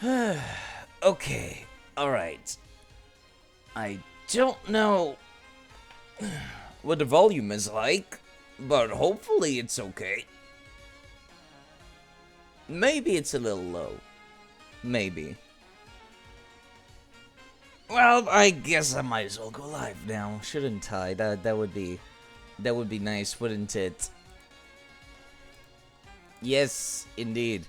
Okay, alright. I don't know what the volume is like, but hopefully it's okay. Maybe it's a little low. Maybe. Well, I guess I might as well go live now, shouldn't I? That would be nice, wouldn't it? Yes, indeed.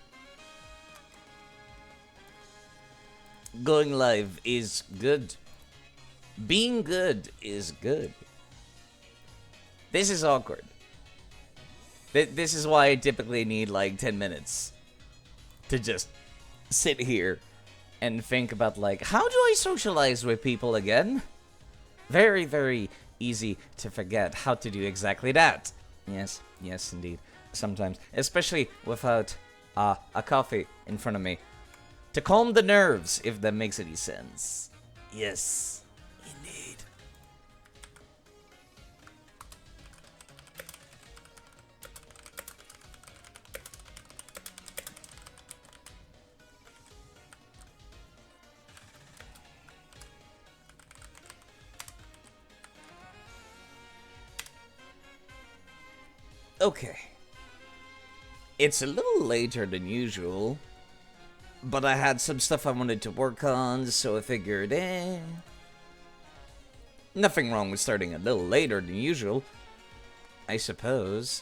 Going live is good. Being good is good. This is awkward. This is why I typically need like 10 minutes to just sit here and think about like, how do I socialize with people again? Very, very easy to forget how to do exactly that. Yes, yes indeed. Sometimes, especially without a coffee in front of me. To calm the nerves, if that makes any sense. Yes, indeed. Okay. It's a little later than usual, but I had some stuff I wanted to work on, so I figured, nothing wrong with starting a little later than usual, I suppose.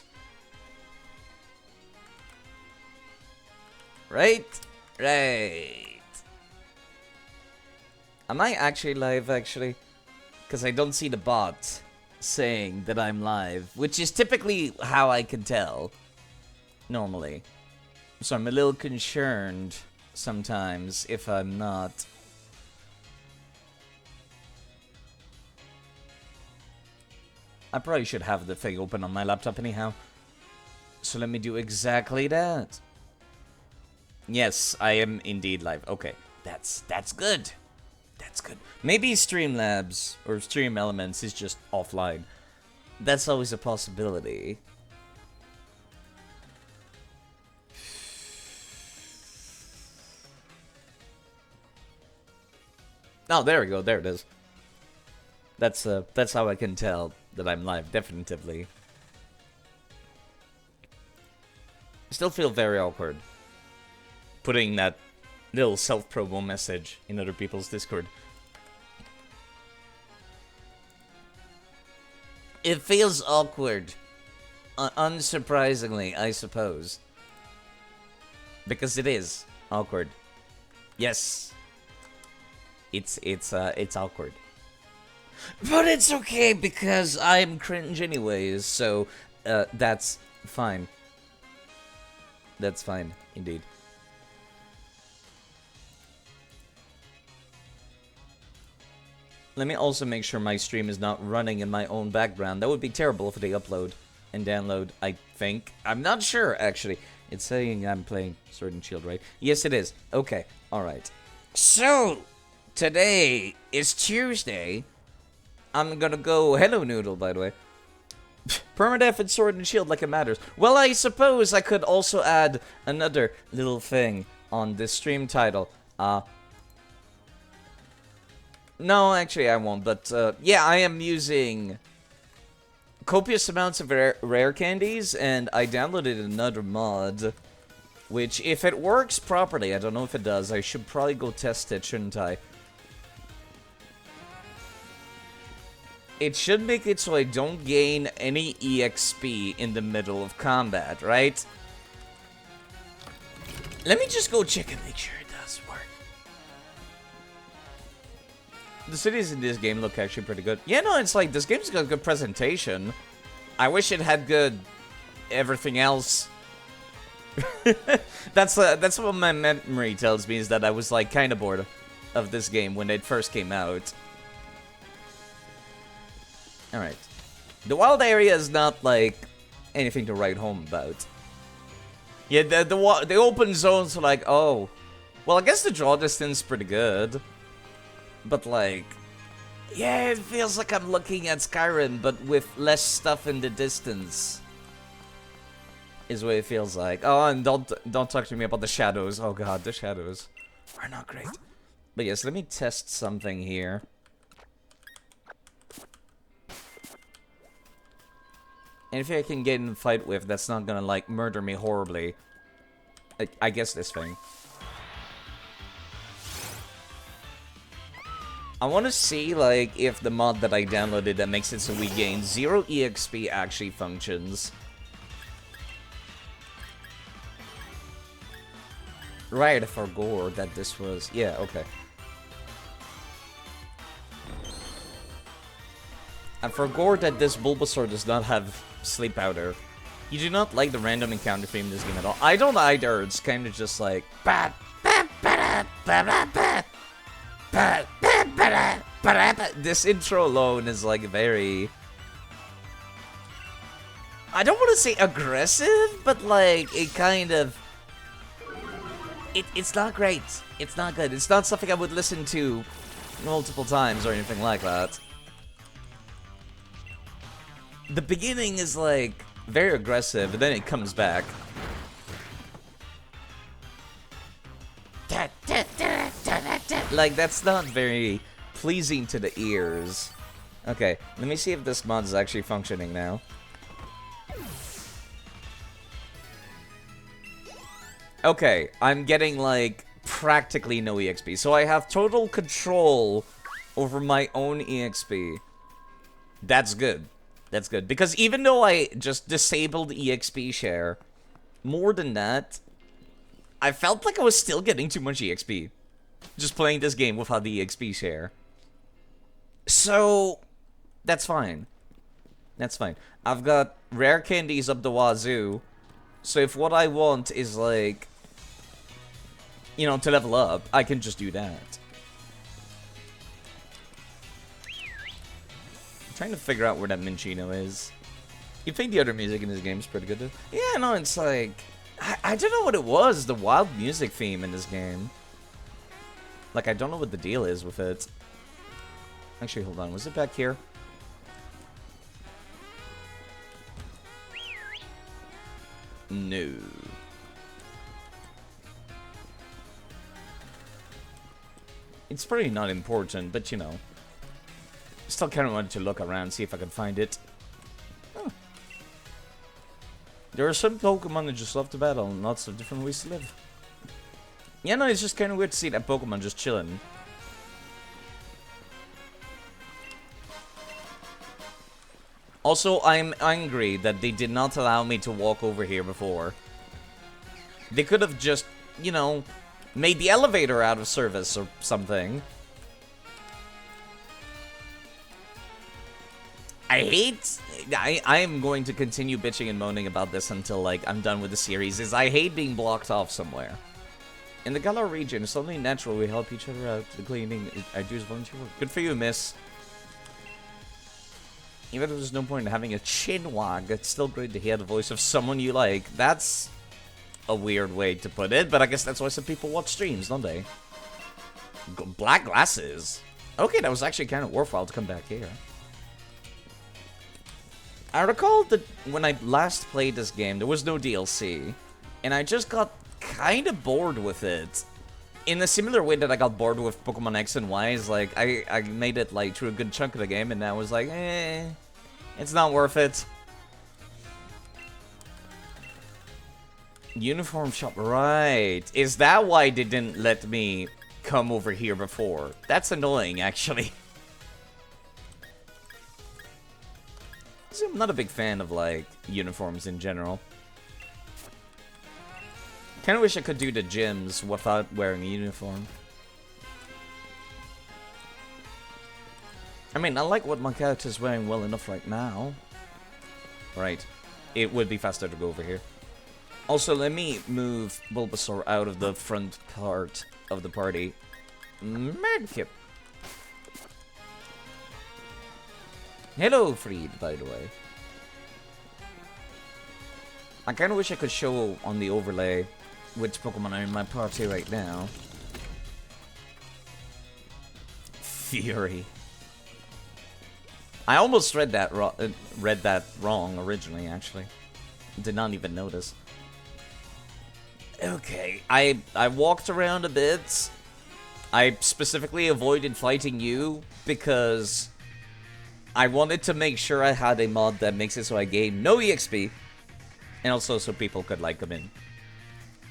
Right? Right. Am I actually live, actually? Because I don't see the bot saying that I'm live, which is typically how I can tell, normally. So I'm a little concerned sometimes if I'm not. I probably should have the thing open on my laptop anyhow. So let me do exactly that. Yes, I am indeed live. Okay, that's good. That's good. Maybe Streamlabs or Stream Elements is just offline. That's always a possibility. Oh, there we go. There it is. That's how I can tell that I'm live, definitively. I still feel very awkward putting that little self-promo message in other people's Discord. It feels awkward. Unsurprisingly, I suppose. Because it is awkward. Yes. It's awkward. But it's okay because I'm cringe anyways, so that's fine. That's fine, indeed. Let me also make sure my stream is not running in my own background. That would be terrible if they upload and download, I think. I'm not sure, actually. It's saying I'm playing Sword and Shield, right? Yes, it is. Okay, alright. So, today is Tuesday. I'm gonna go... Hello, Noodle, by the way. Permadeath and Sword and Shield like it matters. Well, I suppose I could also add another little thing on this stream title. No, actually I won't, but yeah, I am using copious amounts of rare candies, and I downloaded another mod, which, if it works properly, I don't know if it does, I should probably go test it, shouldn't I? It should make it so I don't gain any EXP in the middle of combat, right? Let me just go check and make sure it does work. The cities in this game look actually pretty good. Yeah, no, it's like, this game's got good presentation. I wish it had good everything else. That's what my memory tells me, is that I was like kind of bored of this game when it first came out. Alright. The wild area is not like anything to write home about. Yeah, the open zones are like, oh. Well, I guess the draw distance is pretty good. But like, yeah, it feels like I'm looking at Skyrim, but with less stuff in the distance. Is what it feels like. Oh, and don't talk to me about the shadows. Oh god, the shadows. are not great. But yes, let me test something here. And if I can get in a fight with, that's not gonna, like, murder me horribly. I guess this thing. I want to see, like, if the mod that I downloaded that makes it so we gain 0 EXP actually functions. Right, I forgot that this was... Yeah, okay. I forgot that this Bulbasaur does not have Sleep Powder. You do not like the random encounter theme in this game at all. I don't either, it's kind of just like... This intro alone is like very... I don't want to say aggressive, but like, it kind of... It's not great. It's not good. It's not something I would listen to multiple times or anything like that. The beginning is like very aggressive, and then it comes back. Like, that's not very pleasing to the ears. Okay, let me see if this mod is actually functioning now. Okay, I'm getting, like, practically no EXP. So I have total control over my own EXP. That's good. That's good. Because even though I just disabled EXP share, more than that, I felt like I was still getting too much EXP. Just playing this game without the EXP share. So, that's fine. That's fine. I've got rare candies up the wazoo. So if what I want is, like, you know, to level up, I can just do that. I'm trying to figure out where that Minchino is. You think the other music in this game is pretty good, though? Yeah, no, it's like... I don't know what it was, the wild music theme in this game. Like, I don't know what the deal is with it. Actually, hold on. Was it back here? No. It's pretty not important, but you know. Still kind of wanted to look around, see if I could find it. Oh. There are some Pokemon that just love to battle, and lots of different ways to live. Yeah, no, it's just kind of weird to see that Pokemon just chilling. Also, I'm angry that they did not allow me to walk over here before. They could have just, you know, made the elevator out of service or something. I am going to continue bitching and moaning about this until, like, I'm done with the series, is I hate being blocked off somewhere. In the Galar region, it's only natural we help each other out. The cleaning, I do volunteer work. Good for you, miss. Even if there's no point in having a chinwag, it's still great to hear the voice of someone you like. That's a weird way to put it, but I guess that's why some people watch streams, don't they? Black glasses. Okay, that was actually kind of worthwhile to come back here. I recall that when I last played this game, there was no DLC, and I just got kind of bored with it. In a similar way that I got bored with Pokemon X and Y, is like, I made it like through a good chunk of the game, and I was like, it's not worth it. Uniform shop, right. Is that why they didn't let me come over here before? That's annoying, actually. I'm not a big fan of, like, uniforms in general. Kinda wish I could do the gyms without wearing a uniform. I mean, I like what my character's wearing well enough right now. Right. It would be faster to go over here. Also, let me move Bulbasaur out of the front part of the party. Medkit. Hello, Freed, by the way. I kinda wish I could show on the overlay which Pokemon are in my party right now. Fury. I almost read that wrong originally, actually. Did not even notice. Okay, I walked around a bit. I specifically avoided fighting you because I wanted to make sure I had a mod that makes it so I gain no EXP, and also so people could, like, come in.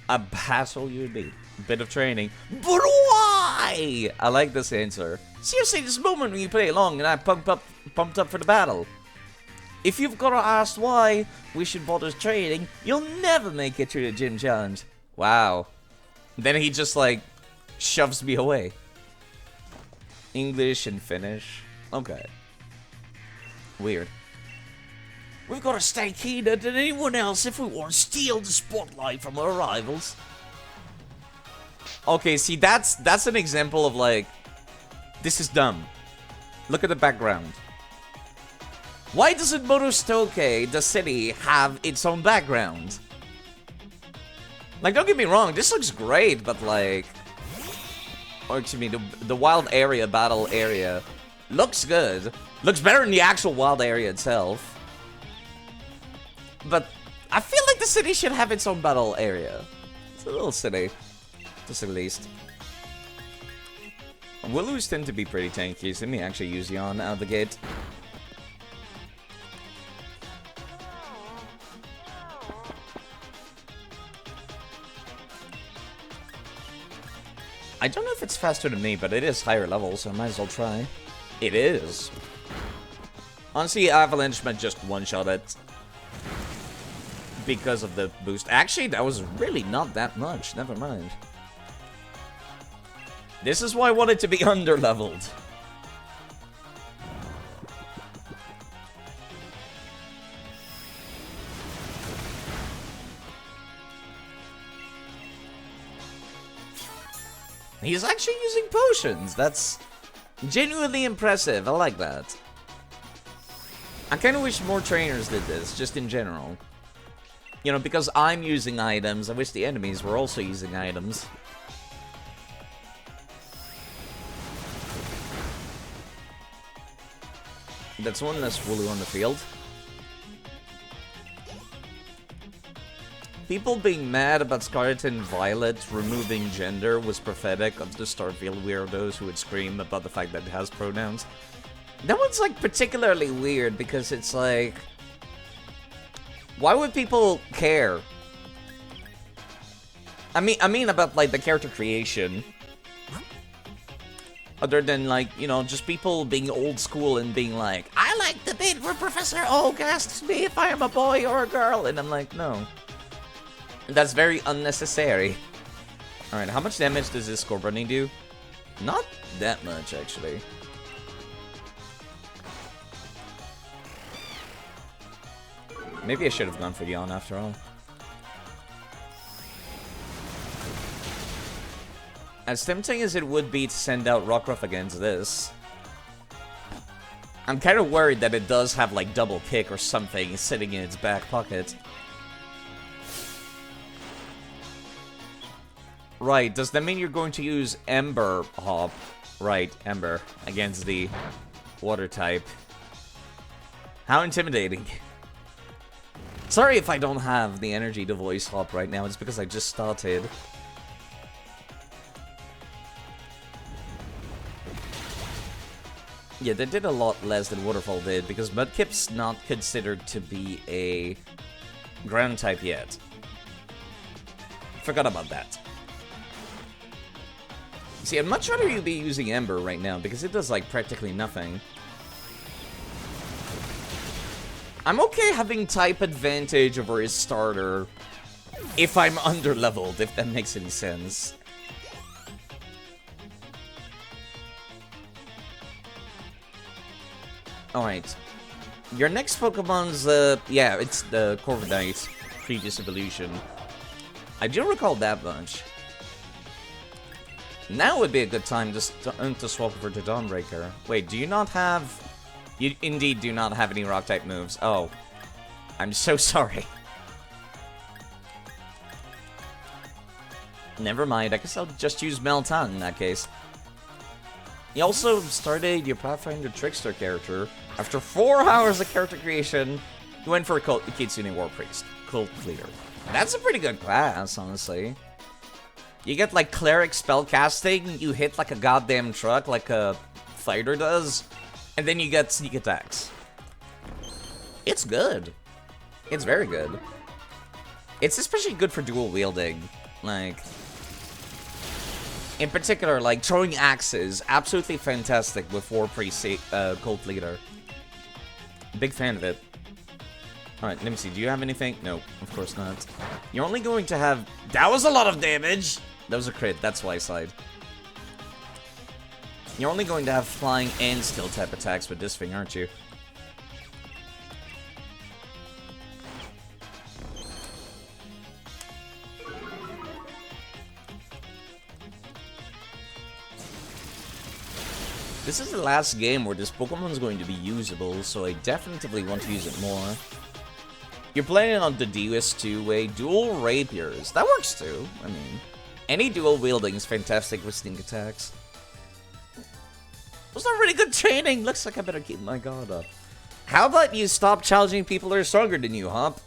A hassle you'd be. A bit of training. But why? I like this answer. Seriously, this moment when you play along and I'm pumped up for the battle. If you've got to ask why we should bother training, you'll never make it through the gym challenge. Wow. Then he just, like, shoves me away. English and Finnish. Okay. Weird. We've got to stay keener than anyone else if we want to steal the spotlight from our rivals. Okay, see, that's an example of, like, this is dumb. Look at the background. Why doesn't Motostoke, the city, have its own background? Like, don't get me wrong, this looks great, but, like... Or, excuse me, the wild area, battle area, looks good. Looks better than the actual wild area itself. But I feel like the city should have its own battle area. It's a little silly, to say the least. Willows tend to be pretty tanky, so let me actually use Yon out of the gate. I don't know if it's faster than me, but it is higher level, so I might as well try. It is. Honestly, Avalanche might just one-shot it. Because of the boost. Actually, that was really not that much. Never mind. This is why I wanted to be under-leveled. He's actually using potions. That's genuinely impressive. I like that. I kind of wish more trainers did this, just in general. You know, because I'm using items, I wish the enemies were also using items. That's one less Wooloo on the field. People being mad about Scarlet and Violet removing gender was pathetic of the Starfield weirdos who would scream about the fact that it has pronouns. That one's, like, particularly weird because it's like... Why would people care? I mean about, like, the character creation. Other than, like, you know, just people being old school and being like, I like the bit where Professor Oak asks me if I am a boy or a girl. And I'm like, no. That's very unnecessary. Alright, how much damage does this Scorbunny do? Not that much, actually. Maybe I should have gone for Yon after all. As tempting as it would be to send out Rockruff against this, I'm kind of worried that it does have, like, double kick or something sitting in its back pocket. Right, does that mean you're going to use Ember Hop? Right, Ember, against the water type. How intimidating. Sorry if I don't have the energy to voice Hop right now, it's because I just started. Yeah, they did a lot less than Waterfall did, because Mudkip's not considered to be a ground type yet. Forgot about that. See, I'd much rather you be using Ember right now, because it does, like, practically nothing. I'm okay having type advantage over his starter if I'm under-leveled, if that makes any sense. Alright. Your next Pokemon's, yeah, it's the Corviknight, previous evolution. I do recall that much. Now would be a good time to swap over to Dawnbreaker. Wait, do you not have... You indeed do not have any Rock-type moves. Oh. I'm so sorry. Never mind, I guess I'll just use Meltan in that case. You also started your Pathfinder Trickster character. After 4 hours of character creation, you went for a Kitsune War Priest. Cult Leader. That's a pretty good class, honestly. You get like cleric spellcasting, you hit like a goddamn truck like a fighter does, and then you get sneak attacks. It's good. It's very good. It's especially good for dual wielding. Like, in particular, like throwing axes, absolutely fantastic with War Priest Cult Leader. Big fan of it. Alright, let me see. Do you have anything? No, of course not. You're only going to have... That was a lot of damage! That was a crit, that's why I sighed. You're only going to have flying and steel type attacks with this thing, aren't you? This is the last game where this Pokemon's going to be usable, so I definitely want to use it more. You're playing on the DS2 way, dual rapiers. That works too. I mean, any dual wielding is fantastic with sneak attacks. That's not really good training. Looks like I better keep my guard up. How about you stop challenging people that are stronger than you, Hop?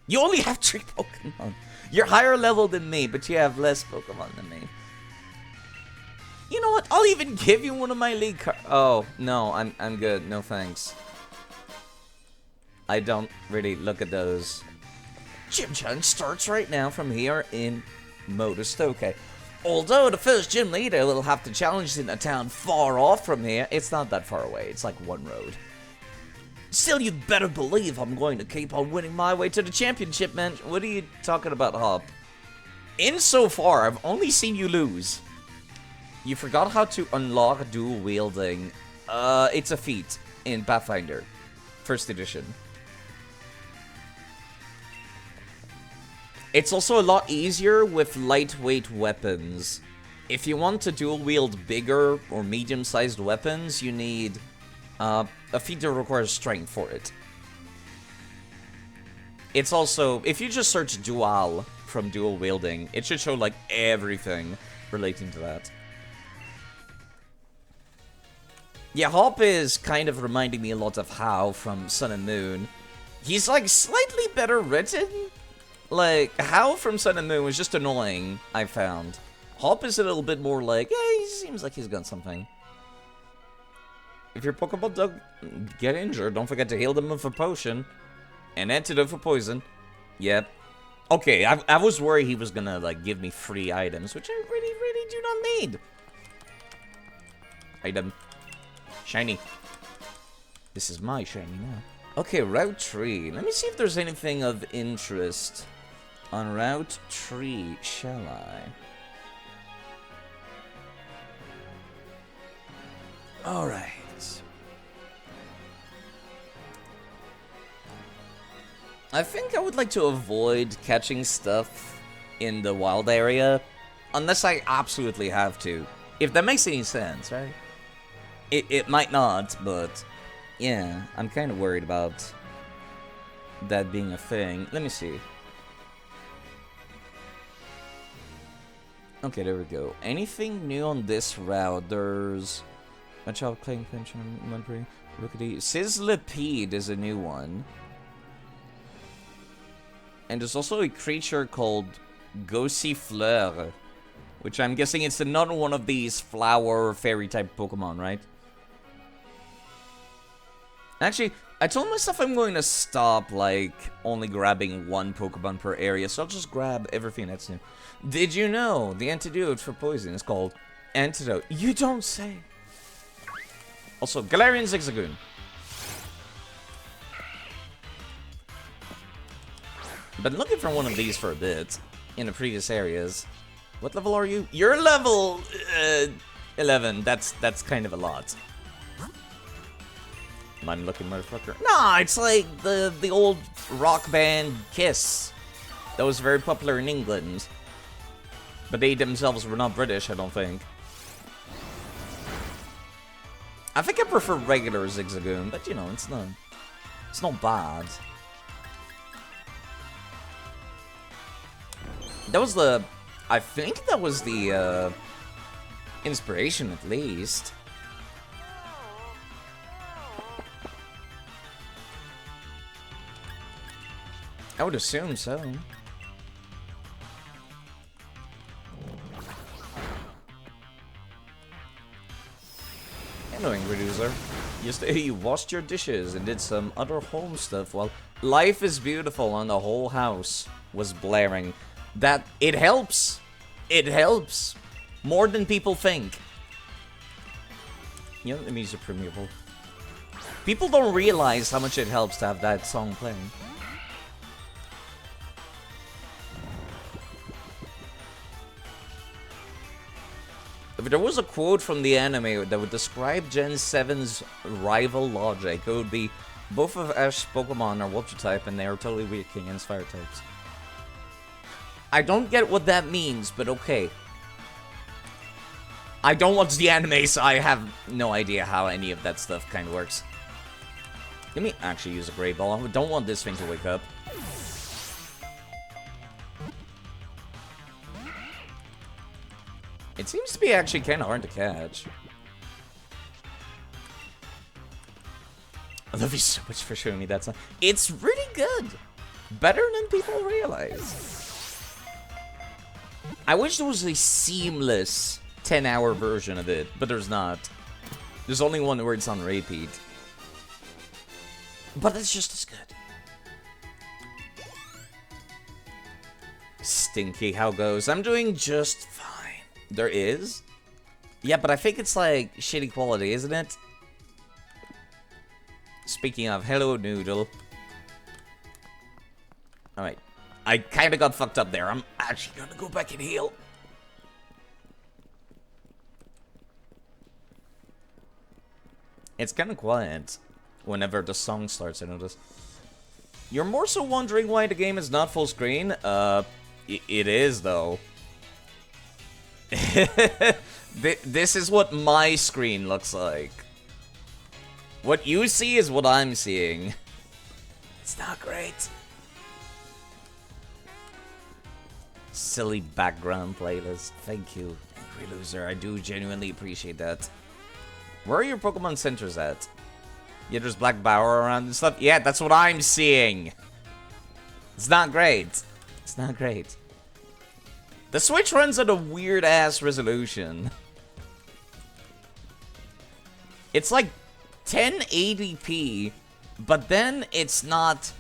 You only have 3 Pokemon. You're higher level than me, but you have less Pokemon than me. You know what? I'll even give you one of my league cards. Oh, no, I'm good. No thanks. I don't really look at those. Gym challenge starts right now from here in Motostoke. Although the first gym leader will have to challenge in a town far off from here, it's not that far away. It's like 1 road. Still, you'd better believe I'm going to keep on winning my way to the championship, man. What are you talking about, Hop? Insofar, I've only seen you lose. You forgot how to unlock dual wielding. It's a feat in Pathfinder, 1st edition. It's also a lot easier with lightweight weapons. If you want to dual wield bigger or medium-sized weapons, you need a feat that requires strength for it. It's also, if you just search dual from dual wielding, it should show like everything relating to that. Yeah, Hop is kind of reminding me a lot of How from Sun and Moon. He's like slightly better written. Like, How from Sun and Moon was just annoying, I found. Hop is a little bit more like, yeah, he seems like he's got something. If your Pokeball does get injured, don't forget to heal them with a potion. An antidote for poison. Yep. Okay, I was worried he was gonna, like, give me free items, which I really, really do not need. Item. Shiny. This is my shiny now. Okay, Route 3. Let me see if there's anything of interest on Route 3, shall I? Alright. I think I would like to avoid catching stuff in the wild area, unless I absolutely have to. If that makes any sense, right? It might not, but yeah, I'm kind of worried about that being a thing. Let me see. Okay, there we go. Anything new on this route? There's a child claim pension, Mudbury, Rookity. Sizzlipede is a new one. And there's also a creature called Gossifleur, which I'm guessing it's another one of these flower fairy type Pokemon, right? Actually, I told myself I'm going to stop, like, only grabbing 1 Pokemon per area, so I'll just grab everything that's new. Did you know the antidote for poison is called Antidote? You don't say! Also, Galarian Zigzagoon. Been looking for one of these for a bit in the previous areas. What level are you? You're level 11. That's kind of a lot. Mind looking motherfucker. Nah, it's like the old rock band Kiss. That was very popular in England. But they themselves were not British, I don't think. I think I prefer regular Zigzagoon, but you know, it's not bad. That was the... I think that was the, inspiration, at least. I would assume so. Hello, angry loser. Yesterday you washed your dishes and did some other home stuff while life is beautiful and the whole house was blaring. That, it helps. It helps. More than people think. You know, the music permeable. People don't realize how much it helps to have that song playing. If there was a quote from the anime that would describe Gen 7's rival logic, it would be, both of Ash's Pokemon are water type and they are totally weak against fire types. I don't get what that means, but okay. I don't watch the anime, so I have no idea how any of that stuff kind of works. Let me actually use a Great Ball. I don't want this thing to wake up. It seems to be actually kind of hard to catch. I love you so much for showing me that song. It's really good. Better than people realize. I wish there was a seamless 10-hour version of it, but there's not. There's only one where it's on repeat. But it's just as good. Stinky, how goes? I'm doing just fine. There is? Yeah, but I think it's like shitty quality, isn't it? Speaking of, hello, Noodle. Alright. I kind of got fucked up there. I'm actually gonna go back and heal. It's kind of quiet whenever the song starts, I notice. You're more so wondering why the game is not full screen? It is, though. This is what my screen looks like. What you see is what I'm seeing. It's not great. Silly background playlist. Thank you, Angry Loser. I do genuinely appreciate that. Where are your Pokemon centers at? Yeah, there's Black Bower around and stuff. Yeah, that's what I'm seeing. It's not great. It's not great. The Switch runs at a weird-ass resolution. It's like 1080p, but then it's not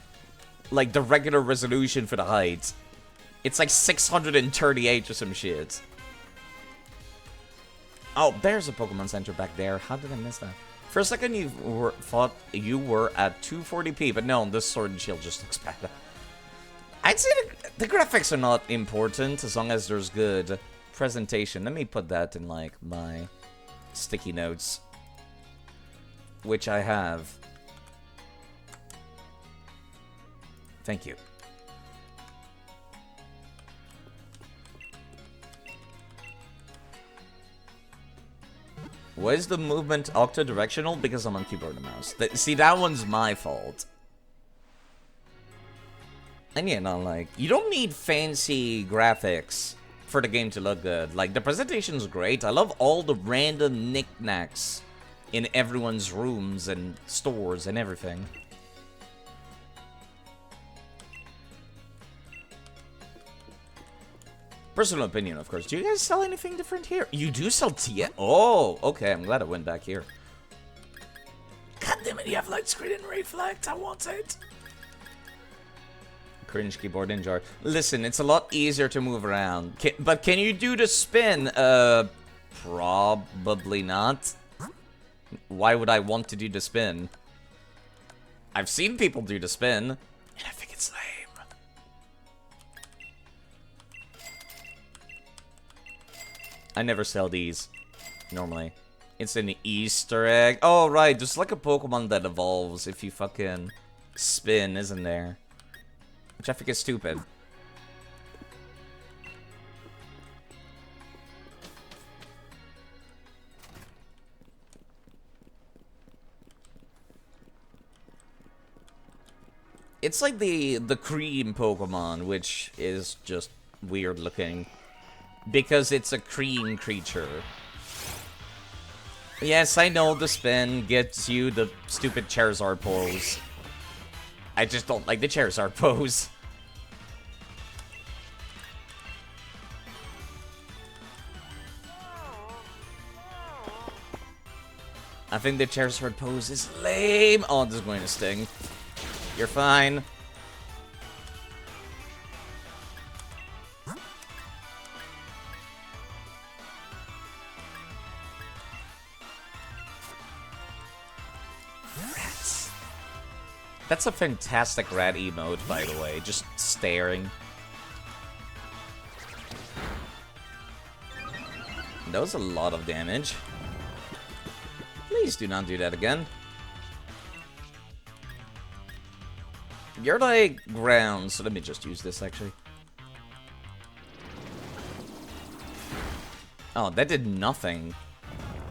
like the regular resolution for the height. It's like 638 or some shit. Oh, there's a Pokemon Center back there. How did I miss that? For a second, thought you were at 240p, but no, this Sword and Shield just looks bad. I'd say the graphics are not important as long as there's good presentation. Let me put that in, like, my sticky notes. Which I have. Thank you. Why is the movement octo-directional? Because I'm on keyboard and mouse. See, that one's my fault. And yeah, not like, you don't need fancy graphics for the game to look good. Like, the presentation's great. I love all the random knickknacks in everyone's rooms and stores and everything. Personal opinion, of course. Do you guys sell anything different here? You do sell tea? Oh, okay. I'm glad I went back here. God damn it, you have light screen and reflect. I want it. Cringe keyboard in jar. Listen, it's a lot easier to move around. But can you do the spin? Probably not. Why would I want to do the spin? I've seen people do the spin, and I think it's lame. I never sell these, normally. It's an Easter egg. Oh, right, there's like a Pokemon that evolves if you fucking spin, isn't there? Which I think is stupid. It's like the cream Pokemon, which is just weird looking. Because it's a cream creature. Yes, I know the spin gets you the stupid Charizard pose. I just don't like the Charizard pose. I think the Charizard pose is lame. Oh, this is going to sting. You're fine. Rats. That's a fantastic rat emote, by the way. Just staring. That was a lot of damage. Please do not do that again. You're like ground, so let me just use this actually. Oh, that did nothing.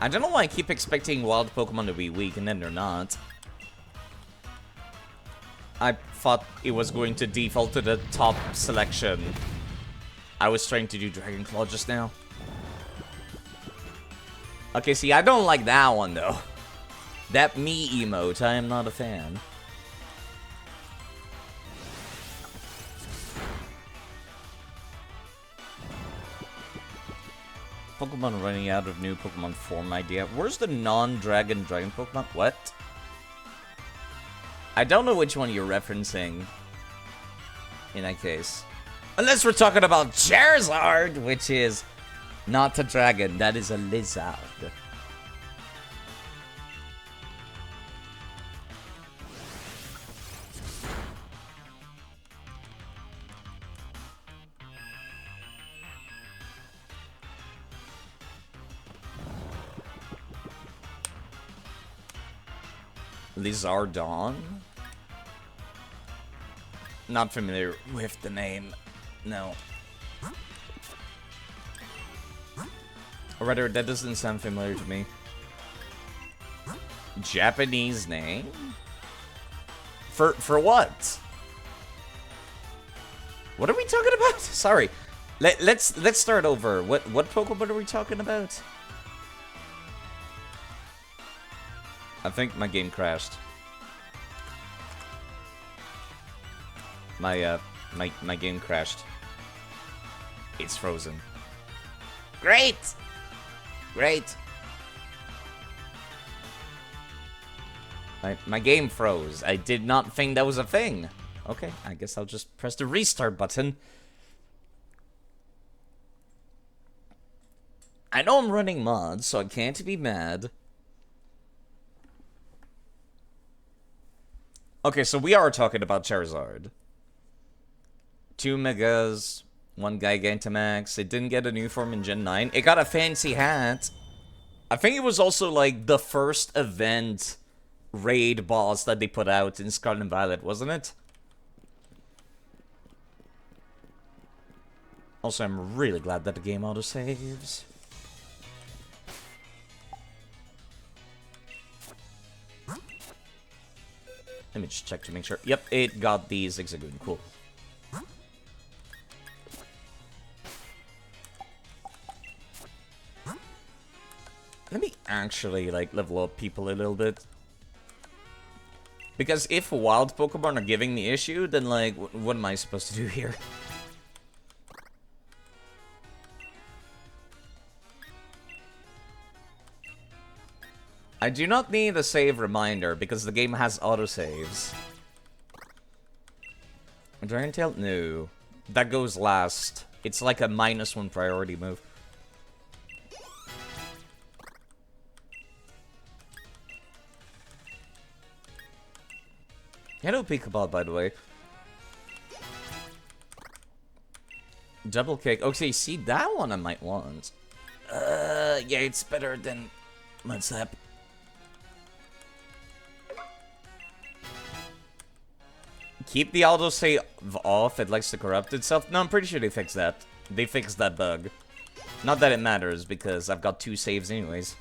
I don't know why I keep expecting wild Pokemon to be weak and then they're not. I thought it was going to default to the top selection. I was trying to do Dragon Claw just now. Okay, see, I don't like that one, though. That me emote, I am not a fan. Pokemon running out of new Pokemon form idea. Where's the non-dragon dragon Pokemon? What? I don't know which one you're referencing. In that case. Unless we're talking about Charizard, which is not a dragon, that is a lizard. Lizardon? Not familiar with the name. No. Or rather, that doesn't sound familiar to me. Japanese name? For what? What are we talking about? Sorry. Let's start over. What Pokemon are we talking about? I think my game crashed. My game crashed. It's frozen. Great! Great. My game froze. I did not think that was a thing. Okay, I guess I'll just press the restart button. I know I'm running mods, so I can't be mad. Okay, so we are talking about Charizard. 2 Megas, 1 Gigantamax. It didn't get a new form in Gen 9. It got a fancy hat. I think it was also like the first event raid boss that they put out in Scarlet and Violet, wasn't it? Also, I'm really glad that the game autosaves. Let me just check to make sure. Yep, it got the Zigzagoon. Cool. Let me actually, like, level up people a little bit. Because if wild Pokemon are giving me issue, then, like, what am I supposed to do here? I do not need a save reminder, because the game has autosaves. Dragon Tail? No. That goes last. It's like a -1 priority move. Hello, Pokeball, by the way. Double kick. Okay, see, that one I might want. Yeah, it's better than Mudsap. Keep the autosave off, it likes to corrupt itself. No, I'm pretty sure they fixed that. They fixed that bug. Not that it matters, because I've got 2 saves anyways.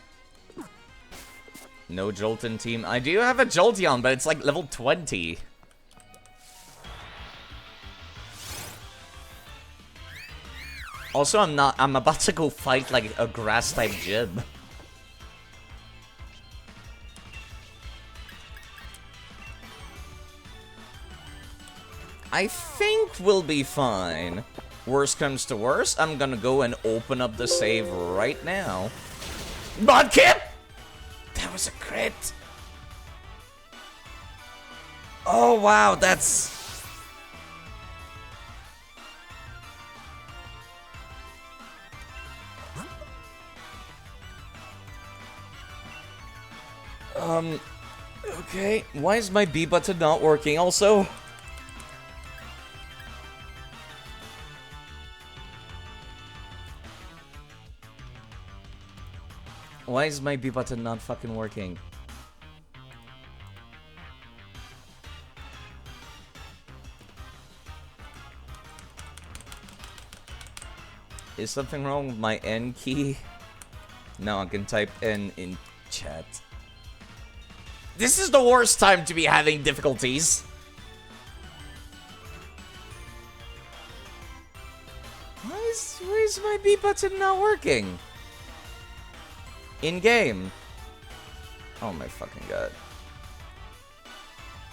No Jolteon team. I do have a Jolteon, but it's like level 20. Also, I'm about to go fight like a grass-type Jib. I think we'll be fine. Worst comes to worst, I'm gonna go and open up the save right now. Mudkip! That was a crit. Oh, wow, that's... Okay. Why is my B button not working also? Why is my B button not fucking working? Is something wrong with my N key? No, I can type N in chat. This is the worst time to be having difficulties. Why is my B button not working? In game. Oh my fucking god.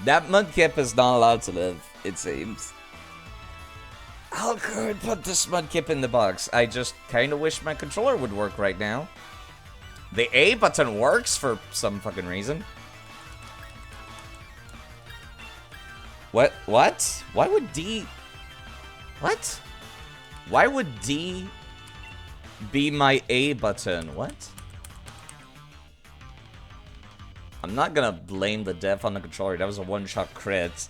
That mudkip is not allowed to live, it seems. How could put this mudkip in the box? I just kinda wish my controller would work right now. The A button works for some fucking reason. What? What? Why would D... What? Why would D be my A button? What? I'm not gonna blame the dev on the controller. That was a one-shot crit.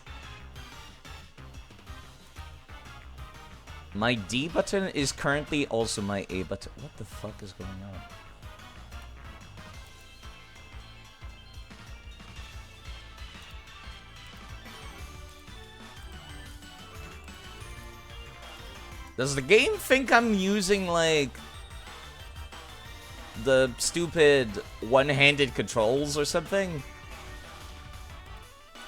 My D button is currently also my A button. What the fuck is going on? Does the game think I'm using, like, the stupid one-handed controls or something?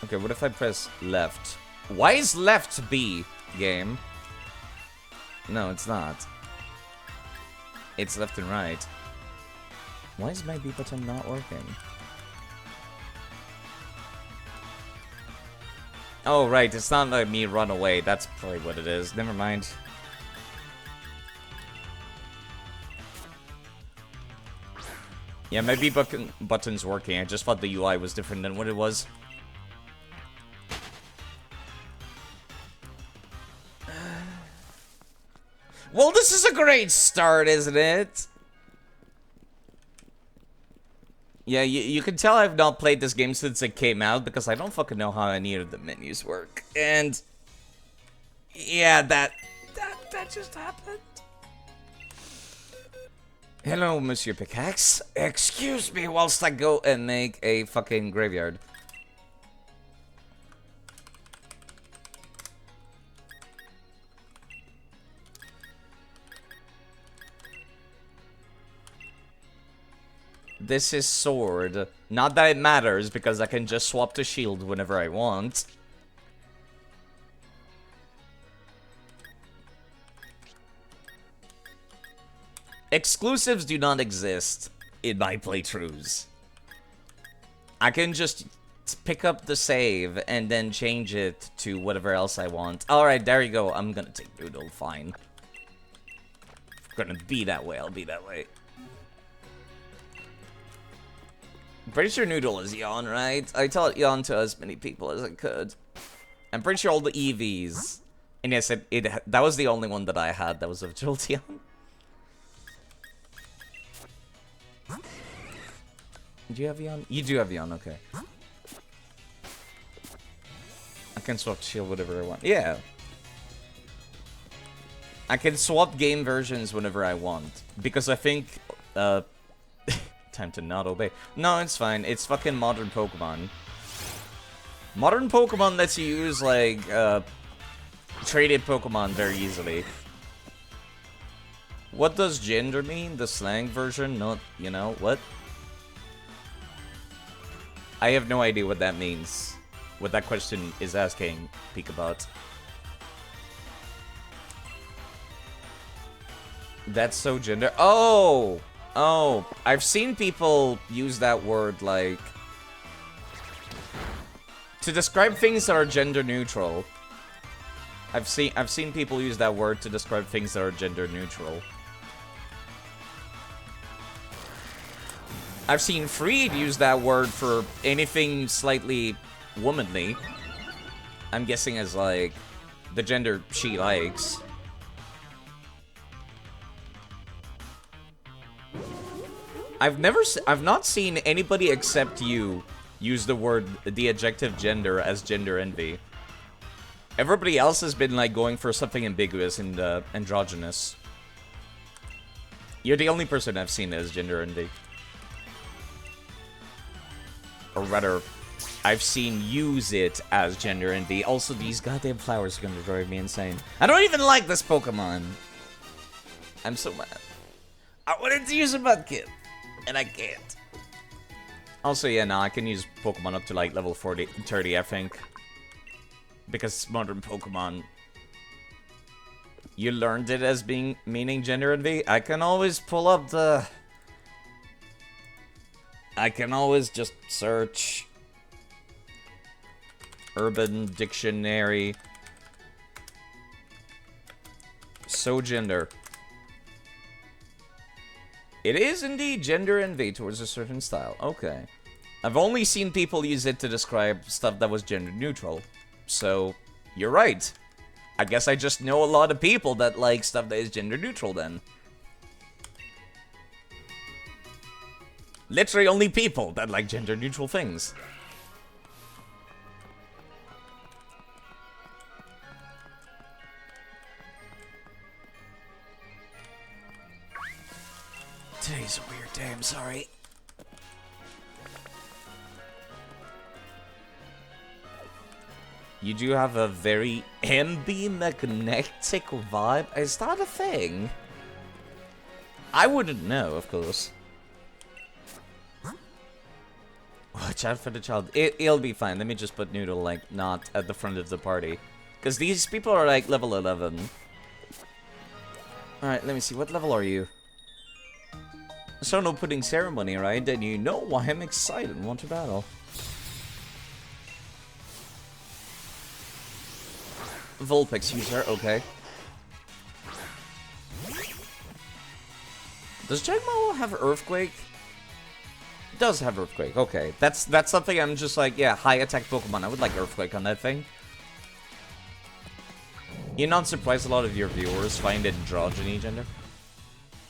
Okay, what if I press left? Why is left B, game? No, it's not. It's left and right. Why is my B button not working? Oh, right, it's not letting me run away. That's probably what it is. Never mind. Yeah, my B button's working. I just thought the UI was different than what it was. Well, this is a great start, isn't it? Yeah, you can tell I've not played this game since it came out because I don't fucking know how any of the menus work. And yeah, that just happened. Hello, Monsieur Pickaxe. Excuse me whilst I go and make a fucking graveyard. This is sword. Not that it matters, because I can just swap to shield whenever I want. Exclusives do not exist in my playthroughs. I can just pick up the save and then change it to whatever else I want. Alright, there you go. I'm gonna take Noodle, fine. If I'm gonna be that way, I'll be that way. I'm pretty sure Noodle is Yawn, right? I taught Yawn to as many people as I could. I'm pretty sure all the EVs. And yes, that was the only one that I had that was of Jolteon. Do you have Yawn? You do have Yawn, okay. I can swap shield whatever I want. Yeah. I can swap game versions whenever I want. Because I think, time to not obey. No, it's fine. It's fucking modern Pokemon. Modern Pokemon lets you use, like, traded Pokemon very easily. What does gender mean? The slang version? Not, you know, what? I have no idea what that means. What that question is asking, Peekabot. That's so gender. Oh! Oh, I've seen people use that word, like, to describe things that are gender neutral. I've seen people use that word to describe things that are gender neutral. I've seen Freed use that word for anything slightly womanly. I'm guessing as, like, the gender she likes. I've not seen anybody except you use the adjective gender as gender envy. Everybody else has been, like, going for something ambiguous and, androgynous. You're the only person I've seen as gender envy. Or rather, I've seen use it as gender envy. Also, these goddamn flowers are gonna drive me insane. I don't even like this Pokemon. I'm so mad. I wanted to use a Mudkip, and I can't. Also, yeah, no, I can use Pokemon up to, like, level 30, I think. Because modern Pokemon, you learned it as meaning gender envy. I can always pull up the... I can always just search Urban Dictionary. So gender. It is indeed gender envy towards a certain style. Okay. I've only seen people use it to describe stuff that was gender neutral. So, you're right. I guess I just know a lot of people that like stuff that is gender neutral then. Literally only people that like gender neutral things. Today's a weird day, I'm sorry. You do have a very ambimagnetic vibe. Is that a thing? I wouldn't know, of course. Watch out for the child. It'll be fine. Let me just put Noodle, like, not at the front of the party. Because these people are, like, level 11. Alright, let me see. What level are you? So no pudding ceremony, right? Then you know why I'm excited and want to battle. Vulpix user, okay. Does Jagmo have Earthquake? It does have Earthquake, okay. That's something I'm just like, yeah, high attack Pokemon. I would like Earthquake on that thing. You're not surprised a lot of your viewers find androgyny gender?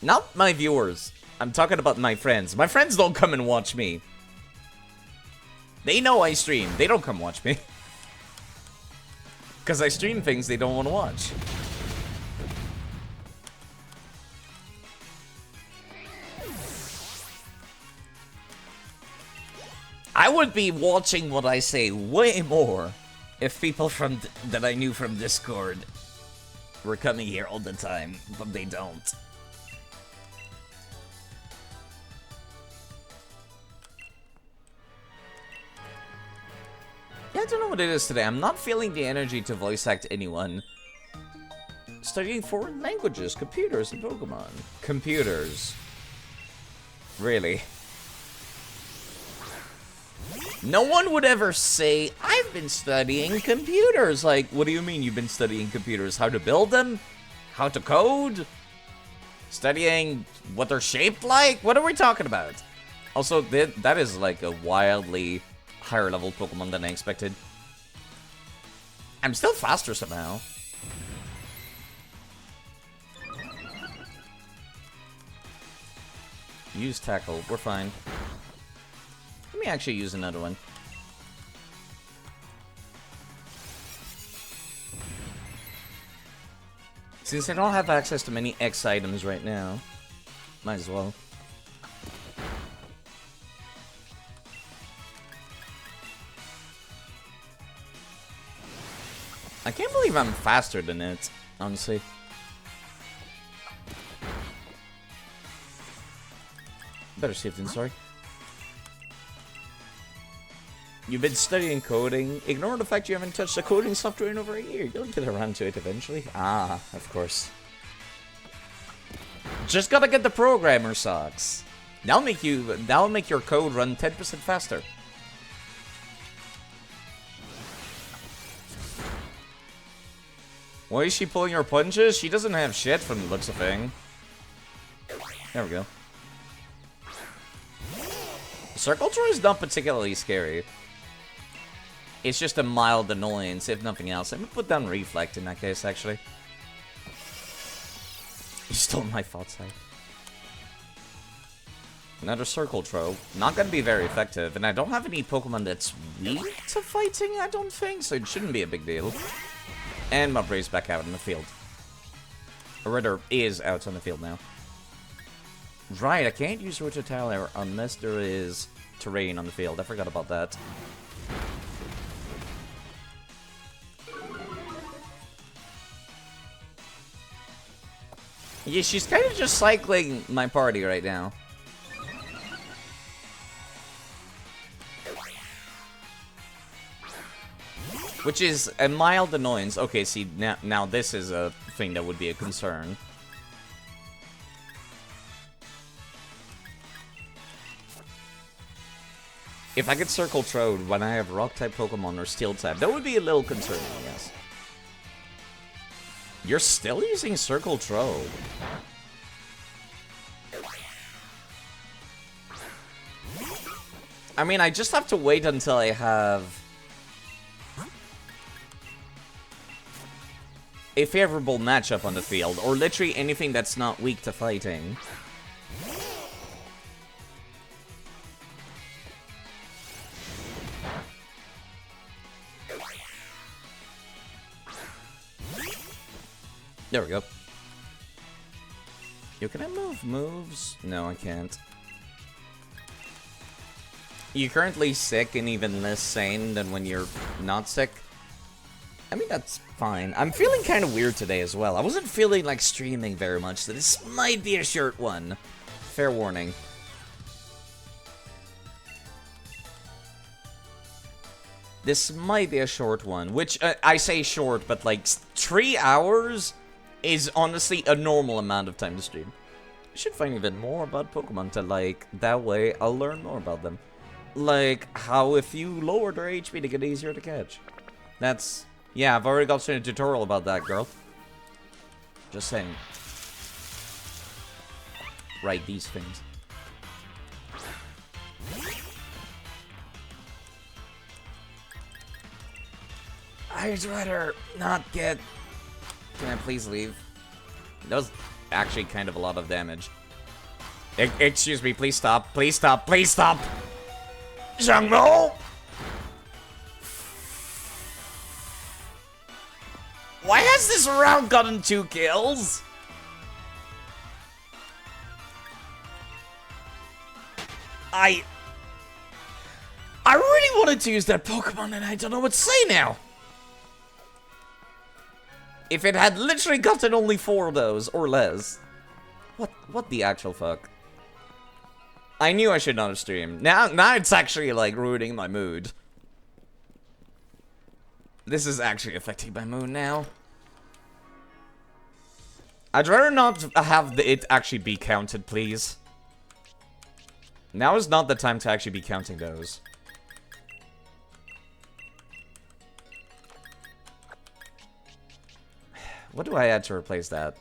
Not my viewers. I'm talking about my friends. My friends don't come and watch me. They know I stream. They don't come watch me. Because I stream things they don't want to watch. I would be watching what I say way more if people from that I knew from Discord were coming here all the time, but they don't. Yeah, I don't know what it is today. I'm not feeling the energy to voice act anyone. Studying foreign languages, computers, and Pokemon. Computers. Really? No one would ever say, I've been studying computers. Like, what do you mean you've been studying computers? How to build them? How to code? Studying what they're shaped like? What are we talking about? Also, that is like a wildly higher level Pokemon than I expected. I'm still faster somehow. Use Tackle, we're fine. Let me actually use another one. Since I don't have access to many X items right now, might as well. I can't believe I'm faster than it, honestly. Better safe than sorry. You've been studying coding. Ignore the fact you haven't touched the coding software in over a year. You'll get around to it eventually. Ah, of course. Just gotta get the programmer socks. That'll make your code run 10% faster. Why is she pulling her punches? She doesn't have shit from the looks of thing. There we go. Circle Throw is not particularly scary. It's just a mild annoyance, if nothing else. I'm gonna put down Reflect in that case, actually. You stole my thought sight. Another Circle Throw. Not gonna be very effective, and I don't have any Pokemon that's weak to fighting, I don't think, so it shouldn't be a big deal. And Mudbray's back out in the field. Or rather, is out on the field now. Right, I can't use Rototale unless there is terrain on the field. I forgot about that. Yeah, she's kind of just cycling my party right now. Which is a mild annoyance. Okay, see, now this is a thing that would be a concern. If I could Circle Throw when I have Rock-type Pokemon or Steel-type, that would be a little concerning, yes. You're still using Circle Throw. I mean, I just have to wait until I have a favorable matchup on the field, or literally anything that's not weak to fighting. There we go. Yo, can I move moves? No, I can't. You're currently sick and even less sane than when you're not sick. I mean, that's fine. I'm feeling kind of weird today as well. I wasn't feeling like streaming very much, so this might be a short one. Fair warning. This might be a short one, which I say short, but like 3 hours is honestly a normal amount of time to stream. I should find even more about Pokemon to like, that way I'll learn more about them. Like, how if you lower their HP they get easier to catch. That's, yeah, I've already got seen a tutorial about that, girl. Just saying. Write these things. I'd rather not get... Can I please leave? That was actually kind of a lot of damage. Excuse me, please stop. Please stop. Please stop. Zhangmo! Why has this round gotten 2 kills? I really wanted to use that Pokemon and I don't know what to say now. If it had literally gotten only 4 of those, or less. What the actual fuck? I knew I should not have streamed. Now it's actually, like, ruining my mood. This is actually affecting my mood now. I'd rather not have it actually be counted, please. Now is not the time to actually be counting those. What do I add to replace that?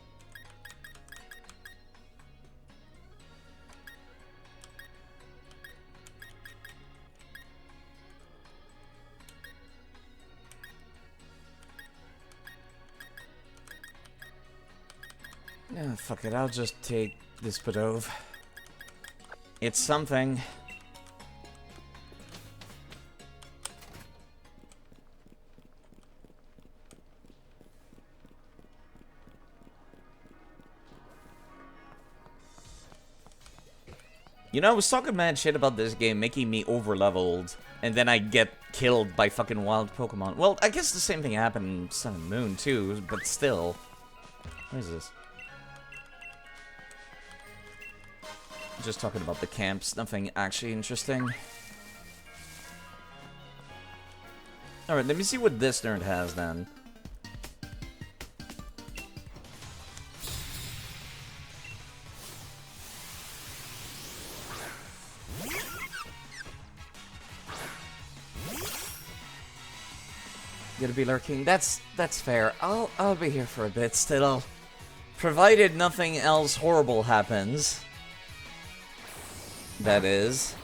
Yeah, fuck it, I'll just take this Bidove. It's something. You know, I was talking mad shit about this game making me over-leveled, and then I get killed by fucking wild Pokemon. Well, I guess the same thing happened in Sun and Moon, too, but still. What is this? Just talking about the camps, nothing actually interesting. Alright, let me see what this nerd has, then. Gonna be lurking. That's fair. I'll be here for a bit still. Provided nothing else horrible happens. That is.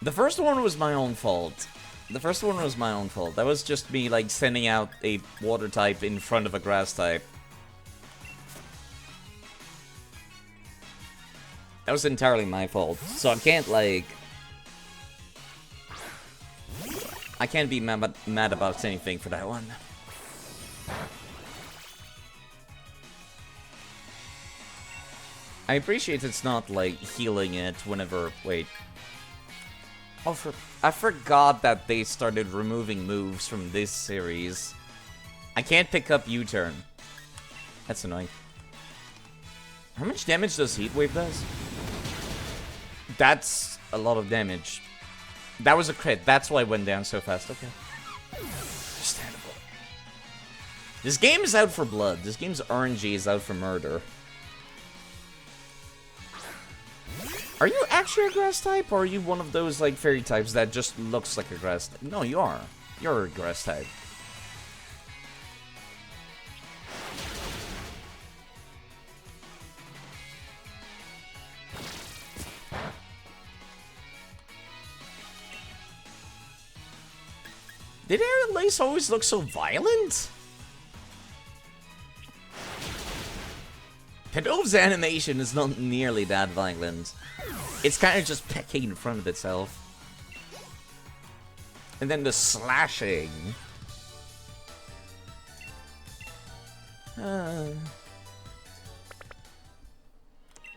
The first one was my own fault. The first one was my own fault. That was just me, like, sending out a water type in front of a grass type. That was entirely my fault. So I can't, like... I can't be mad about anything for that one. I appreciate it's not, like, healing it whenever... Wait. Oh, I forgot that they started removing moves from this series. I can't pick up U-turn. That's annoying. How much damage does Heat Wave does? That's a lot of damage. That was a crit. That's why it went down so fast. Okay. Understandable. This game is out for blood. This game's RNG is out for murder. Are you actually a grass type, or are you one of those, like, fairy types that just looks like a grass type? No, you are. You're a grass type. Did Aerial Lace always look so violent? Pedov's animation is not nearly that violent. It's kind of just pecking in front of itself. And then the slashing.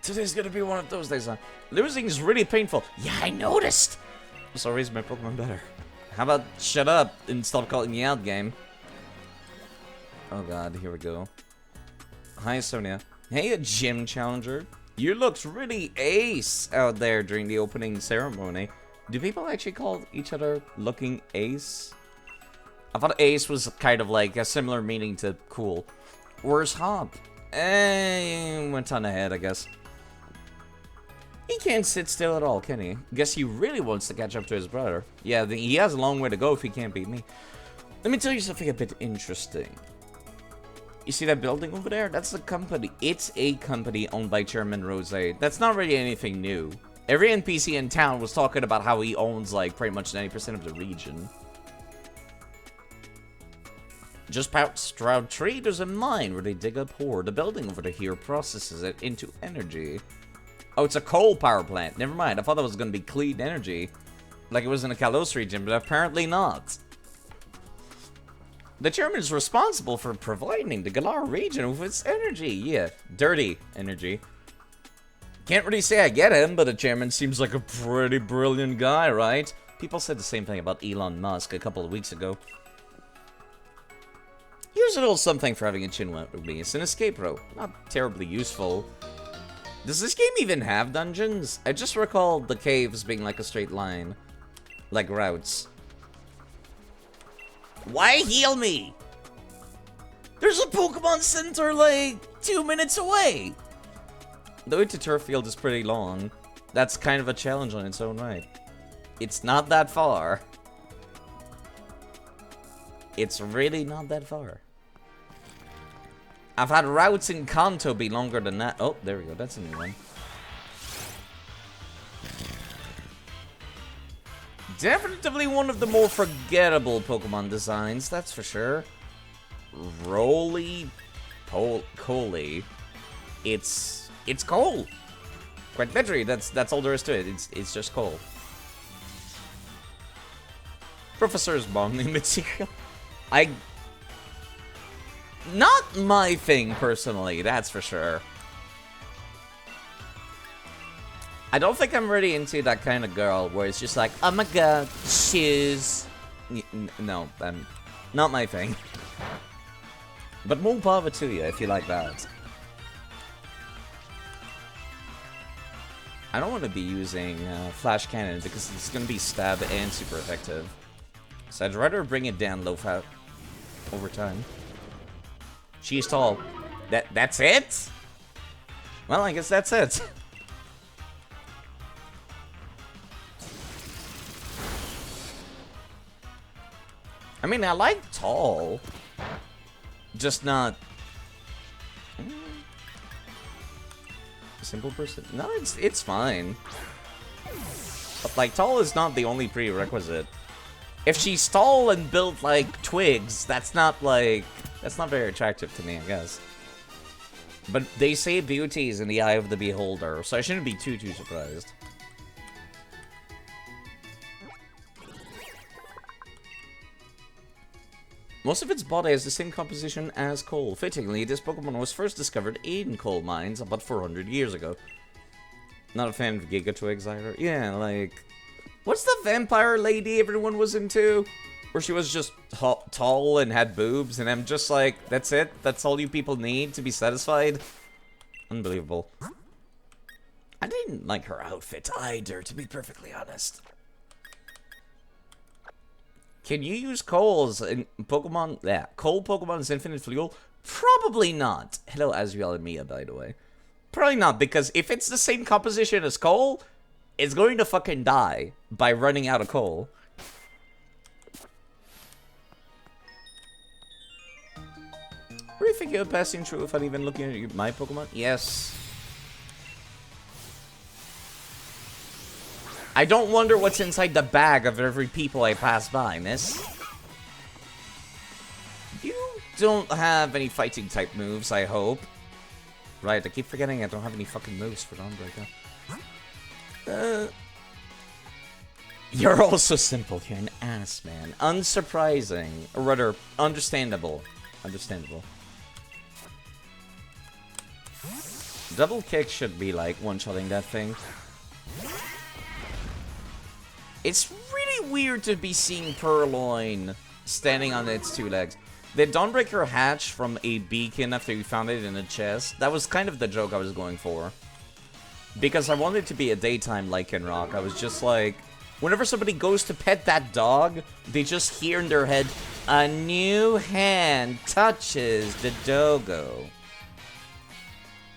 Today's gonna be one of those days, huh? Losing is really painful. Yeah, I noticed! So raise my Pokemon better. How about shut up and stop calling me out, game? Oh god, here we go. Hi, Sonia. Hey, a gym challenger. You looked really ace out there during the opening ceremony. Do people actually call each other looking ace? I thought ace was kind of like a similar meaning to cool. Where's Hop? Went on ahead, I guess. He can't sit still at all, can he? Guess he really wants to catch up to his brother. Yeah, he has a long way to go if he can't beat me. Let me tell you something a bit interesting. You see that building over there? That's a company. It's a company owned by Chairman Rose. That's not really anything new. Every NPC in town was talking about how he owns, like, pretty much 90% of the region. Just past Stroud Tree, there's a mine where they dig up ore. The building over here processes it into energy. Oh, it's a coal power plant. Never mind. I thought that was going to be clean energy. Like it was in the Kalos region, but apparently not. The chairman is responsible for providing the Galar region with its energy. Yeah, dirty energy. Can't really say I get him, but the chairman seems like a pretty brilliant guy, right? People said the same thing about Elon Musk a couple of weeks ago. Here's a little something for having a chin with me. It's an escape rope. Not terribly useful. Does this game even have dungeons? I just recall the caves being like a straight line. Like routes. Why heal me? There's a Pokemon Center like 2 minutes away. Though the turf field is pretty long, that's kind of a challenge on its own right. It's not that far. It's really not that far. I've had routes in Kanto be longer than that. Oh, there we go. That's a new one. Definitely one of the more forgettable Pokemon designs, that's for sure. Roly-Poly. It's coal. Quite literally, that's all there is to it. It's just coal. Professor's bonding material. Not my thing personally, that's for sure. I don't think I'm really into that kind of girl where it's just like, oh my god, shoes. No, not my thing. But more power to you if you like that. I don't want to be using Flash Cannon because it's going to be stab and super effective. So I'd rather bring it down low fat over time. She's tall. That's it? Well, I guess that's it. I mean, I like tall. Just not... Simple person? No, it's fine. But, like, tall is not the only prerequisite. If she's tall and built like twigs, that's not very attractive to me, I guess. But they say beauty is in the eye of the beholder, so I shouldn't be too surprised. Most of its body has the same composition as coal. Fittingly, this Pokemon was first discovered in coal mines about 400 years ago. Not a fan of Giga Twigs either. Yeah, like... What's the vampire lady everyone was into? Where she was just tall and had boobs, and I'm just like, that's it? That's all you people need to be satisfied? Unbelievable. I didn't like her outfit either, to be perfectly honest. Can you use coals in Pokemon? Yeah, coal Pokemon's Infinite Fuel? Probably not. Hello, Azriel and Mia, by the way. Probably not, because if it's the same composition as coal, it's going to fucking die by running out of coal. Were you thinking of passing through without even looking at my Pokemon? Yes. I don't wonder what's inside the bag of every people I pass by, miss. You don't have any fighting type moves, I hope. Right, I keep forgetting I don't have any fucking moves for Dawnbreaker. You're also simple. You're an ass, man. Unsurprising. Or rather, understandable. Understandable. Double kick should be like one-shotting that thing. It's really weird to be seeing Purloin standing on its two legs. Did Dawnbreaker hatch from a beacon after you found it in a chest? That was kind of the joke I was going for. Because I wanted it to be a daytime Lycanroc. I was just like, whenever somebody goes to pet that dog, they just hear in their head, a new hand touches the doggo.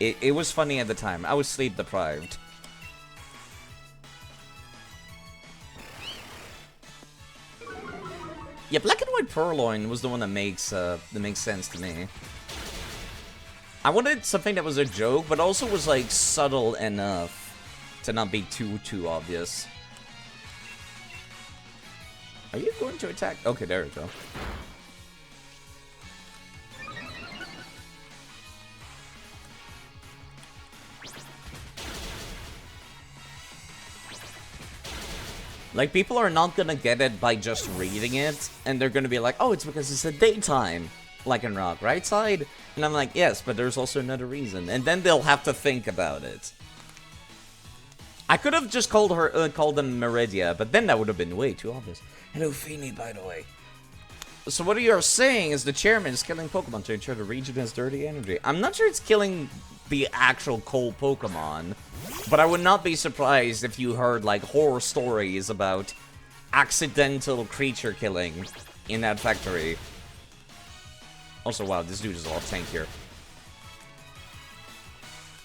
It was funny at the time. I was sleep deprived. Yeah, Black and White Purloin was the one that makes sense to me. I wanted something that was a joke, but also was like subtle enough to not be too obvious. Are you going to attack? Okay, there we go. Like, people are not gonna get it by just reading it, and they're gonna be like, oh, it's because it's a daytime Lycanroc, right side? And I'm like, yes, but there's also another reason. And then they'll have to think about it. I could have just called them Meridia, but then that would have been way too obvious. Hello, Feeny, by the way. So what you're saying is the chairman is killing Pokemon to ensure the region has dirty energy. I'm not sure it's killing the actual coal Pokemon, but I would not be surprised if you heard, like, horror stories about accidental creature killing in that factory. Also, wow, this dude is a lot tankier.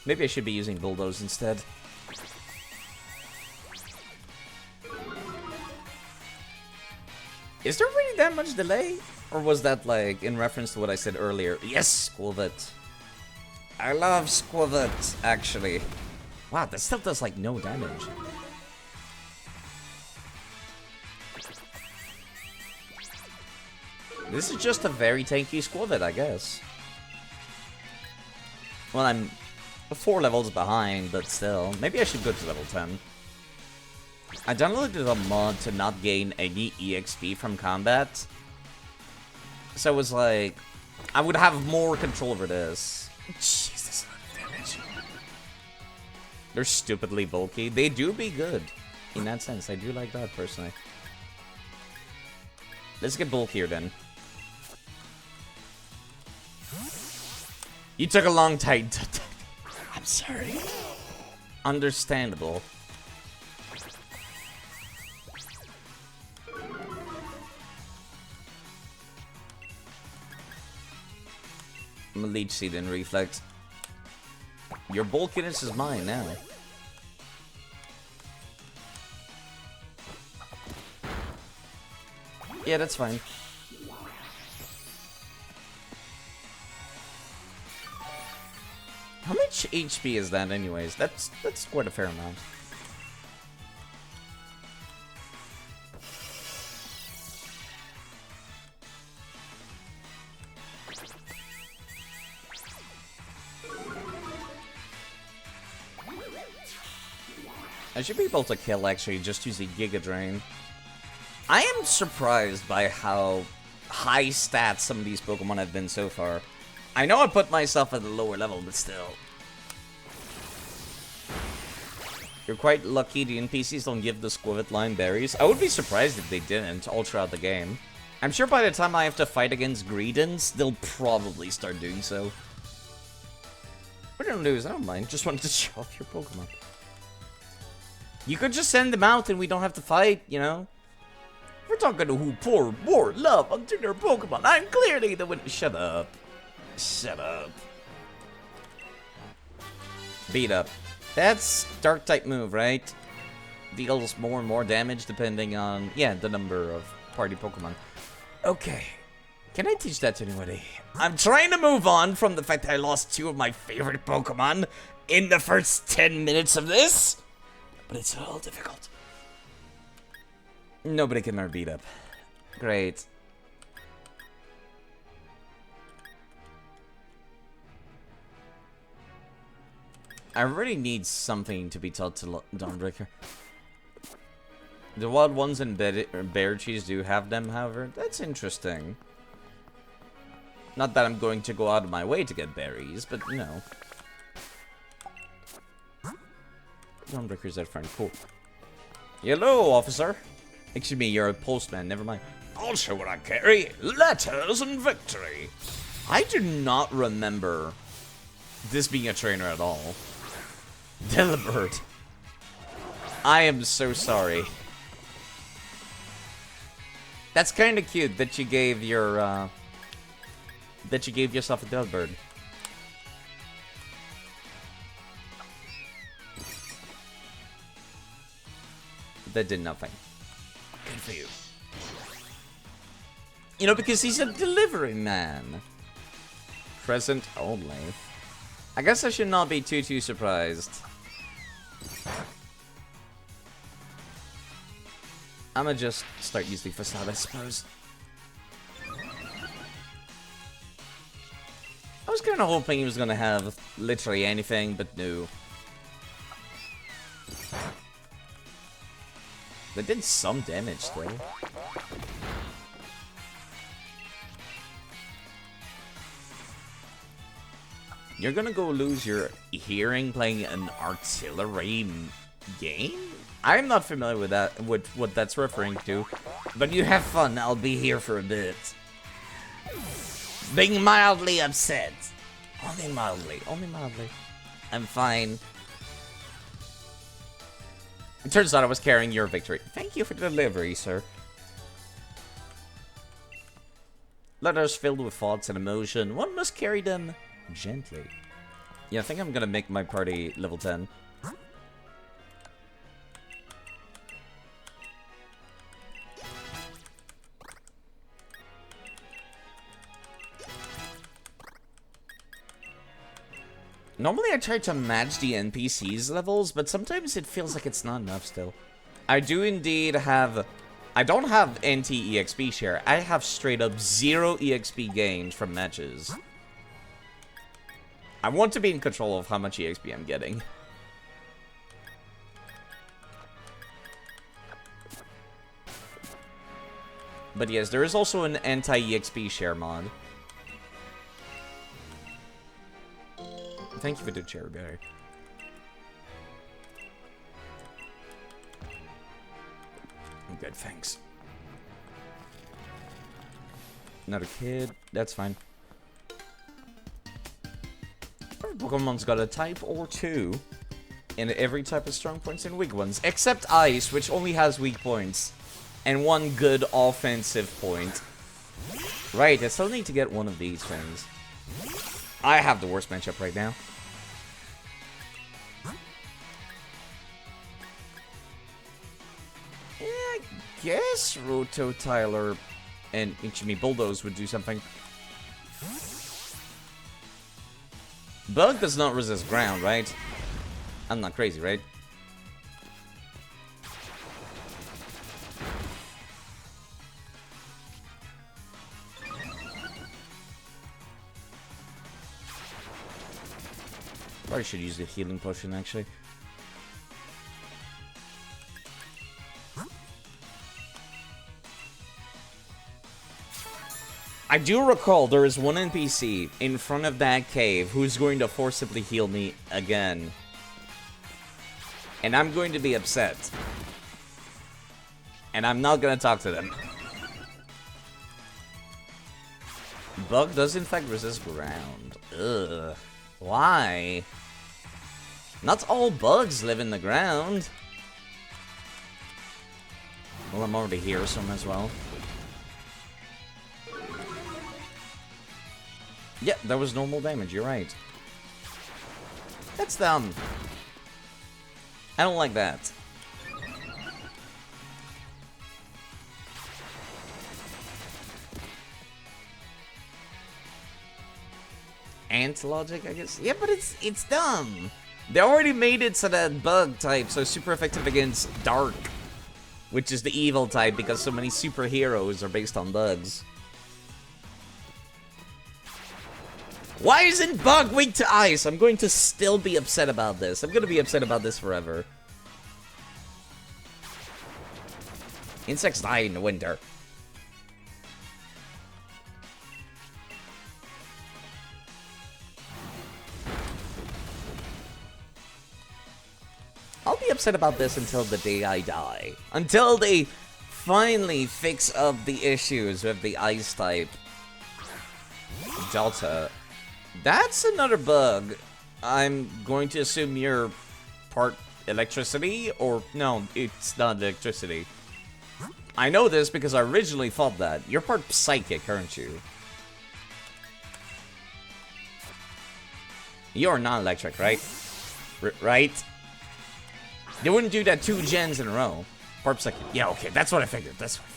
Maybe I should be using Bulldoze instead. Is there really that much delay? Or was that, like, in reference to what I said earlier? Yes, Squilvet. I love Squilvet, actually. Wow, that still does, like, no damage. This is just a very tanky Squilvet, I guess. Well, I'm 4 levels behind, but still. Maybe I should go to level 10. I downloaded a mod to not gain any EXP from combat. So it was like, I would have more control over this. Jesus, a lot of damage. They're stupidly bulky. They do be good. In that sense, I do like that, personally. Let's get bulkier, then. You took a long time to... I'm sorry. Understandable. I'm a Leech Seed and Reflex. Your bulkiness is mine now. Yeah, that's fine. How much HP is that anyways? That's quite a fair amount. I should be able to kill, actually, just using Giga Drain. I am surprised by how high stats some of these Pokemon have been so far. I know I put myself at a lower level, but still. You're quite lucky the NPCs don't give the Squivit line berries. I would be surprised if they didn't all throughout the game. I'm sure by the time I have to fight against Greedents, they'll probably start doing so. What I don't lose, I don't mind. Just wanted to show off your Pokemon. You could just send them out and we don't have to fight, you know? We're talking to who pour more love onto their Pokemon. I'm clearly the one. Shut up. Shut up. Beat up. That's Dark type move, right? Deals more and more damage depending on, yeah, the number of party Pokemon. Okay. Can I teach that to anybody? I'm trying to move on from the fact that I lost 2 of my favorite Pokemon in the first 10 minutes of this. But it's a little difficult. Nobody can learn beat up. Great. I really need something to be taught to Dawnbreaker. The wild ones in Bear Cheese do have them, however. That's interesting. Not that I'm going to go out of my way to get berries, but you know. Dawnbreaker's that friend. Cool. Hello, officer. Excuse me, you're a postman. Never mind. I'll show what I carry. Letters and victory. I do not remember this being a trainer at all. Delibird. I am so sorry. That's kind of cute that you gave your yourself a Delibird. That did nothing. Good for you. You know, because he's a delivery man. Present only. I guess I should not be too surprised. I'ma just start using Facade, I suppose. I was kind of hoping he was gonna have literally anything, but no. They did some damage, though. You're gonna go lose your hearing playing an artillery game? I'm not familiar with that, with what that's referring to. But you have fun, I'll be here for a bit. Being mildly upset. Only mildly, only mildly. I'm fine. It turns out I was carrying your victory. Thank you for the delivery, sir. Letters filled with thoughts and emotion. One must carry them gently. Yeah, I think I'm gonna make my party level 10. Normally I try to match the NPC's levels, but sometimes it feels like it's not enough still. I do indeed have... I don't have anti-EXP share. I have straight up 0 EXP gained from matches. I want to be in control of how much EXP I'm getting. But yes, there is also an anti-EXP share mod. Thank you for the cherry berry. I'm good, thanks. Another kid, that's fine. Our Pokemon's got a type or 2 in every type of strong points and weak ones, except Ice, which only has weak points and 1 good offensive point. Right, I still need to get one of these things. I have the worst matchup right now. Yeah, I guess Roto, Tyler, and Bulldoze would do something. Bug does not resist ground, right? I'm not crazy, right? Probably should use the healing potion, actually. I do recall there is one NPC in front of that cave who's going to forcibly heal me again. And I'm going to be upset. And I'm not going to talk to them. Bug does in fact resist ground. Ugh. Why? Not all bugs live in the ground. Well, I'm already here, so as well. Yeah, that was normal damage, you're right. That's dumb. I don't like that. Ant logic, I guess? Yeah, but it's dumb. They already made it so that bug types are super effective against dark, which is the evil type because so many superheroes are based on bugs. Why isn't bug weak to ice? I'm going to still be upset about this. I'm going to be upset about this forever. Insects die in the winter. I'll be upset about this until the day I die. Until they finally fix up the issues with the ice type Delta. That's another bug. I'm going to assume you're part electricity, or no, it's not electricity. I know this because I originally thought that. You're part psychic, aren't you? You're not electric, right? Right? They wouldn't do that 2 gens in a row. Part psychic. Yeah, okay, that's what I figured. That's what I figured.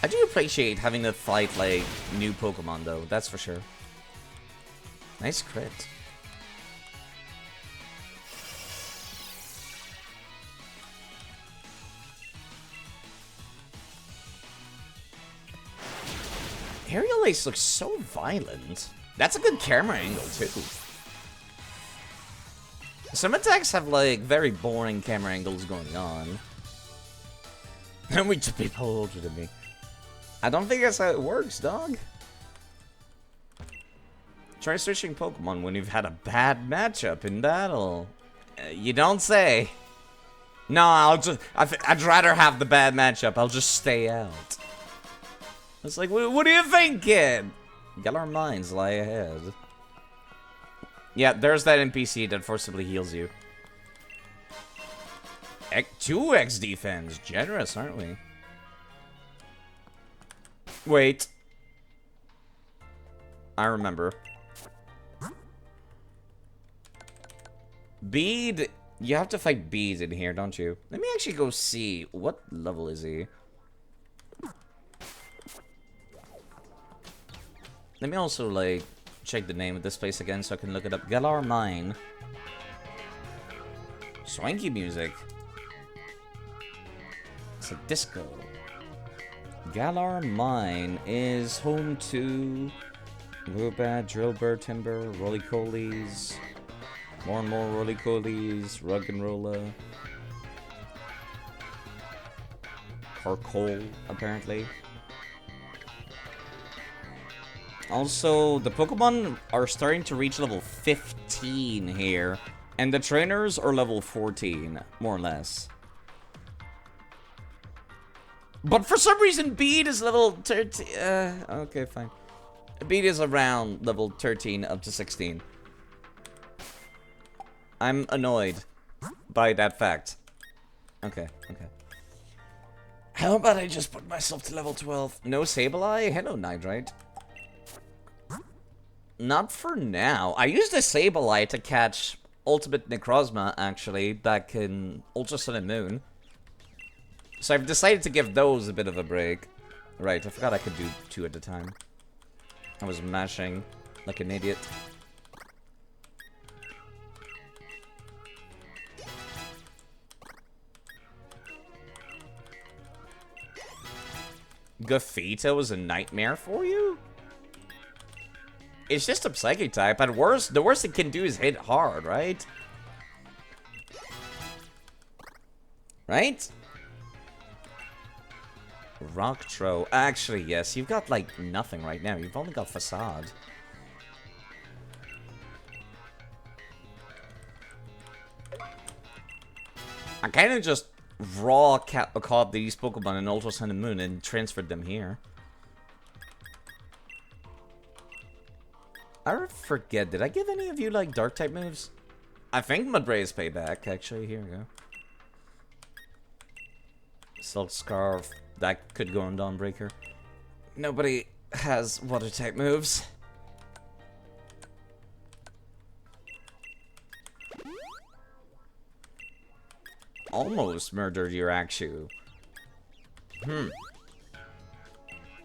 I do appreciate having to fight, like, new Pokemon, though. That's for sure. Nice crit. Aerial Ace looks so violent. That's a good camera angle, too. Some attacks have, like, very boring camera angles going on. And we just people older than me. I don't think that's how it works, dog. Try switching Pokemon when you've had a bad matchup in battle. You don't say. No, I'd rather have the bad matchup. I'll just stay out. It's like, what are you thinking? Galar Mines lie ahead. Yeah, there's that NPC that forcibly heals you. 2x defense. Generous, aren't we? Wait. I remember. Bead. You have to fight Bead in here, don't you? Let me actually go see. What level is he? Let me also, like, check the name of this place again so I can look it up. Galar Mine. Swanky music. It's a disco. Galar Mine is home to Woobat, Drillbur, Timber, Roly-Colies, more and more Roly-Colies, Rug'n'Rolla, Carcole, apparently. Also, the Pokemon are starting to reach level 15 here, and the trainers are level 14, more or less. But for some reason, Bead is level 13. Okay, fine. Bead is around level 13 up to 16. I'm annoyed by that fact. Okay, okay. How about I just put myself to level 12? No Sableye? Hello, Nidrite. Not for now. I used a Sableye to catch Ultimate Necrozma, actually, back in Ultra Sun and Moon. So I've decided to give those a bit of a break. Right, I forgot I could do 2 at a time. I was mashing like an idiot. Gothita was a nightmare for you? It's just a psychic type. At worst, the worst it can do is hit hard, right? Right? Rock throw. Actually, yes. You've got, like, nothing right now. You've only got facade. I kind of just raw caught these Pokemon in Ultra Sun and Moon and transferred them here. I forget, did I give any of you, like, Dark-type moves? I think Madray's payback, actually. Here we go. Silk Scarf. That could go on Dawnbreaker. Nobody has Water-type moves. Almost murdered your Akshu.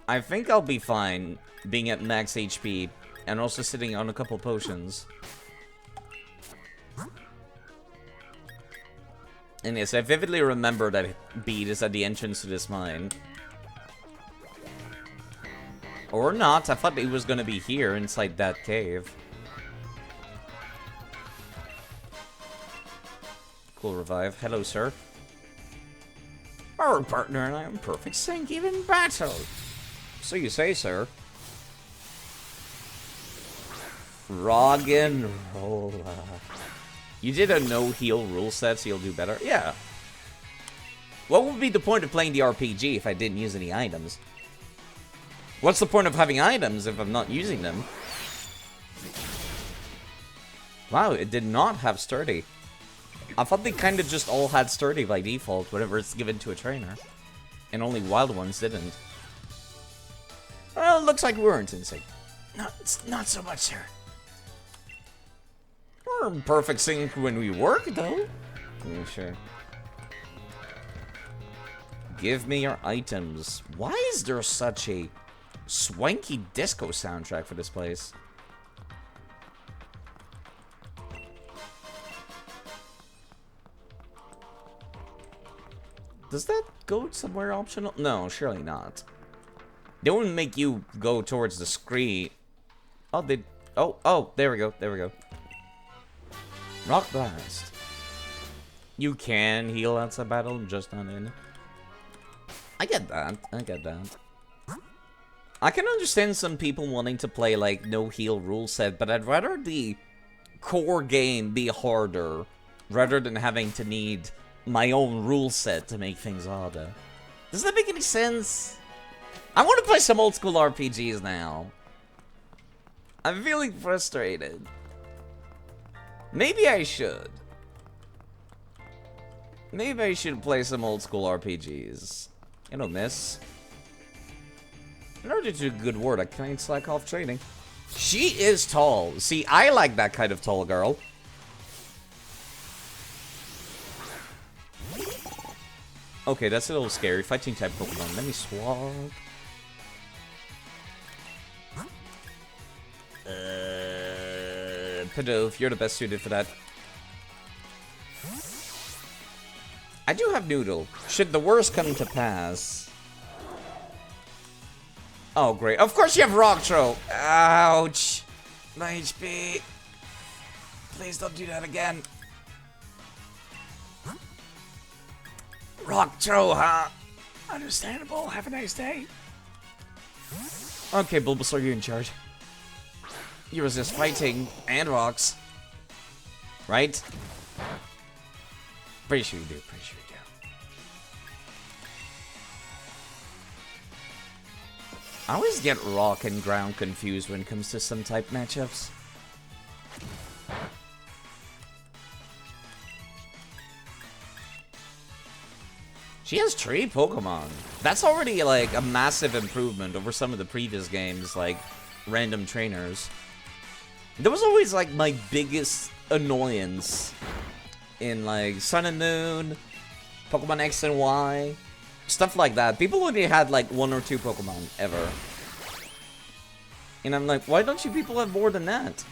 I think I'll be fine being at max HP and also sitting on a couple potions. And yes, I vividly remember that bead is at the entrance to this mine. Or not, I thought it was gonna be here inside that cave. Cool revive. Hello, sir. Our partner and I am perfect sync even in battle. So you say, sir. Rock and roll. You did a no-heal rule set, so you'll do better? Yeah. What would be the point of playing the RPG if I didn't use any items? What's the point of having items if I'm not using them? Wow, it did not have sturdy. I thought they kind of just all had sturdy by default, whenever it's given to a trainer. And only wild ones didn't. Well, it looks like we weren't in sync. Not so much, sir. We're in perfect sync when we work, though. Yeah, sure. Give me your items. Why is there such a swanky disco soundtrack for this place? Does that go somewhere optional? No, surely not. They wouldn't make you go towards the screen. Oh, they... Oh, there we go, there we go. Rock Blast. You can heal outside battle, just not in. I get that, I get that. I can understand some people wanting to play, like, no heal rule set, but I'd rather the core game be harder, rather than having to need my own rule set to make things harder. Does that make any sense? I want to play some old school RPGs now. I'm feeling frustrated. Maybe I should. Maybe I should play some old school RPGs. You know, miss. In order to do good work, I can't slack off training. She is tall. See, I like that kind of tall girl. Okay, that's a little scary. Fighting type Pokemon. Let me swap. Pidove, you're the best suited for that. I do have Noodle. Should the worst come to pass. Oh, great. Of course you have Rock Throw. Ouch. My HP. Please don't do that again. Rock Throw, huh? Understandable. Have a nice day. Okay, Bulbasaur, you're in charge. You resist fighting and rocks. Right? Pretty sure you do. Pretty sure you do. I always get rock and ground confused when it comes to some type matchups. She has tree Pokemon. That's already like a massive improvement over some of the previous games, like random trainers. That was always like my biggest annoyance in like Sun and Moon, Pokemon X and Y, stuff like that. People only had like 1 or 2 Pokemon ever. And I'm like, why don't you people have more than that?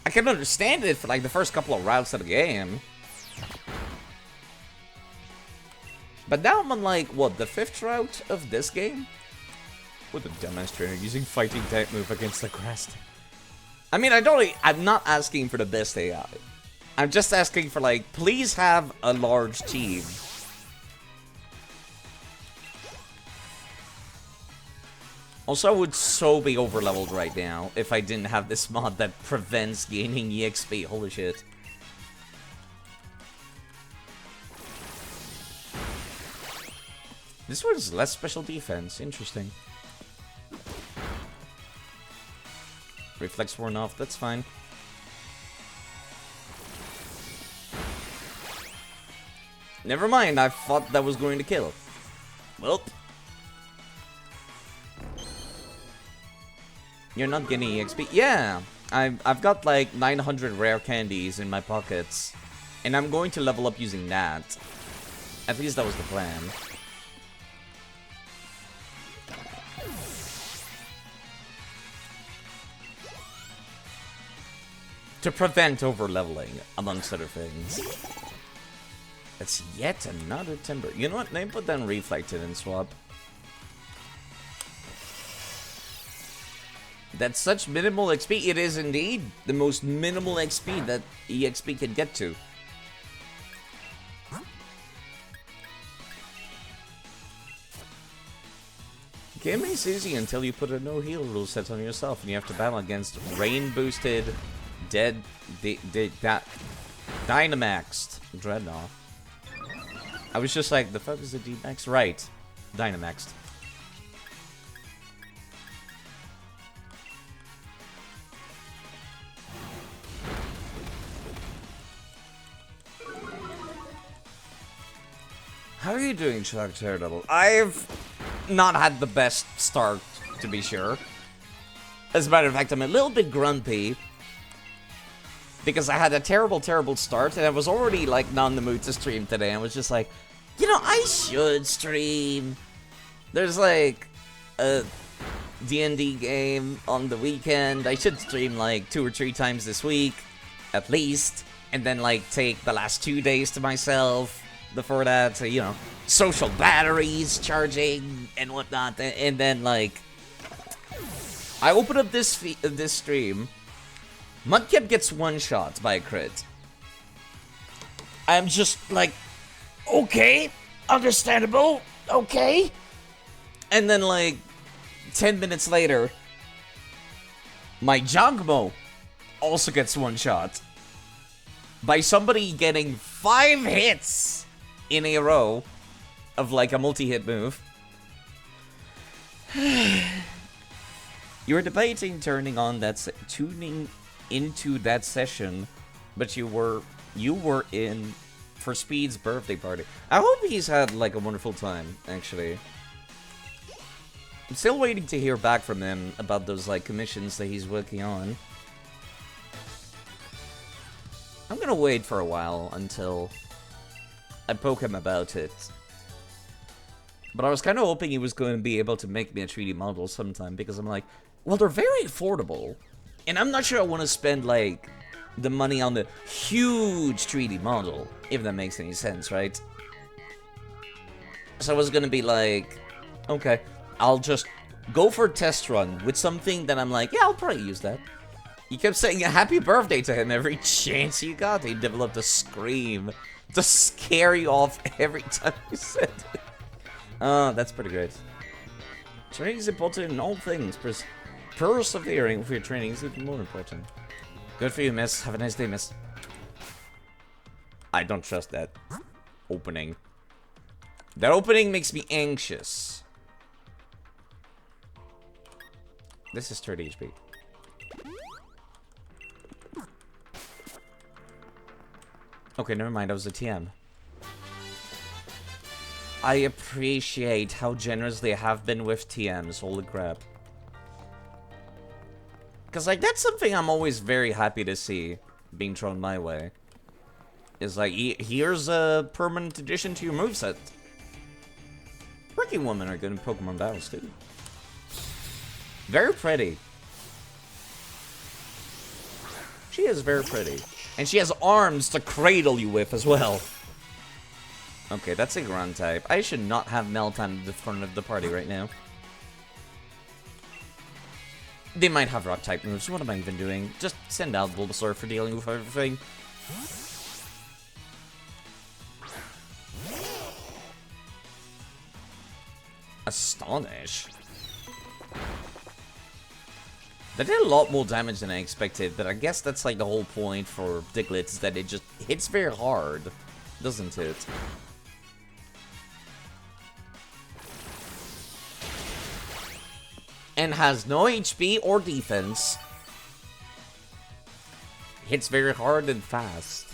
I can understand it for like the first couple of routes of the game. But now I'm on like, what, the 5th route of this game? What a dumbass trainer using fighting type move against the grass. I mean, I'm not asking for the best AI. I'm just asking for, like, please have a large team. Also, I would so be overleveled right now if I didn't have this mod that prevents gaining EXP. Holy shit. This one's less special defense. Interesting. Reflex worn off. That's fine. Never mind. I thought that was going to kill. Well. You're not getting EXP? Yeah. I've got like 900 rare candies in my pockets. And I'm going to level up using that. At least that was the plan. To prevent overleveling, amongst other things. That's yet another timber. You know what? Let me put down Reflected and swap. That's such minimal XP. It is indeed the most minimal XP that EXP can get to. Game is easy until you put a no heal rule set on yourself and you have to battle against rain boosted Dynamaxed Dreadnought. I was just like, the fuck is the D-Max? Right. Dynamaxed. How are you doing, Shark Daredevil? I've not had the best start, to be sure. As a matter of fact, I'm a little bit grumpy. Because I had a terrible, terrible start, and I was already, like, not in the mood to stream today. I was just like, you know, I should stream. There's, like, a D&D game on the weekend. I should stream, like, 2 or 3 times this week, at least. And then, like, take the last 2 days to myself before that. So, you know, social batteries charging and whatnot. And then, like, I open up this stream. Mudkip gets one shot by a crit. I'm just like, okay, understandable, okay. And then like, 10 minutes later, my Jangmo also gets one shot. By somebody getting 5 hits in a row of like a multi-hit move. You were debating turning on that tuning into that session, but you were in for Speed's birthday party. I hope he's had like a wonderful time, actually. I'm still waiting to hear back from him about those like commissions that he's working on. I'm gonna wait for a while until I poke him about it. But I was kind of hoping he was going to be able to make me a 3D model sometime, because I'm like, well, they're very affordable. And I'm not sure I want to spend, like, the money on the huge 3D model, if that makes any sense, right? So I was gonna be like, okay, I'll just go for a test run with something that I'm like, yeah, I'll probably use that. You kept saying a happy birthday to him every chance you got. He developed a scream to scare you off every time you said it. Oh, that's pretty great. Training is important in all things. Persevering with your training is even more important. Good for you, miss. Have a nice day, miss. I don't trust that opening. That opening makes me anxious. This is 30 HP. Okay, never mind. That was a TM. I appreciate how generous they have been with TMs. Holy crap. Because, like, that's something I'm always very happy to see being thrown my way. Is like, here's a permanent addition to your moveset. Working women are good in Pokemon battles, too. Very pretty. She is very pretty. And she has arms to cradle you with as well. Okay, that's a ground type. I should not have Meltan at the front of the party right now. They might have rock type moves. What am I even doing? Just send out Bulbasaur for dealing with everything. Astonish. That did a lot more damage than I expected, but I guess that's like the whole point for Diglett, is that it just hits very hard, doesn't it? And has no HP or defense. Hits very hard and fast.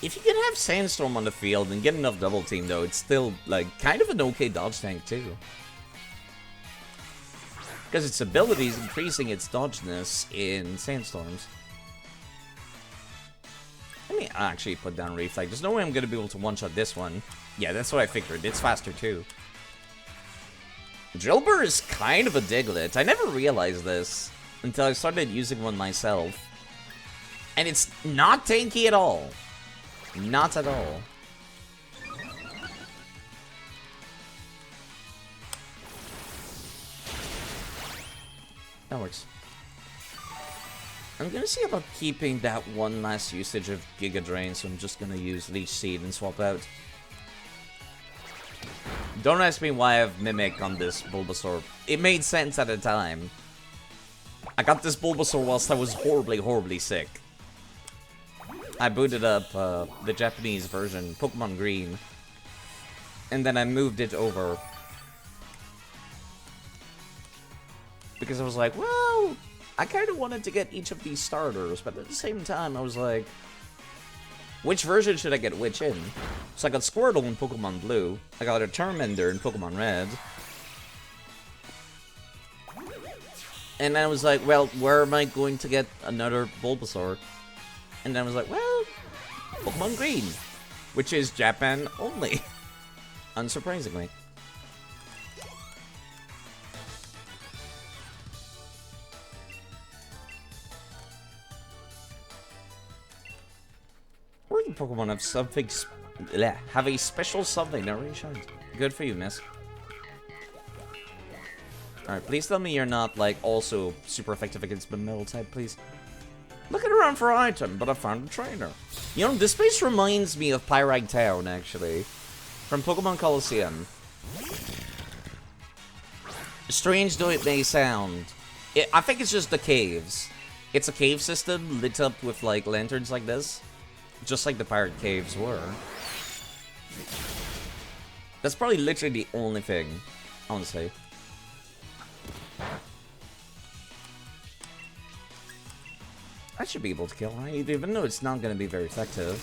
If you can have Sandstorm on the field and get enough double team though, it's still like kind of an okay dodge tank too. Because its ability is increasing its dodgeness in Sandstorms. Let me actually put down Reflect. There's no way I'm going to be able to one-shot this one. Yeah, that's what I figured. It's faster too. Drillbur is kind of a Diglett. I never realized this until I started using one myself. And it's not tanky at all. Not at all. That works. I'm gonna see about keeping that one last usage of Giga Drain, so I'm just gonna use Leech Seed and swap out. Don't ask me why I have Mimic on this Bulbasaur. It made sense at the time. I got this Bulbasaur whilst I was horribly, horribly sick. I booted up the Japanese version, Pokemon Green, and then I moved it over. Because I was like, well, I kind of wanted to get each of these starters, but at the same time, I was like, which version should I get which in? So I got Squirtle in Pokemon Blue, I got a Charmander in Pokemon Red, and then I was like, well, where am I going to get another Bulbasaur? And then I was like, well, Pokemon Green, which is Japan only, unsurprisingly. Working Pokemon have something, have a special something that really shines. Good for you, miss. Alright, please tell me you're not, like, also super effective against the metal type, please. Looking around for an item, but I found a trainer. You know, this place reminds me of Pyrite Town, actually. From Pokemon Coliseum. Strange though it may sound, I think it's just the caves. It's a cave system lit up with, like, lanterns like this. Just like the pirate caves were. That's probably literally the only thing, honestly. I should be able to kill, right? Even though it's not going to be very effective.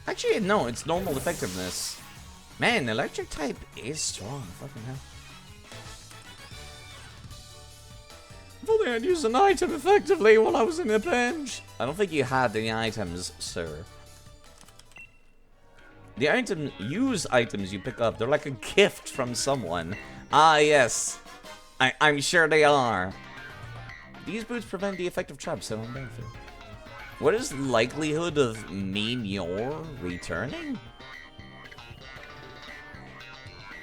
Actually, no, it's normal effectiveness. Man, electric type is strong. Fucking hell. If only I'd used an item effectively while I was in a bench. I don't think you had any items, sir. The use items you pick up, they're like a gift from someone. Ah, yes. I'm sure they are. These boots prevent the effect of traps on benefit. What is the likelihood of Meteor returning?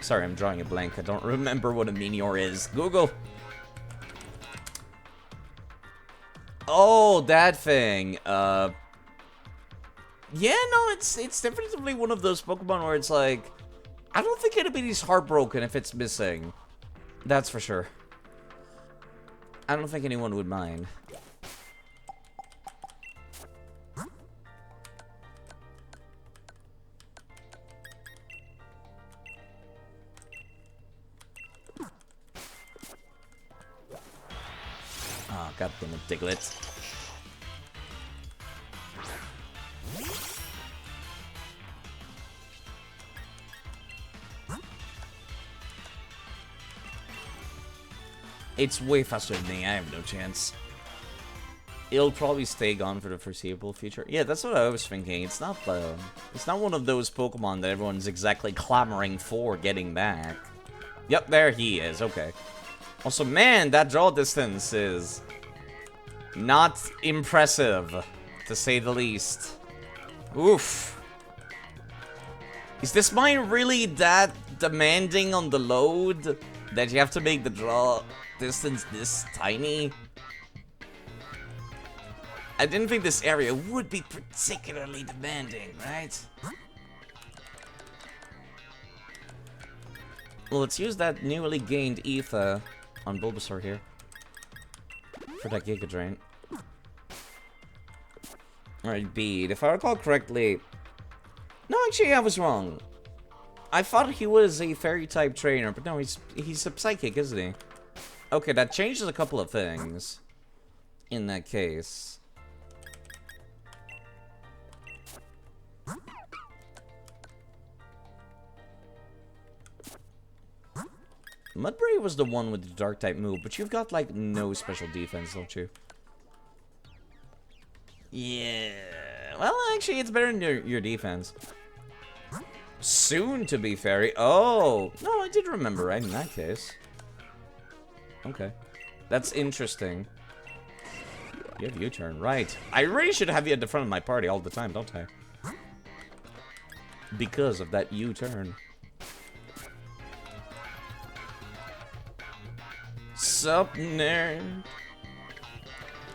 Sorry, I'm drawing a blank. I don't remember what a Meteor is. Google. Oh, that thing. Yeah, no, it's definitely one of those Pokemon where it's like, I don't think anybody's heartbroken if it's missing. That's for sure. I don't think anyone would mind. Oh, goddammit, Diglett. It's way faster than me. I have no chance. It'll probably stay gone for the foreseeable future. Yeah, that's what I was thinking. It's not one of those Pokemon that everyone's exactly clamoring for getting back. Yep, there he is. Okay. Also, man, that draw distance is not impressive, to say the least. Oof. Is this mine really that demanding on the load that you have to make the draw distance this tiny? I didn't think this area would be particularly demanding, right? Well, let's use that newly gained ether on Bulbasaur here. For that Giga Drain. Alright, Bead. If I recall correctly... No, actually, I was wrong. I thought he was a fairy-type trainer, but no, he's a psychic, isn't he? Okay, that changes a couple of things. In that case. Mudbray was the one with the dark-type move, but you've got, like, no special defense, don't you? Yeah... Well, actually, it's better than your defense. Soon to be fairy. Oh! No, I did remember, right, in that case. Okay. That's interesting. You have U-turn, right. I really should have you at the front of my party all the time, don't I? Because of that U-turn. Sup, nerd?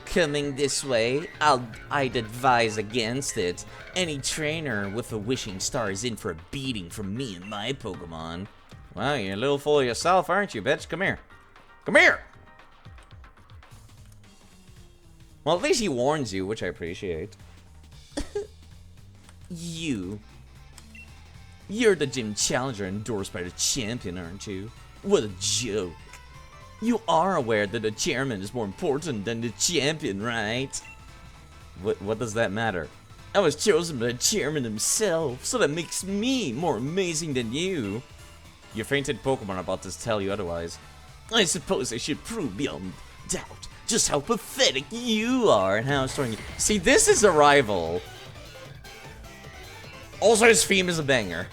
Coming this way, I'd advise against it. Any trainer with a wishing star is in for a beating from me and my Pokemon. Well, you're a little full of yourself, aren't you, bitch? Come here. Come here! Well, at least he warns you, which I appreciate. You're the gym challenger endorsed by the champion, aren't you? What a joke. You are aware that the chairman is more important than the champion, right? What does that matter? I was chosen by the chairman himself, so that makes me more amazing than you. Your fainted Pokemon are about to tell you otherwise. I suppose I should prove beyond doubt just how pathetic you are and how strong you... See, this is a rival. Also, his theme is a banger.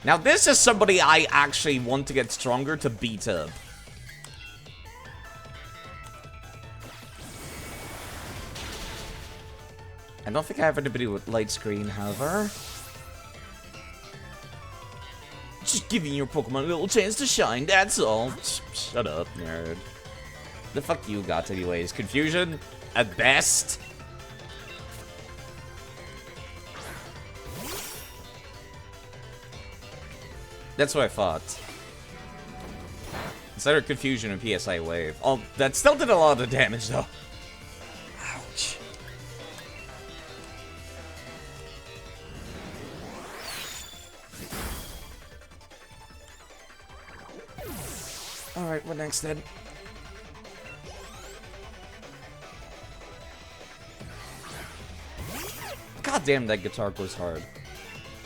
Now, this is somebody I actually want to get stronger to beat up. I don't think I have anybody with light screen, however. Just giving your Pokemon a little chance to shine, that's all. Shut up, nerd. The fuck you got anyways? Confusion? At best? That's what I thought. It's either Confusion or PSI Wave. Oh, that still did a lot of damage, though. Ouch. Alright, what next then? God damn, that guitar goes hard.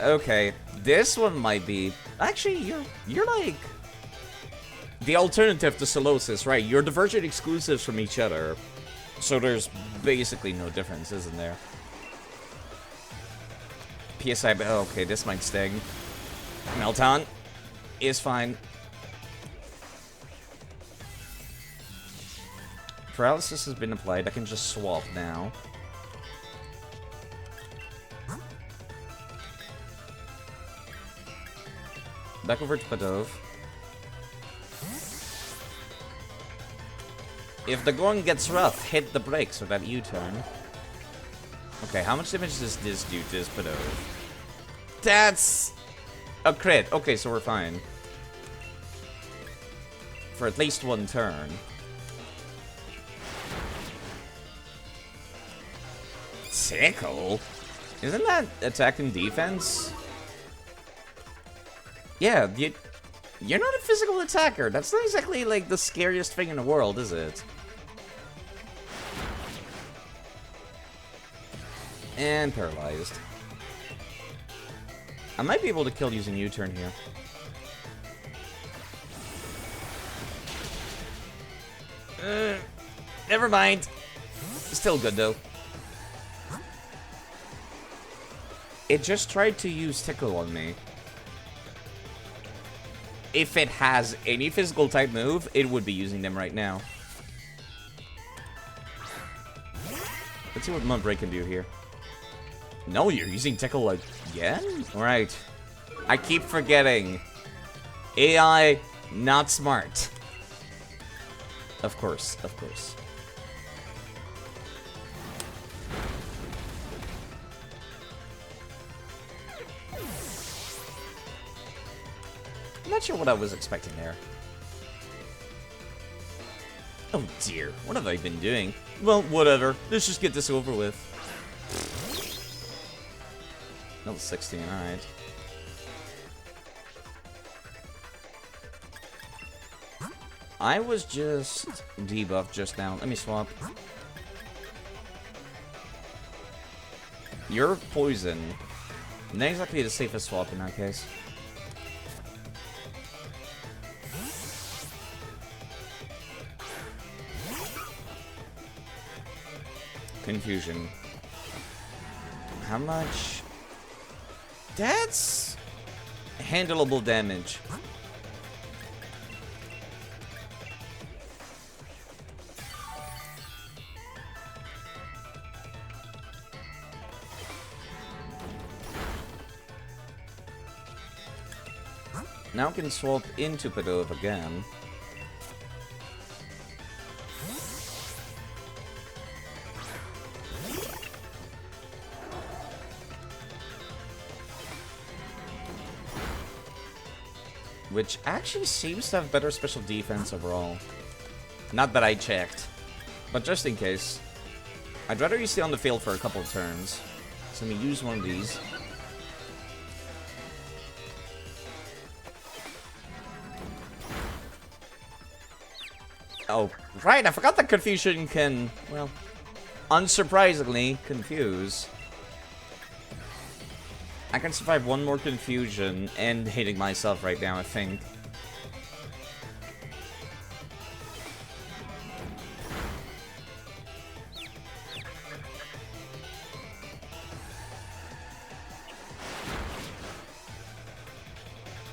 Okay, this one might be... Actually, you're like... the alternative to Solosis, right? You're divergent exclusives from each other. So there's basically no difference, isn't there? PSI... Oh, okay, this might sting. Melton is fine. Paralysis has been applied. I can just swap now. Back over to Padov. If the going gets rough, hit the brakes with that U-turn. Okay, how much damage does this do to this Padov? That's a crit. Okay, so we're fine. For at least one turn. Tickle? Isn't that attack and defense? Yeah, you're not a physical attacker. That's not exactly, like, the scariest thing in the world, is it? And paralyzed. I might be able to kill using U-turn here. Never mind. Still good, though. It just tried to use Tickle on me. If it has any physical type move, it would be using them right now. Let's see what Mudbray can do here. No, you're using Tickle again? Alright. I keep forgetting. AI, not smart. Of course, of course. I'm not sure what I was expecting there. Oh dear, what have I been doing? Well, whatever. Let's just get this over with. Level 16, alright. I was just debuffed just now. Let me swap. You're poison. Not exactly the safest swap in that case. Confusion. How much? That's handleable damage. Now I can swap into Permadeath again. Which actually seems to have better special defense overall. Not that I checked, but just in case. I'd rather you stay on the field for a couple of turns. So let me use one of these. Oh, right, I forgot that confusion can, well, unsurprisingly, confuse. I can survive one more confusion and hitting myself right now, I think.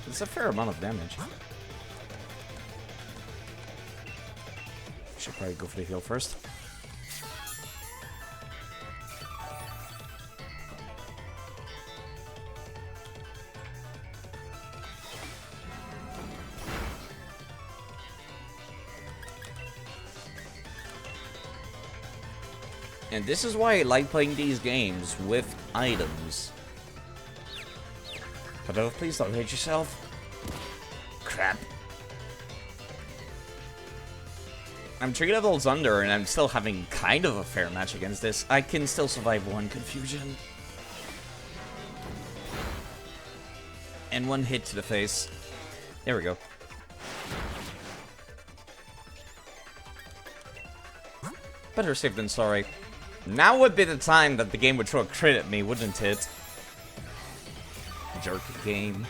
It's a fair amount of damage. Should probably go for the heal first. And this is why I like playing these games with items. But oh, please don't hurt yourself. Crap. I'm 3 levels under, and I'm still having kind of a fair match against this. I can still survive one confusion. And one hit to the face. There we go. Better safe than sorry. Now would be the time that the game would throw a crit at me, wouldn't it? Jerk game.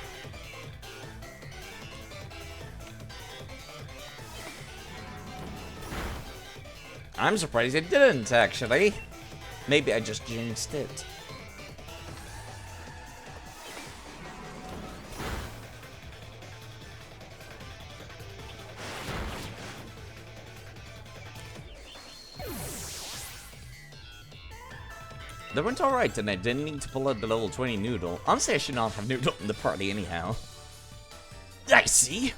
I'm surprised it didn't, actually. Maybe I just jinxed it. That went alright, and I didn't need to pull out the level 20 noodle. Honestly, I should not have noodle in the party anyhow. I see.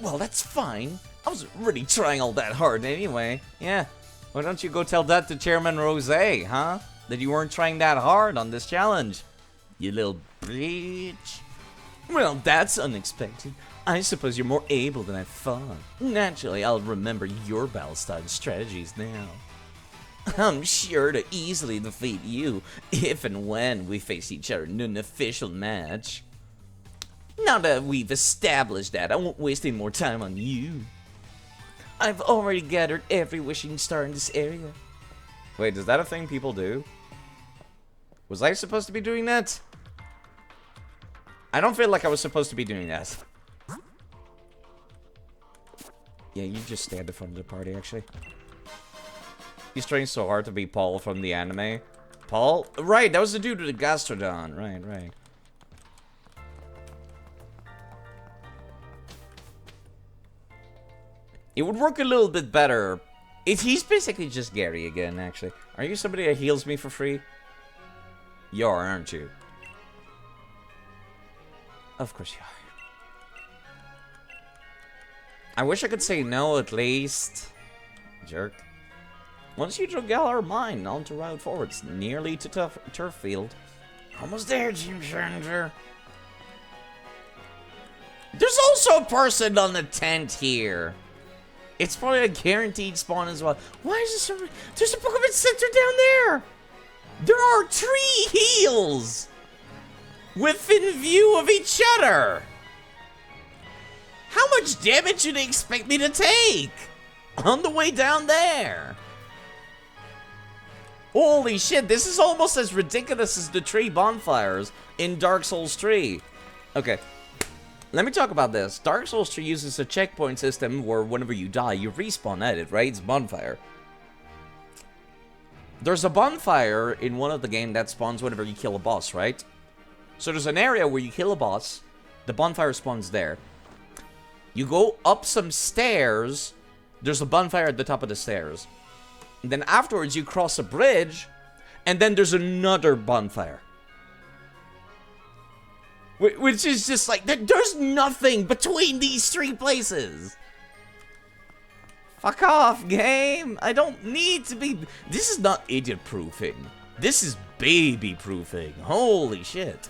Well, that's fine. I wasn't really trying all that hard anyway. Yeah. Why don't you go tell that to Chairman Rose, huh? That you weren't trying that hard on this challenge. You little bitch. Well, that's unexpected. I suppose you're more able than I thought. Naturally, I'll remember your battle style and strategies now. I'm sure to easily defeat you if and when we face each other in an official match. Now that we've established that, I won't waste any more time on you. I've already gathered every wishing star in this area. Wait, is that a thing people do? Was I supposed to be doing that? I don't feel like I was supposed to be doing that. Yeah, you just stay at the front of the party, actually. He's trying so hard to be Paul from the anime. Paul? Right, that was the dude with the Gastrodon. Right, right. It would work a little bit better. He's basically just Gary again, actually. Are you somebody that heals me for free? You are, aren't you? Of course you are. I wish I could say no at least. Jerk. Once you drag our mine onto route forwards, nearly to turf field. Almost there, Gym Challenger. There's also a person on the tent here. It's probably a guaranteed spawn as well. Why is this so... There's a Pokemon Center down there. There are 3 heals within view of each other. How much damage do they expect me to take on the way down there? Holy shit, this is almost as ridiculous as the 3 bonfires in Dark Souls 3. Okay, let me talk about this. Dark Souls 3 uses a checkpoint system where whenever you die, you respawn at it, right? It's a bonfire. There's a bonfire in one of the game that spawns whenever you kill a boss, right? So there's an area where you kill a boss, the bonfire spawns there. You go up some stairs, there's a bonfire at the top of the stairs. And then afterwards you cross a bridge, and then there's another bonfire. Which is just like, there's nothing between these 3 places. Fuck off, game. I don't need to be... This is not idiot-proofing. This is baby-proofing. Holy shit.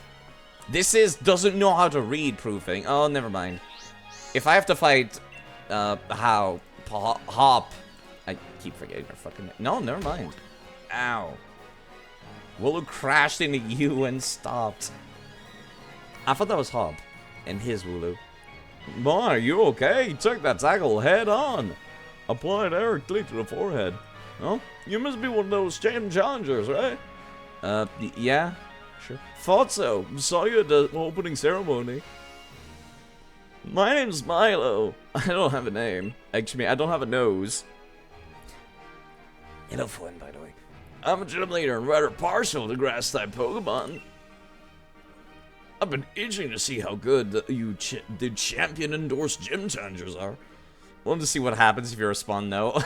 This is doesn't know how to read proofing. Oh, never mind. If I have to fight, Hop... I keep forgetting her fucking name. No, never mind. Ow. Wooloo crashed into you and stopped. I thought that was Hop and his Wooloo. Boy, you okay? You took that tackle head on. Applied directly to the forehead. Oh, you must be one of those gym challengers, right? Yeah, sure. Thought so. Saw you at the opening ceremony. My name's Milo. I don't have a name. Actually, I don't have a nose. Hello, friend, by the way. I'm a gym leader and rather partial to grass-type Pokemon. I've been itching to see how good the champion-endorsed gym challengers are. Wanted to see what happens if you respond no.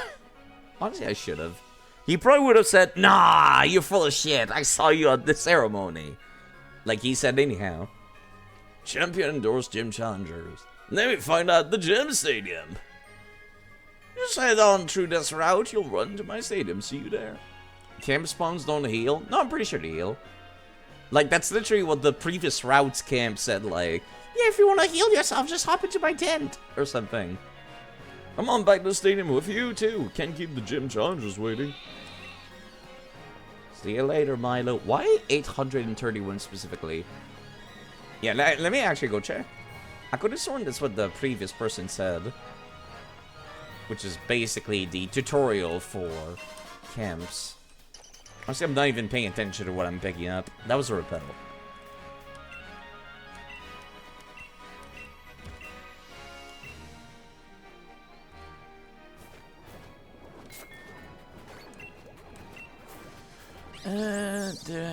Honestly, I should have. He probably would have said, nah, you're full of shit. I saw you at the ceremony. Like he said anyhow. Champion-endorsed gym challengers. Let me find out the gym stadium. Just head on through this route, you'll run to my stadium. See you there. Camp spawns don't heal? No, I'm pretty sure they heal. Like, that's literally what the previous routes camp said, like, yeah, if you want to heal yourself, just hop into my tent, or something. I'm on back to the stadium with you, too. Can't keep the gym challengers waiting. See you later, Milo. Why 831 specifically? Yeah, let me actually go check. I could have sworn that's what the previous person said. Which is basically the tutorial for camps. Honestly, I'm not even paying attention to what I'm picking up. That was a repel.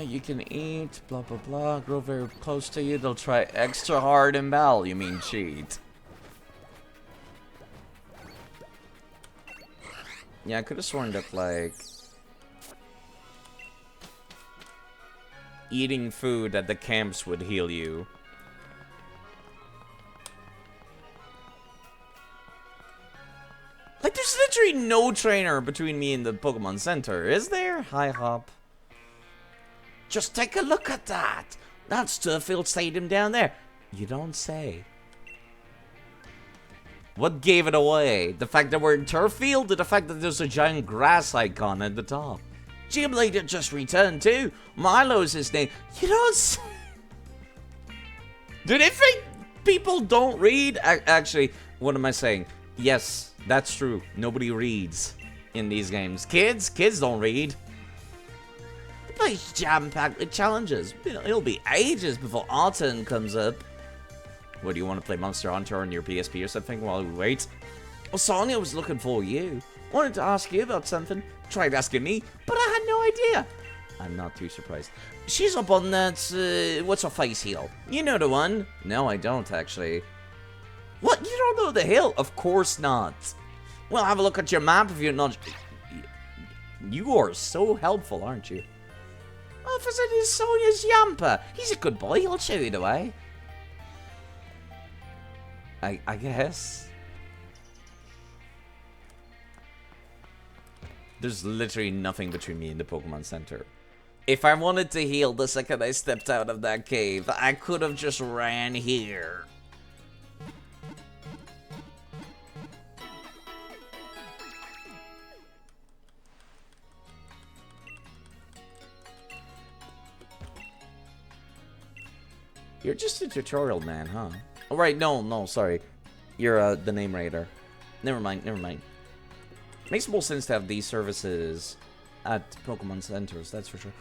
You can eat, blah blah blah, grow very close to you, they'll try extra hard and battle, you mean cheat. Yeah, I could have sworn that, like, eating food at the camps would heal you. Like, there's literally no trainer between me and the Pokemon Center, is there? Hi, Hop. Just take a look at that. That's Turffield Stadium down there. You don't say. What gave it away? The fact that we're in Turffield or the fact that there's a giant grass icon at the top? Gym leader just returned too. Milo's his name. You don't say. Do they think people don't read? Actually, what am I saying? Yes, that's true. Nobody reads in these games. Kids don't read. The place jam-packed with challenges. It'll be ages before autumn comes up. What, do you want to play Monster Hunter on your PSP or something while we wait? Well, Sonia was looking for you. Wanted to ask you about something. Tried asking me, but I had no idea. I'm not too surprised. She's up on that, what's her face hill? You know the one? No, I don't, actually. What, you don't know the hill? Of course not. Well, have a look at your map if you're not... You are so helpful, aren't you? Officer is Sonia's Yamper. He's a good boy, he'll show you the way. I guess. There's literally nothing between me and the Pokemon Center. If I wanted to heal the second I stepped out of that cave, I could have just ran here. You're just a tutorial man, huh? Oh, right, no, sorry. You're the name raider. Never mind. Makes more sense to have these services at Pokemon Centers, that's for sure.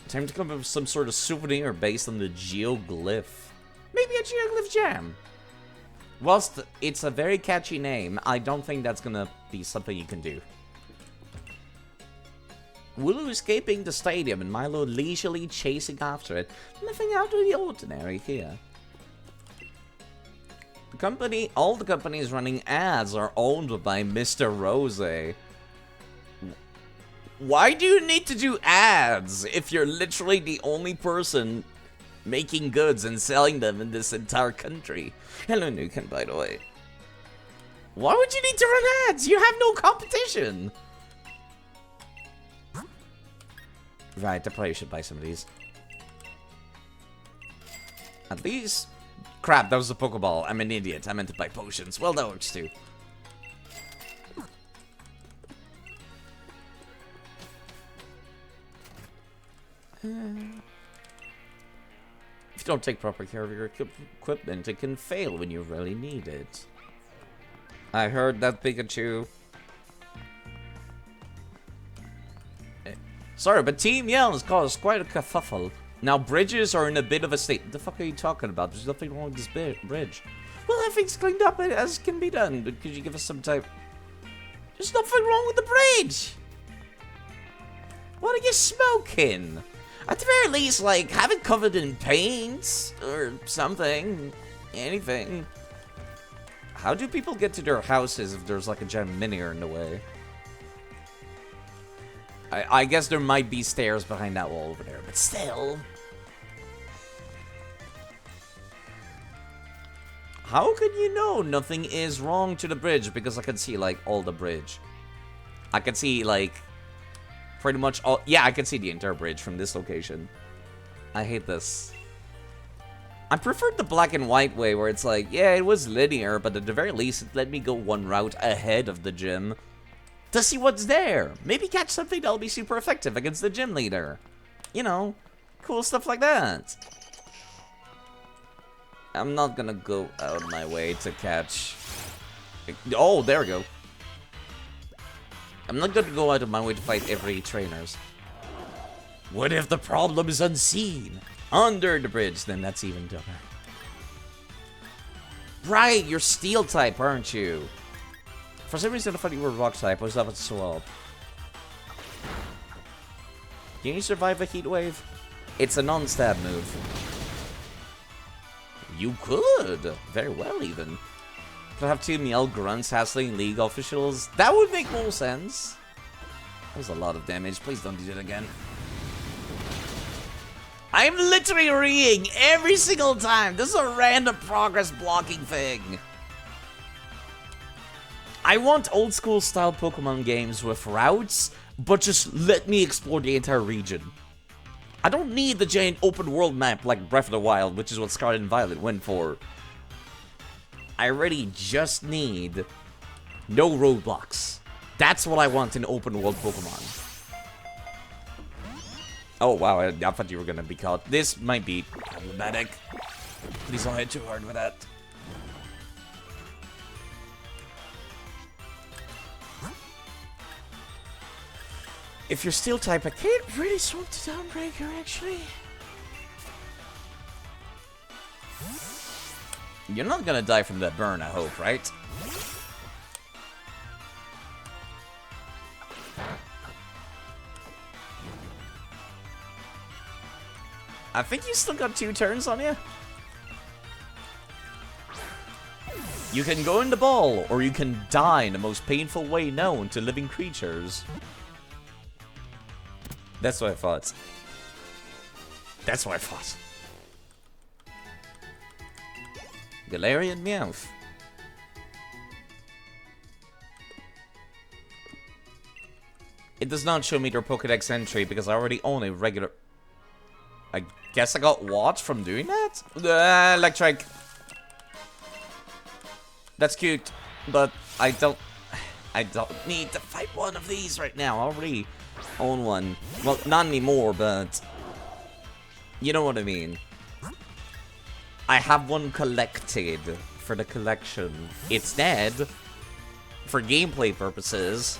Time to come up with some sort of souvenir based on the geoglyph. Maybe a geoglyph jam. Whilst it's a very catchy name, I don't think that's gonna be something you can do. Wooloo escaping the stadium and Milo leisurely chasing after it. Nothing out of the ordinary here. All the companies running ads are owned by Mr. Rose. Why do you need to do ads if you're literally the only person making goods and selling them in this entire country? Hello, Nuken, by the way. Why would you need to run ads? You have no competition. Right, I probably should buy some of these. At least... Crap, that was a Pokeball. I'm an idiot. I meant to buy potions. Well, that works too. If you don't take proper care of your equipment, it can fail when you really need it. I heard that, Pikachu. Sorry, but Team Yell has caused quite a kerfuffle. Now, bridges are in a bit of a state. What the fuck are you talking about? There's nothing wrong with this bridge. Well, everything's cleaned up as can be done, but could you give us some time? There's nothing wrong with the bridge! What are you smoking? At the very least, like, have it covered in paint or something. Anything. How do people get to their houses if there's like a giant minier in the way? I guess there might be stairs behind that wall over there, but still. How can you know nothing is wrong to the bridge? Because I can see, like, all the bridge. I can see, like, pretty much all... Yeah, I can see the entire bridge from this location. I hate this. I preferred the black and white way where it's like, yeah, it was linear, but at the very least, it let me go one route ahead of the gym. To see what's there. Maybe catch something that'll be super effective against the gym leader. You know, cool stuff like that. I'm not gonna go out of my way to catch... Oh, there we go. I'm not gonna go out of my way to fight every trainers. What if the problem is unseen? Under the bridge, then that's even dumber. Right, you're steel type, aren't you? For some reason, I thought you were rock type. I was up at swap. Can you survive a heat wave? It's a non-stab move. You could. Very well, even. Could have Team Yell grunts hassling league officials. That would make more sense. That was a lot of damage. Please don't do it again. I'm literally reeing every single time. This is a random progress blocking thing. I want old school style Pokemon games with routes, but just let me explore the entire region. I don't need the giant open world map like Breath of the Wild, which is what Scarlet and Violet went for. I really just need no roadblocks. That's what I want in open world Pokemon. Oh wow, I thought you were gonna be caught. This might be problematic. Please don't hit too hard with that. If you're steel type, I can't really swap to Downbreaker, actually. You're not gonna die from that burn, I hope, right? I think you still got 2 turns on you. You can go in the ball, or you can die in the most painful way known to living creatures. That's what I thought. That's what I thought. Galarian Meowth. It does not show me their Pokedex entry because I already own a regular... I guess I got watch from doing that? Electric. That's cute, but I don't need to fight one of these right now. I already own one. Well, not anymore, but you know what I mean. I have one collected for the collection. It's dead for gameplay purposes.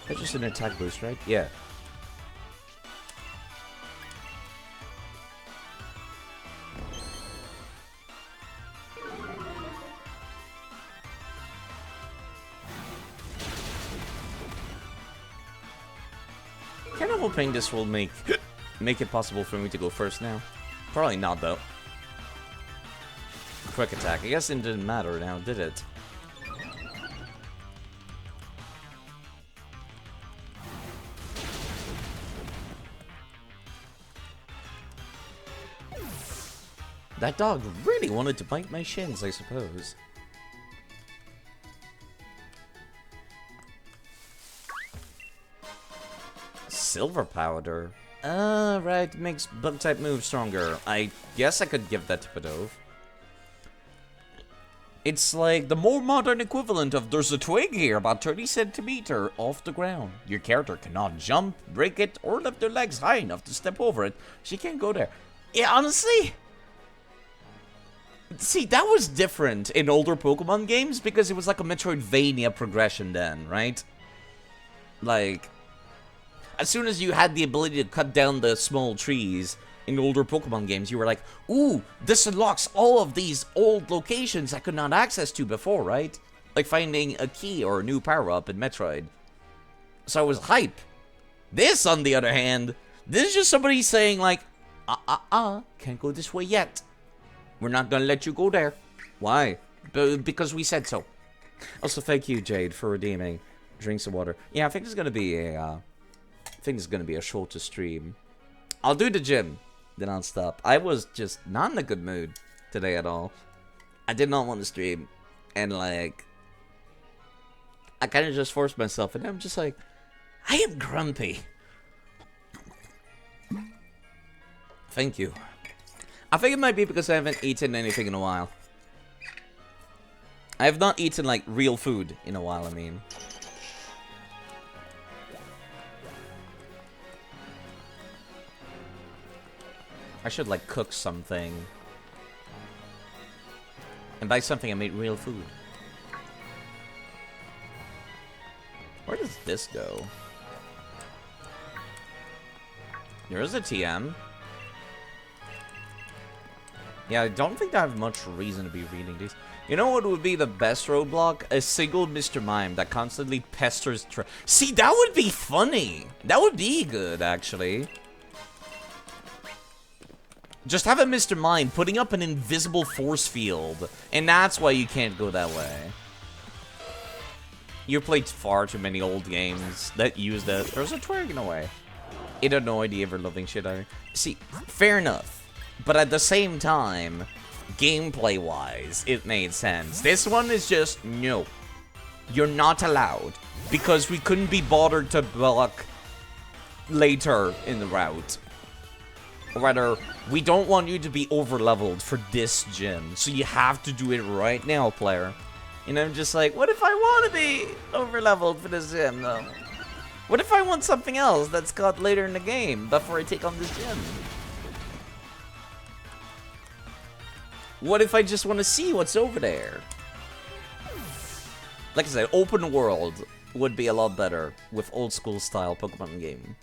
That's just an attack boost, right? Yeah. Kind of hoping this will make it possible for me to go first now. Probably not, though. Quick attack. I guess it didn't matter now, did it? That dog really wanted to bite my shins, I suppose. Silver powder. Right, makes bug type moves stronger. I guess I could give that to Padove. It's like the more modern equivalent of there's a twig here about 30 centimeters off the ground. Your character cannot jump, break it, or lift their legs high enough to step over it. She can't go there. Yeah, honestly... See, that was different in older Pokemon games because it was like a Metroidvania progression then, right? Like... As soon as you had the ability to cut down the small trees in older Pokemon games, you were like, ooh, this unlocks all of these old locations I could not access to before, right? Like finding a key or a new power-up in Metroid. So I was hype. This, on the other hand, this is just somebody saying like, can't go this way yet. We're not gonna let you go there. Why? Because we said so. Also, thank you, Jade, for redeeming. Drink some water. Yeah, I think it's gonna be a, shorter stream. I'll do the gym, then I'll stop. I was just not in a good mood today at all. I did not want to stream, and like, I kind of just forced myself, and I'm just like, I am grumpy. Thank you. I think it might be because I haven't eaten anything in a while. I have not eaten like real food in a while, I mean. I should, like, cook something. And by something, I mean real food. Where does this go? There is a TM. Yeah, I don't think I have much reason to be reading these. You know what would be the best roadblock? A single Mr. Mime that constantly pesters... See, that would be funny! That would be good, actually. Just have a Mr. Mime putting up an invisible force field, and that's why you can't go that way. You played far too many old games that use that. There's a twig in a way. It had no idea ever loving shit either. See, fair enough. But at the same time, gameplay-wise, it made sense. This one is just, no. You're not allowed. Because we couldn't be bothered to block later in the route. Or rather, we don't want you to be over-leveled for this gym. So you have to do it right now, player. And I'm just like, what if I want to be over-leveled for this gym, though? What if I want something else that's got later in the game before I take on this gym? What if I just want to see what's over there? Like I said, open world would be a lot better with old school style Pokemon game.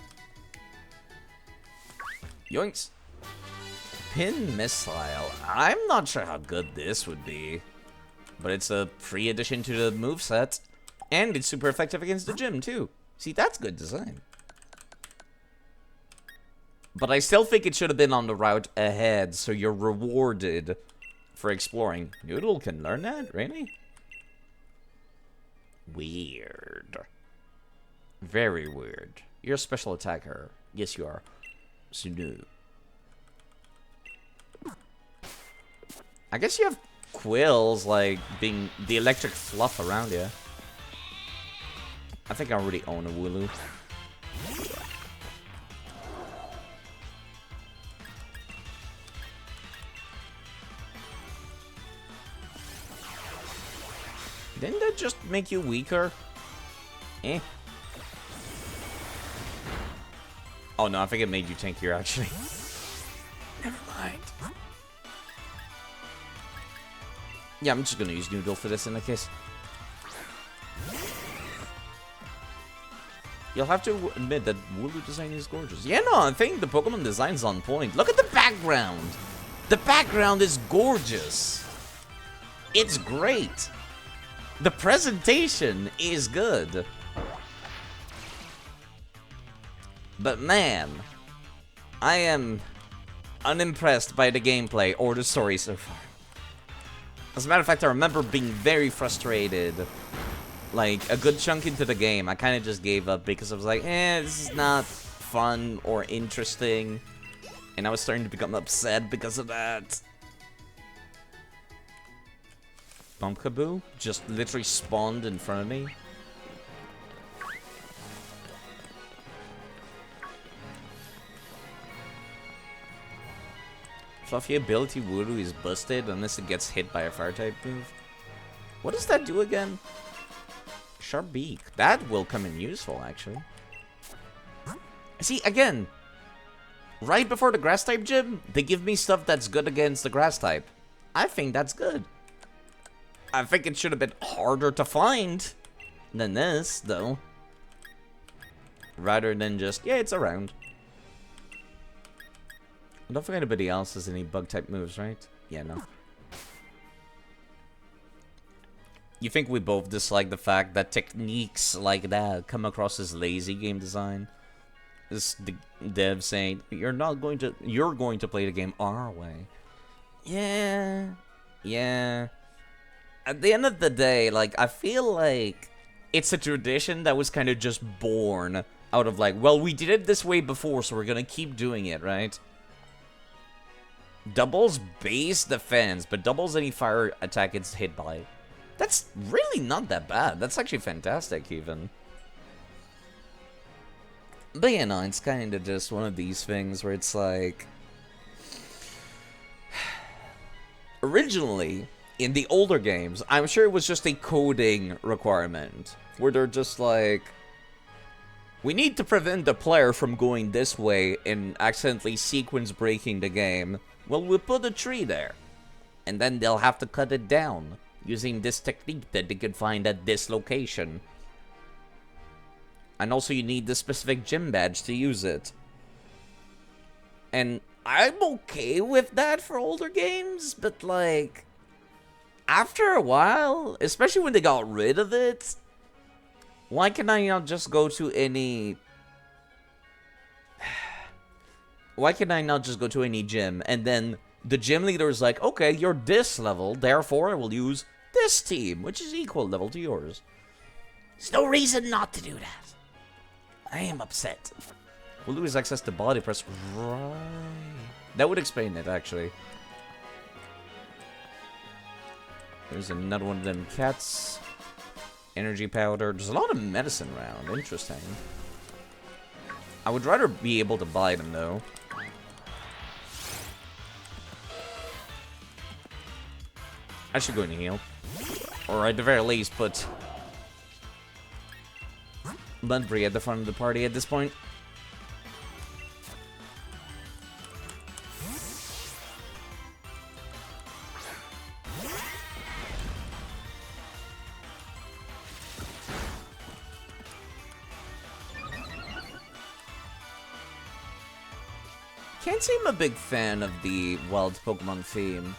Yoinks. Pin Missile. I'm not sure how good this would be. But it's a free addition to the moveset. And it's super effective against the gym, too. See, that's good design. But I still think it should have been on the route ahead, so you're rewarded for exploring. Noodle can learn that? Really? Weird. Very weird. You're a special attacker. Yes, you are. So no. I guess you have quills, like, being the electric fluff around you. I think I already own a Wooloo. Didn't that just make you weaker? Eh. Oh no, I think it made you tankier actually. Never mind. Yeah, I'm just gonna use Noodle for this in that case. You'll have to admit that Wooloo design is gorgeous. Yeah, no, I think the Pokemon design's on point. Look at the background. The background is gorgeous. It's great. The presentation is good. But man, I am unimpressed by the gameplay or the story so far. As a matter of fact, I remember being very frustrated. Like, a good chunk into the game, I kind of just gave up because I was like, this is not fun or interesting. And I was starting to become upset because of that. Pumpkaboo just literally spawned in front of me. Fluffy ability Wooloo is busted unless it gets hit by a fire type move. What does that do again? Sharp beak. That will come in useful, actually. See, again, right before the grass type gym, they give me stuff that's good against the grass type. I think that's good. I think it should have been harder to find than this, though. Rather than just, yeah, it's around. I don't think anybody else has any bug type moves, right? Yeah, no. You think we both dislike the fact that techniques like that come across as lazy game design? This the dev saying you're going to play the game our way. Yeah. Yeah. At the end of the day, like, I feel like it's a tradition that was kind of just born out of like, well, we did it this way before, so we're gonna keep doing it, right? Doubles base defense, but doubles any fire attack it's hit by. That's really not that bad. That's actually fantastic, even. But yeah, no, it's kind of just one of these things where it's like... Originally, in the older games, I'm sure it was just a coding requirement. Where they're just like... We need to prevent the player from going this way and accidentally sequence breaking the game. Well, we'll put a tree there. And then they'll have to cut it down using this technique that they could find at this location. And also you need the specific gym badge to use it. And I'm okay with that for older games, but like... After a while, especially when they got rid of it, why can I not just go to any... Why can I not just go to any gym and then the gym leader is like, okay, you're this level, therefore I will use this team, which is equal level to yours. There's no reason not to do that. I am upset. We'll lose access to body press. Right. That would explain it, actually. There's another one of them cats. Energy powder. There's a lot of medicine around. Interesting. I would rather be able to buy them, though. I should go and heal. Or at the very least, put Mudbury at the front of the party at this point. Can't say I'm a big fan of the wild Pokemon theme.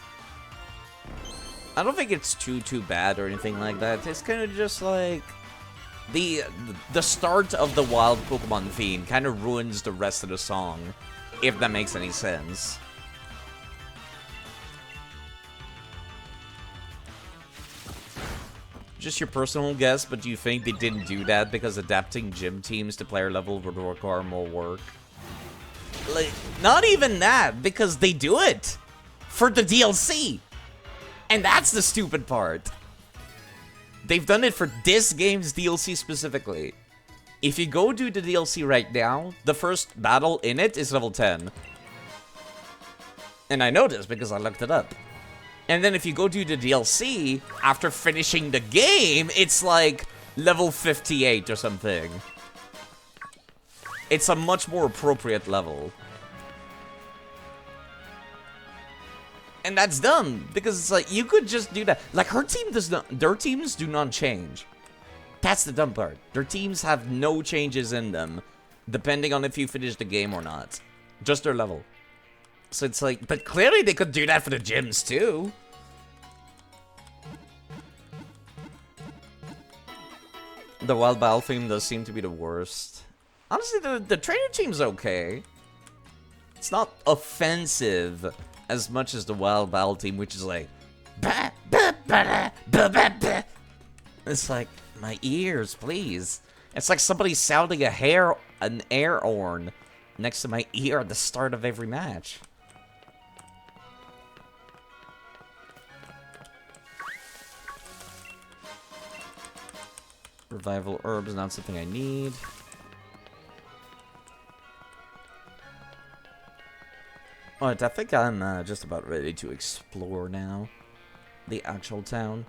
I don't think it's too bad or anything like that. It's kind of just like... The start of the wild Pokemon theme kind of ruins the rest of the song, if that makes any sense. Just your personal guess, but do you think they didn't do that because adapting gym teams to player level would require more work? Like, not even that, because they do it for the DLC. And that's the stupid part. They've done it for this game's DLC specifically. If you go do the DLC right now, the first battle in it is level 10. And I know this because I looked it up. And then if you go do the DLC, after finishing the game, it's like level 58 or something. It's a much more appropriate level. And that's dumb, because it's like, you could just do that. Like, her team does not, their teams do not change. That's the dumb part. Their teams have no changes in them, depending on if you finish the game or not. Just their level. So it's like, but clearly they could do that for the gyms too. The wild battle theme does seem to be the worst. Honestly, the trainer team's okay. It's not offensive as much as the wild battle team, which is like, bah, bah, bah, bah, bah, bah. It's like, my ears, please. It's like somebody sounding an air horn next to my ear at the start of every match. Revival herbs, not something I need. Alright, I think I'm just about ready to explore now. The actual town.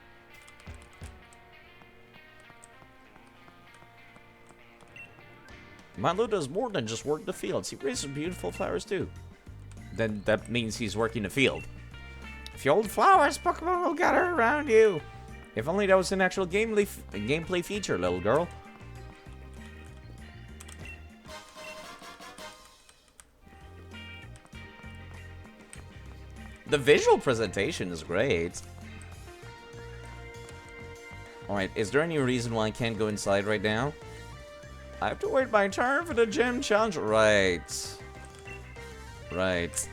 Milo does more than just work the fields. He raises beautiful flowers too. Then that means he's working the field. If you hold flowers, Pokemon will gather around you. If only that was an actual gameplay feature, little girl. The visual presentation is great. Alright, is there any reason why I can't go inside right now? I have to wait my turn for the gym challenge. Right. Right.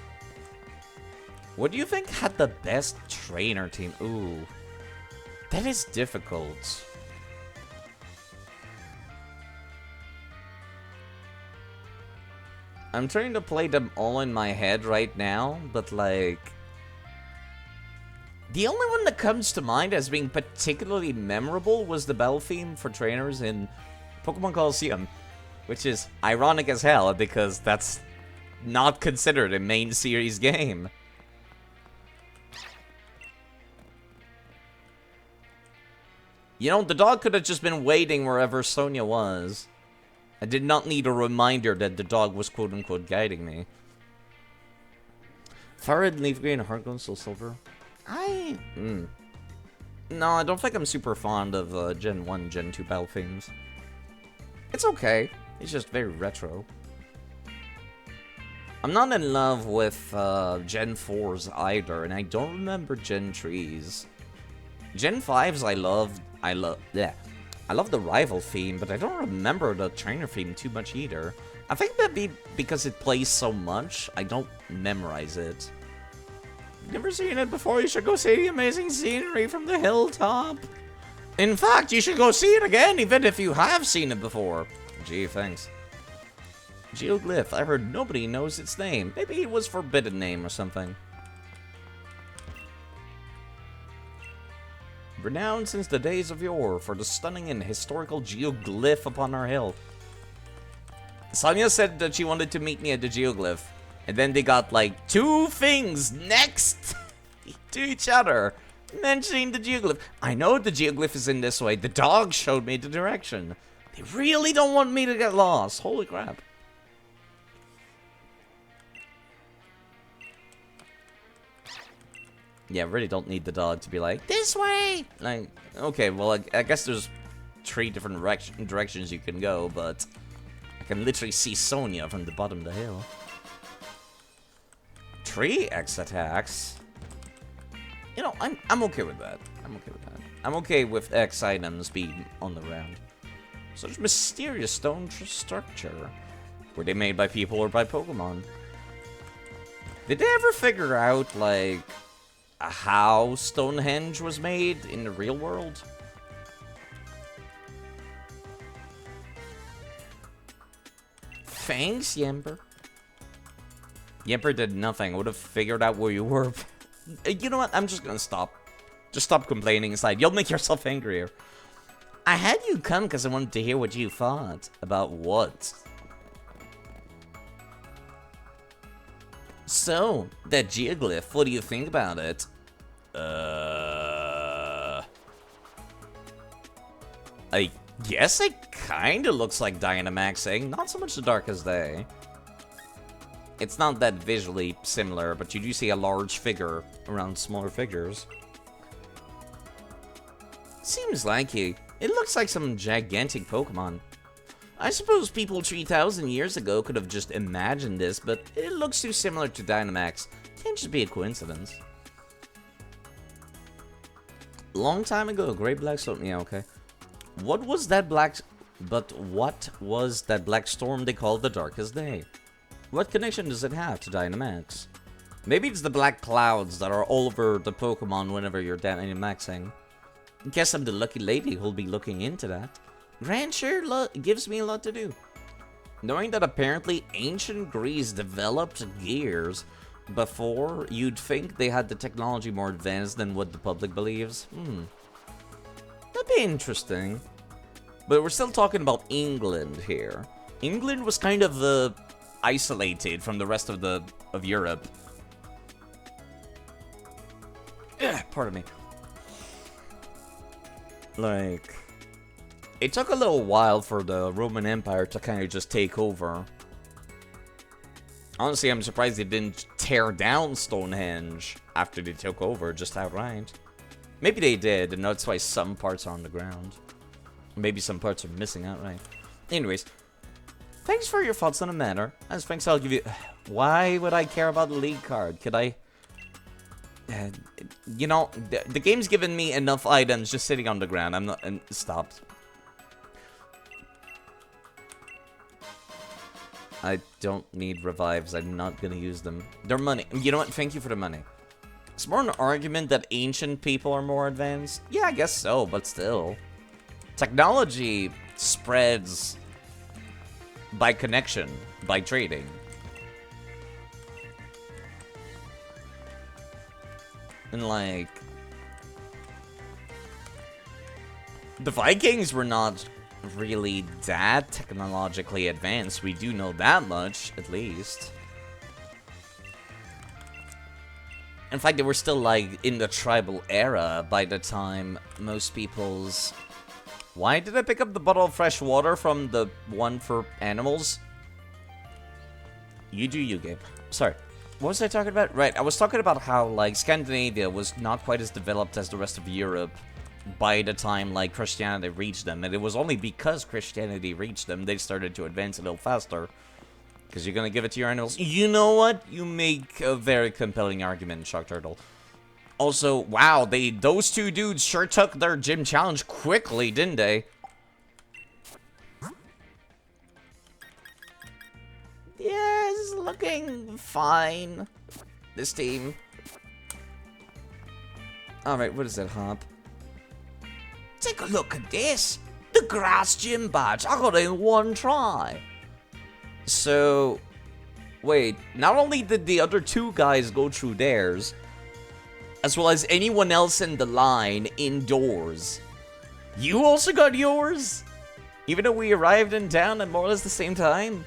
What do you think had the best trainer team? Ooh. That is difficult. I'm trying to play them all in my head right now, but like... The only one that comes to mind as being particularly memorable was the battle theme for trainers in Pokemon Colosseum, which is ironic as hell because that's not considered a main series game. You know, the dog could have just been waiting wherever Sonia was. I did not need a reminder that the dog was quote-unquote guiding me. Fire Red, Leaf Green, Heart Gold, Soul Silver. No, I don't think I'm super fond of Gen 1, Gen 2 battle themes. It's okay. It's just very retro. I'm not in love with Gen 4s either, and I don't remember Gen 3s. Gen 5s I love the rival theme, but I don't remember the trainer theme too much either. I think that'd because it plays so much, I don't memorize it. Never seen it before, you should go see the amazing scenery from the hilltop. In fact, you should go see it again, even if you have seen it before. Gee, thanks. Geoglyph, I heard nobody knows its name. Maybe it was forbidden name or something. Renowned since the days of yore for the stunning and historical geoglyph upon our hill. Sonia said that she wanted to meet me at the geoglyph. And then they got like 2 things next to each other mentioning the geoglyph. I know the geoglyph is in this way. The dog showed me the direction. They really don't want me to get lost. Holy crap. Yeah, really don't need the dog to be like, this way! Like, okay, well, I guess there's 3 different directions you can go, but I can literally see Sonia from the bottom of the hill. 3 X attacks? You know, I'm okay with that. I'm okay with that. I'm okay with X items being on the ground. Such mysterious stone structure. Were they made by people or by Pokemon? Did they ever figure out, like, how Stonehenge was made in the real world? Thanks, Yemper. Yemper did nothing. Would have figured out where you were. You know what? I'm just gonna stop Just stop complaining inside. You'll make yourself angrier. I had you come because I wanted to hear what you thought. About what? So, that geoglyph, what do you think about it? I guess it kinda looks like Dynamaxing. Not so much the Darkest Day. It's not that visually similar, but you do see a large figure around smaller figures. Seems like it. It looks like some gigantic Pokemon. I suppose people 3,000 years ago could have just imagined this, but it looks too similar to Dynamax. Can't just be a coincidence. Long time ago, Great Black Storm. Yeah, okay. What was that black storm they called the Darkest Day? What connection does it have to Dynamax? Maybe it's the black clouds that are all over the Pokemon whenever you're Dynamaxing. Guess I'm the lucky lady who'll be looking into that. Grand sure gives me a lot to do. Knowing that apparently ancient Greece developed gears before, you'd think they had the technology more advanced than what the public believes. That'd be interesting. But we're still talking about England here. England was kind of isolated from the rest of Europe. Pardon me. Like, it took a little while for the Roman Empire to kind of just take over. Honestly, I'm surprised they didn't tear down Stonehenge after they took over, just outright. Maybe they did, and that's why some parts are on the ground. Maybe some parts are missing outright. Anyways, thanks for your thoughts on the matter. As thanks, I'll give you... Why would I care about the league card? Could I... you know, the game's given me enough items just sitting on the ground. I'm not... Stopped. I don't need revives. I'm not gonna use them. They're money. You know what? Thank you for the money. It's more an argument that ancient people are more advanced. Yeah, I guess so, but still. Technology spreads by connection, by trading. And like... the Vikings were not really that technologically advanced. We do know that much, at least. In fact, they were still, like, in the tribal era by the time most people's... Why did I pick up the bottle of fresh water from the one for animals? You do you, game. Sorry. What was I talking about? Right, I was talking about how, like, Scandinavia was not quite as developed as the rest of Europe by the time, like, Christianity reached them. And it was only because Christianity reached them they started to advance a little faster. Because you're gonna give it to your animals. You know what? You make a very compelling argument, Shock Turtle. Also, wow, those two dudes sure took their gym challenge quickly, didn't they? Yeah, it's looking fine. This team. Alright, what is that, Hop? Take a look at this. The grass gym badge. I got it in one try. So, wait, not only did the other two guys go through theirs, as well as anyone else in the line indoors, you also got yours? Even though we arrived in town at more or less the same time?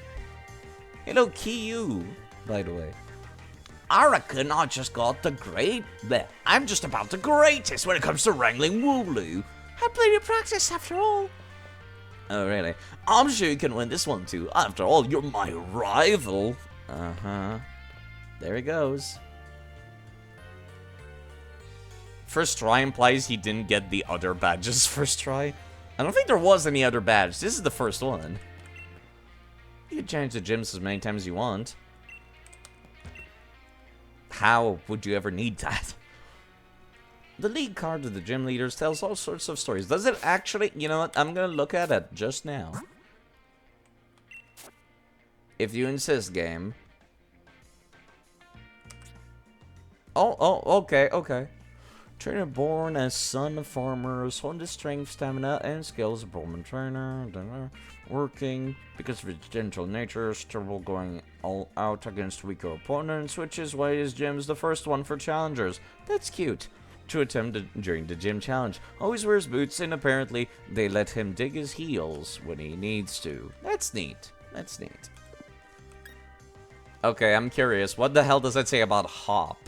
Hello, Kiyu, by the way. I reckon I just got the great... I'm just about the greatest when it comes to wrangling Wooloo. Had plenty of practice after all. Oh, really? I'm sure you can win this one, too. After all, you're my rival. Uh-huh. There he goes. First try implies he didn't get the other badges first try. I don't think there was any other badge. This is the first one. You can change the gyms as many times as you want. How would you ever need that? The league card of the gym leaders tells all sorts of stories. Does it actually? You know what? I'm gonna look at it just now. If you insist, game. Oh, okay, okay. Trainer born as son of farmers, honed his strength, stamina, and skills. A Bowman trainer, working because of his gentle nature, terrible going all out against weaker opponents, which is why his gym is the first one for challengers. That's cute. to attempt during the gym challenge. Always wears boots, and apparently they let him dig his heels when he needs to. That's neat. That's neat. Okay, I'm curious. What the hell does that say about Hop?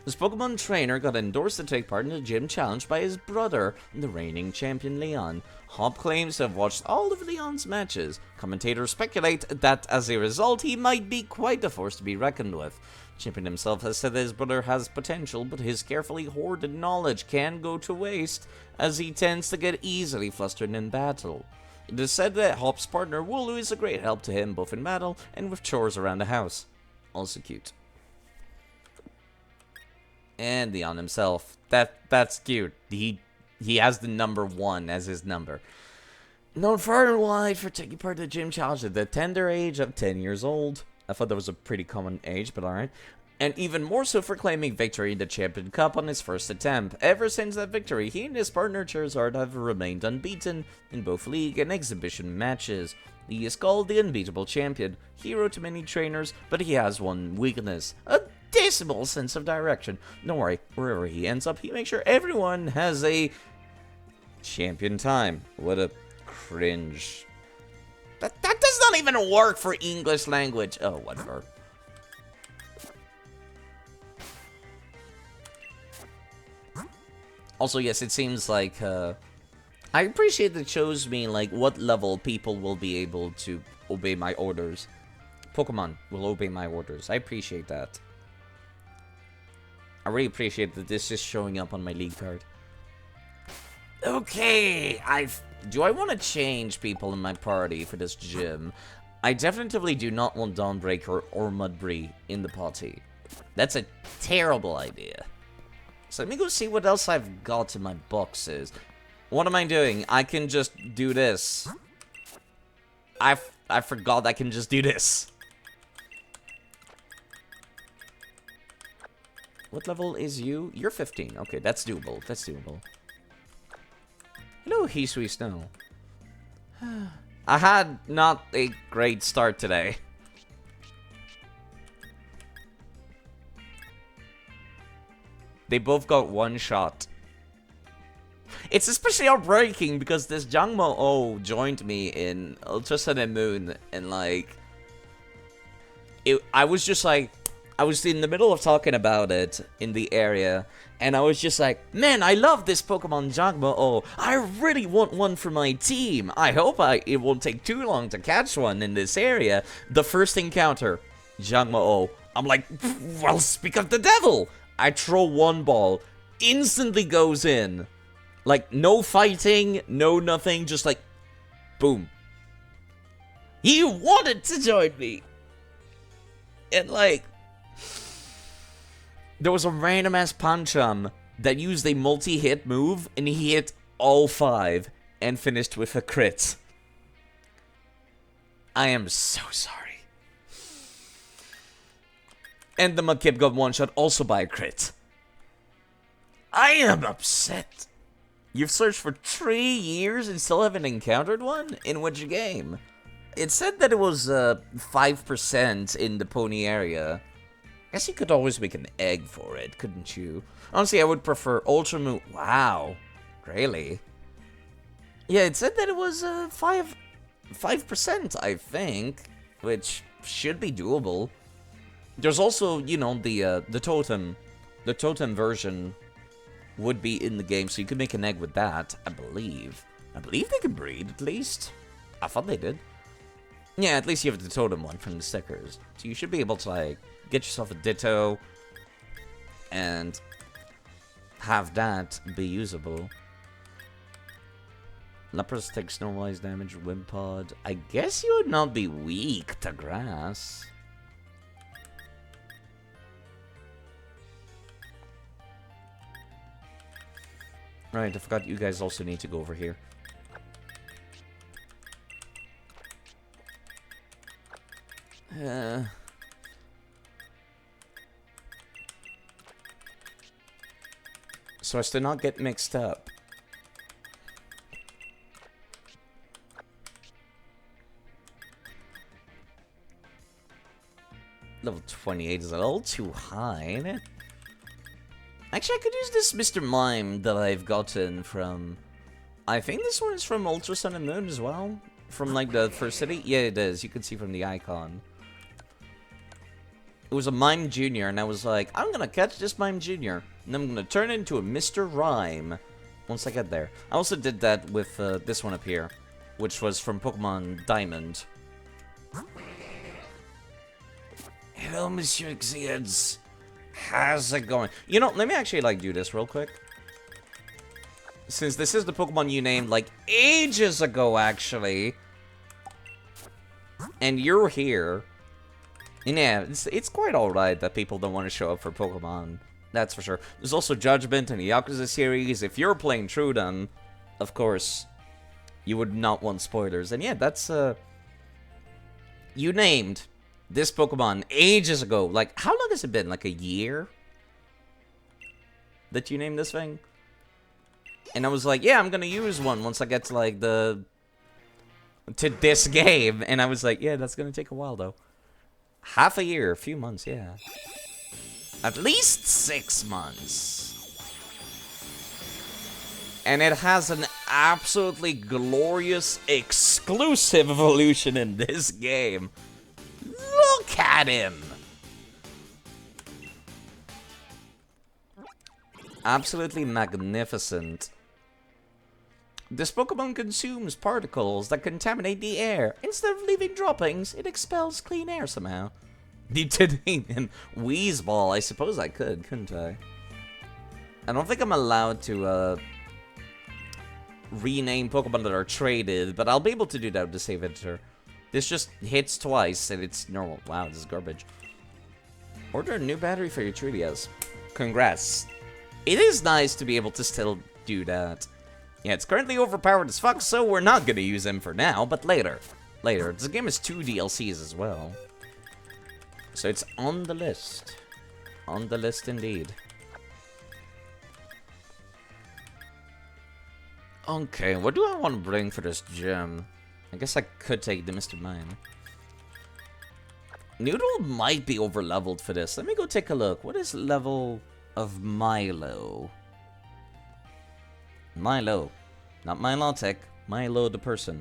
This Pokemon trainer got endorsed to take part in the gym challenge by his brother, the reigning champion Leon. Hop claims to have watched all of Leon's matches. Commentators speculate that as a result, he might be quite a force to be reckoned with. Champion himself has said that his brother has potential, but his carefully hoarded knowledge can go to waste, as he tends to get easily flustered in battle. It is said that Hop's partner Wooloo is a great help to him both in battle and with chores around the house. Also cute. And Leon himself. That's cute. He has the number 1 as his number. Known far and wide for taking part in the gym challenge at the tender age of 10 years old. I thought that was a pretty common age, but alright. And even more so for claiming victory in the Champion Cup on his first attempt. Ever since that victory, he and his partner Charizard have remained unbeaten in both league and exhibition matches. He is called the unbeatable champion, hero to many trainers, but he has one weakness: a dismal sense of direction. Don't worry, wherever he ends up, he makes sure everyone has a champion time. What a cringe. That does not even work for English language. Oh, whatever. Also, yes, it seems like, I appreciate that it shows me, like, what level people will be able to obey my orders. Pokemon will obey my orders. I appreciate that. I really appreciate that this is showing up on my league card. Okay, do I want to change people in my party for this gym? I definitely do not want Dawnbreaker or Mudbree in the party. That's a terrible idea. So let me go see what else I've got in my boxes. What am I doing? I can just do this. I forgot I can just do this. What level is you? You're 15. Okay, that's doable. That's doable. Hello, Hisui Snow. I had not a great start today. They both got one shot. It's especially heartbreaking because this Jangmo O joined me in Ultra Sun and Moon, and like, I was just like, I was in the middle of talking about it in the area, and I was just like, man, I love this Pokemon Jangmo O. I really want one for my team. I hope it won't take too long to catch one in this area. The first encounter, Jangmo O. I'm like, well, speak of the devil. I throw one ball, instantly goes in. Like, no fighting, no nothing, just like, boom. He wanted to join me. And like, there was a random ass Pancham that used a multi-hit move, and he hit all 5 and finished with a crit. I am so sorry. And the Mudkip got one shot also by a crit. I am upset. You've searched for 3 years and still haven't encountered one? In which game? It said that it was 5% in the pony area. Guess you could always make an egg for it, couldn't you? Honestly, I would prefer Ultra Moon. Wow. Really? Yeah, it said that it was 5%, I think. Which should be doable. There's also, you know, the totem. The totem version would be in the game, so you could make an egg with that, I believe. I believe they can breed, at least. I thought they did. Yeah, at least you have the totem one from the stickers. So you should be able to, like, get yourself a Ditto and have that be usable. Lapras takes normalized damage, Wimpod. I guess you would not be weak to grass. Right, I forgot you guys also need to go over here. So as to not get mixed up. Level 28 is a little too high, ain't it? Actually, I could use this Mr. Mime that I've gotten from... I think this one is from Ultra Sun and Moon as well. From, like, the first city. Yeah, it is. You can see from the icon. It was a Mime Junior, and I was like, I'm gonna catch this Mime Junior, and I'm gonna turn it into a Mr. Rhyme once I get there. I also did that with this one up here, which was from Pokemon Diamond. Hello, Monsieur Xieds. How's it going? You know, let me actually, like, do this real quick. Since this is the Pokemon you named, like, ages ago, actually. And you're here. And yeah, it's quite alright that people don't want to show up for Pokemon. That's for sure. There's also Judgment in the Yakuza series. If you're playing through them, of course, you would not want spoilers. And yeah, that's, you named this Pokemon ages ago. Like, how long has it been? Like a year? That you named this thing? And I was like, yeah, I'm gonna use one once I get to, like, to this game. And I was like, yeah, that's gonna take a while, though. Half a year, a few months, yeah. At least 6 months. And it has an absolutely glorious exclusive evolution in this game. Look at him! Absolutely magnificent. This Pokemon consumes particles that contaminate the air. Instead of leaving droppings, it expels clean air somehow. Nidoking and Weezball, I suppose I could, couldn't I? I don't think I'm allowed to, rename Pokemon that are traded, but I'll be able to do that with the save editor. This just hits twice, and it's normal. Wow, this is garbage. Order a new battery for your 3DS. Congrats. It is nice to be able to still do that. Yeah, it's currently overpowered as fuck, so we're not gonna use him for now, but later. Later. This game has 2 DLCs as well. So it's on the list. On the list indeed. Okay, what do I want to bring for this gym? I guess I could take the Mr. Mime. Noodle might be over-leveled for this. Let me go take a look. What is level of Milo? Milo. Not Milotic. Milo the person.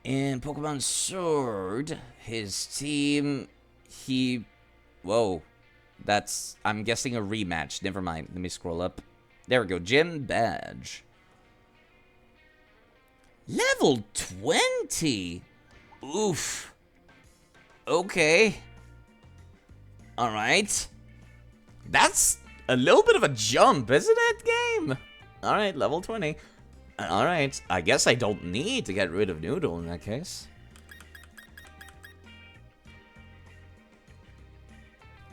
In Pokemon Sword, his team, whoa. That's, I'm guessing a rematch. Never mind. Let me scroll up. There we go. Gym badge. Level 20? Oof. Okay. Alright. That's a little bit of a jump, isn't it, game? Alright, level 20. Alright, I guess I don't need to get rid of Noodle in that case.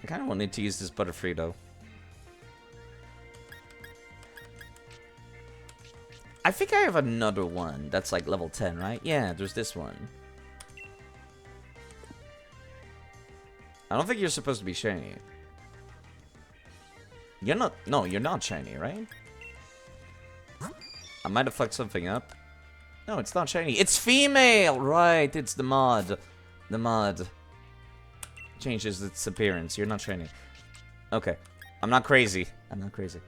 I kind of wanted to use this Butterfree, though. I think I have another one that's like level 10, right? Yeah, there's this one. I don't think you're supposed to be shiny. You're not... No, you're not shiny, right? I might have fucked something up. No, it's not shiny. It's female! Right, it's the mod. The mod changes its appearance. You're not shiny. Okay. I'm not crazy. I'm not crazy.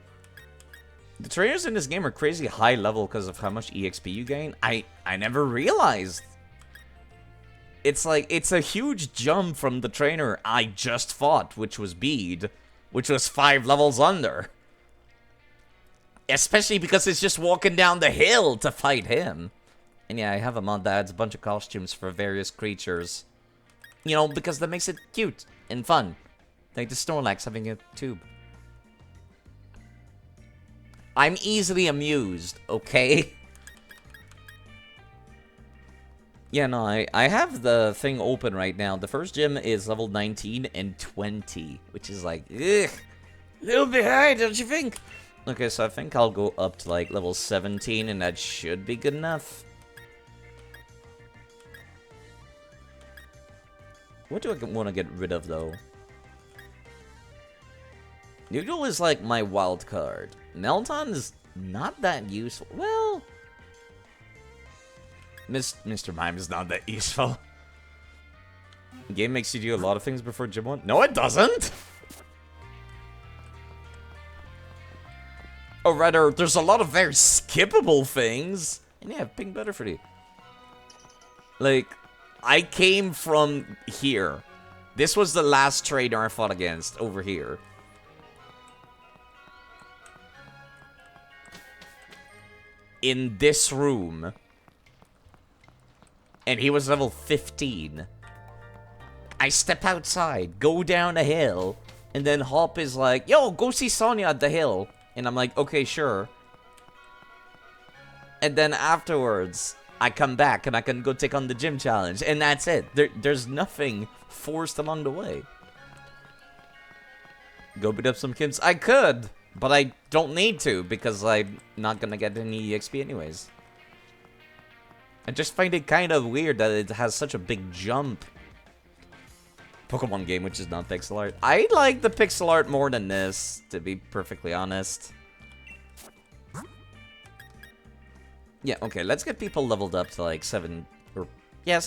The trainers in this game are crazy high level because of how much EXP you gain. I never realized. It's like, it's a huge jump from the trainer I just fought, which was Bede, which was 5 levels under. Especially because it's just walking down the hill to fight him. And yeah, I have a mod that adds a bunch of costumes for various creatures. You know, because that makes it cute and fun. Like the Snorlax having a tube. I'm easily amused, okay? Yeah, no, I have the thing open right now. The first gym is level 19 and 20, which is like, ugh, a little bit high, don't you think? Okay, so I think I'll go up to like level 17, and that should be good enough. What do I want to get rid of, though? Noodle is like my wild card. Melton is not that useful. Well, Mr. Mime is not that useful. The game makes you do a lot of things before Gym 1. No, it doesn't! Or rather, there's a lot of very skippable things. And yeah, ping better for you. Like, I came from here. This was the last trainer I fought against over here. In this room. And he was level 15. I step outside, go down a hill, and then Hop is like, yo, go see Sonya at the hill. And I'm like, okay, sure. And then afterwards, I come back and I can go take on the gym challenge. And that's it. There's nothing forced along the way. Go beat up some kids. I could, but I don't need to because I'm not gonna get any EXP anyways. I just find it kind of weird that it has such a big jump. Pokemon game, which is not pixel art. I like the pixel art more than this, to be perfectly honest. Yeah, okay, let's get people leveled up to like 17. Yeah, I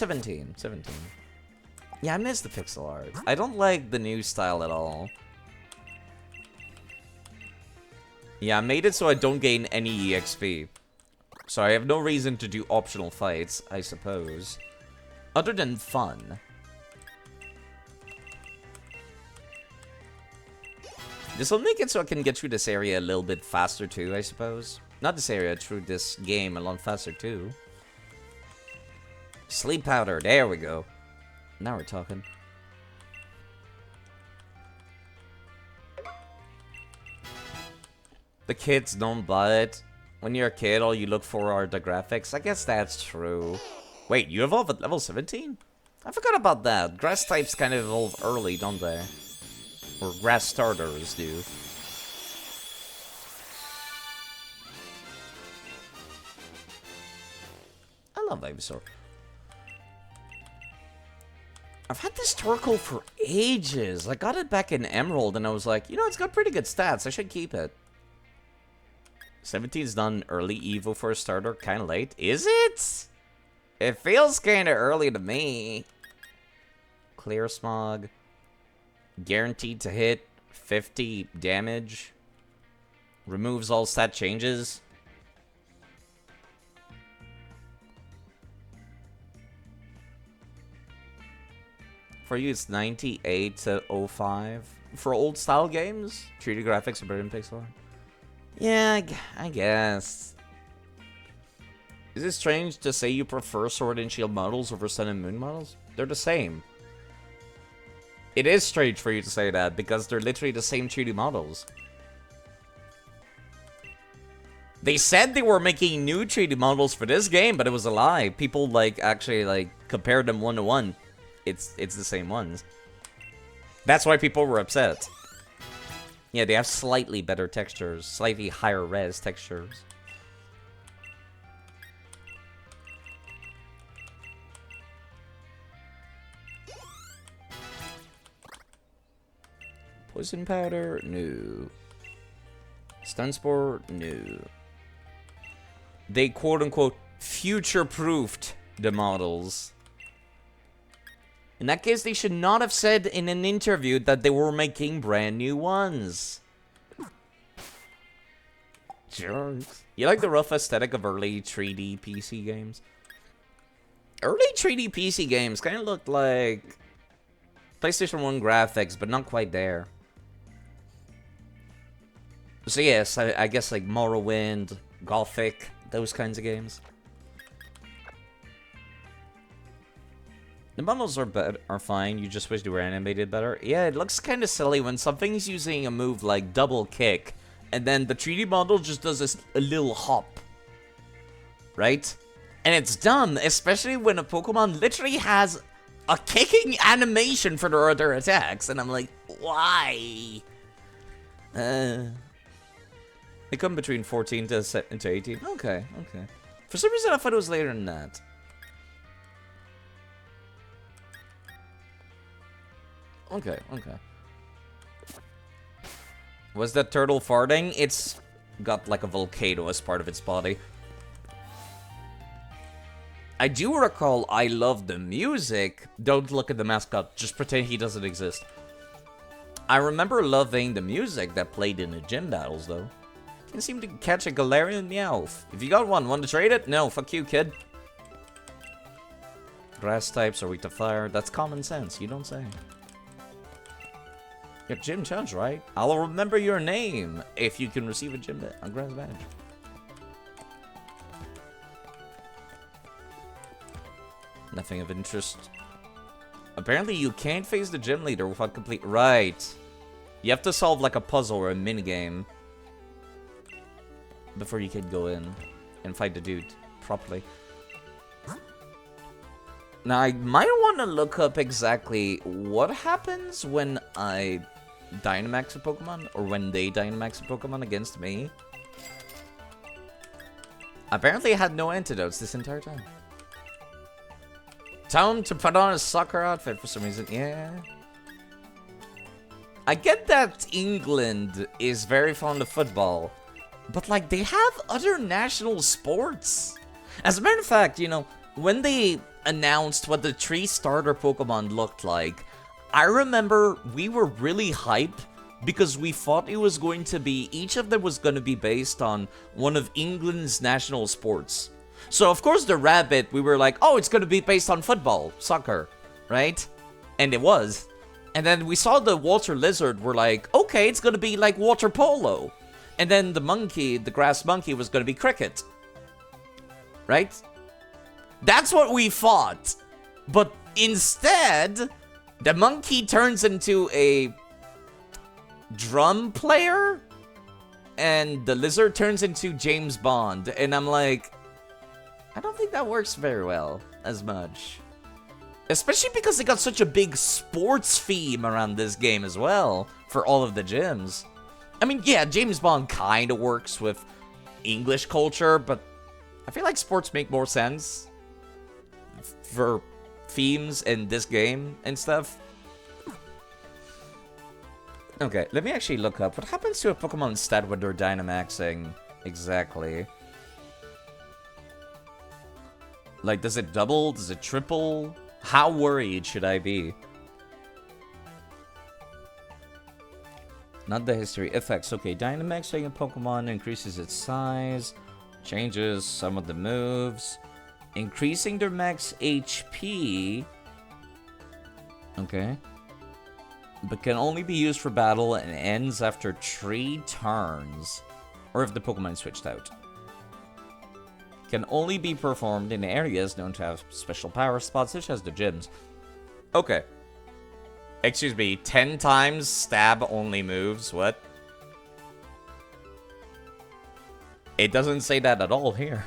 miss the pixel art. I don't like the new style at all. Yeah, I made it so I don't gain any EXP. So I have no reason to do optional fights, I suppose. Other than fun. This will make it so I can get through this area a little bit faster too, I suppose. Not this area, through this game a lot faster too. Sleep powder, there we go. Now we're talking. The kids don't buy it. When you're a kid, all you look for are the graphics. I guess that's true. Wait, you evolve at level 17? I forgot about that. Grass types kind of evolve early, don't they? Or grass starters do. I love Ivysaur. I've had this Torkoal for ages. I got it back in Emerald and I was like, you know, it's got pretty good stats. I should keep it. 17's done early Evo for a starter. Kind of late. Is it? It feels kind of early to me. Clear Smog. Guaranteed to hit 50 damage. Removes all stat changes. For you, it's 98 to 05. For old style games, 3D graphics are better than pixel art. Yeah, I guess. Is it strange to say you prefer Sword and Shield models over Sun and Moon models? They're the same. It is strange for you to say that, because they're literally the same 3D models. They said they were making new 3D models for this game, but it was a lie. People, like, actually, like, compared them one-to-one. It's the same ones. That's why people were upset. Yeah, they have slightly better textures. Slightly higher res textures. Poison powder? No. Stun spore? No. They quote-unquote future-proofed the models. In that case, they should not have said in an interview that they were making brand new ones. Jerks. You like the rough aesthetic of early 3D PC games? Early 3D PC games kind of looked like PlayStation 1 graphics, but not quite there. So yes, I guess like Morrowind, Gothic, those kinds of games. The models are fine, you just wish they were animated better. Yeah, it looks kind of silly when something's using a move like double kick, and then the 3D model just does a little hop. Right? And it's dumb, especially when a Pokemon literally has a kicking animation for their other attacks, and I'm like, why? They come between 14 to 18. Okay, okay. For some reason I thought it was later than that. Okay, okay. Was that turtle farting? It's got like a volcano as part of its body. I do recall I love the music. Don't look at the mascot, just pretend he doesn't exist. I remember loving the music that played in the gym battles though. Can't seem to catch a Galarian Meowth. If you got one, want to trade it? No, fuck you, kid. Grass types are weak to fire. That's common sense, you don't say. You're Gym Challenge, right? I'll remember your name if you can receive a grass badge. Nothing of interest. Apparently you can't face the gym leader without complete... Right. You have to solve like a puzzle or a minigame before you can go in and fight the dude properly. Now, I might want to look up exactly what happens when I Dynamax a Pokemon, or when they Dynamax a Pokemon against me. Apparently I had no antidotes this entire time. Tell him to put on a soccer outfit for some reason. Yeah. I get that England is very fond of football, but like they have other national sports. As a matter of fact, you know, when they announced what the 3 starter Pokemon looked like, I remember we were really hyped because we thought it was going to be, each of them was going to be based on one of England's national sports. So, of course, the rabbit, we were like, oh, it's going to be based on football, soccer, right? And it was. And then we saw the water lizard, we're like, okay, it's going to be like water polo. And then the monkey, the grass monkey, was going to be cricket. Right? That's what we thought. But instead, the monkey turns into a drum player, and the lizard turns into James Bond. And I'm like, I don't think that works very well as much. Especially because they got such a big sports theme around this game as well for all of the gyms. I mean, yeah, James Bond kind of works with English culture, but I feel like sports make more sense for themes in this game and stuff. Okay, let me actually look up what happens to a Pokemon stat when they're Dynamaxing exactly. Like, does it double? Does it triple? How worried should I be? Not the history. Effects. Okay, Dynamaxing a Pokemon increases its size, changes some of the moves, increasing their max HP. Okay. But can only be used for battle and ends after 3 turns. Or if the Pokemon is switched out. Can only be performed in areas known to have special power spots, such as the gyms. Okay. Excuse me, 10 times stab only moves, what? It doesn't say that at all here.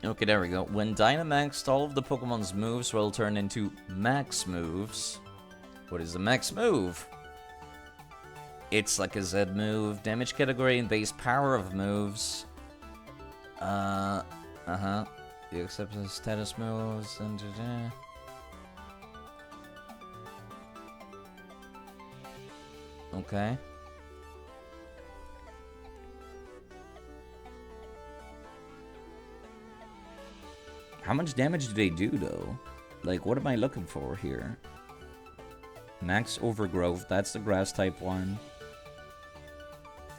Okay, there we go. When Dynamaxed, all of the Pokemon's moves will turn into max moves. What is the max move? It's like a Z move, damage category and base power of moves. You accept the status moves and okay. How much damage do they do, though? Like, what am I looking for here? Max Overgrowth, that's the grass-type one.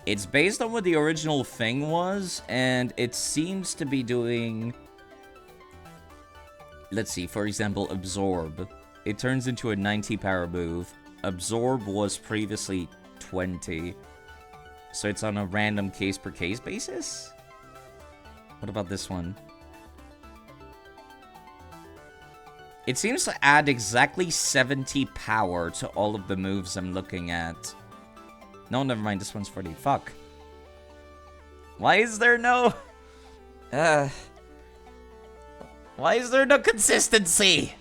It's based on what the original thing was, and it seems to be doing... Let's see, for example, Absorb. It turns into a 90 power move. Absorb was previously 20. So it's on a random case-per-case basis? What about this one? It seems to add exactly 70 power to all of the moves I'm looking at. No, never mind. This one's 40. Fuck. Why is there no... Why is there no consistency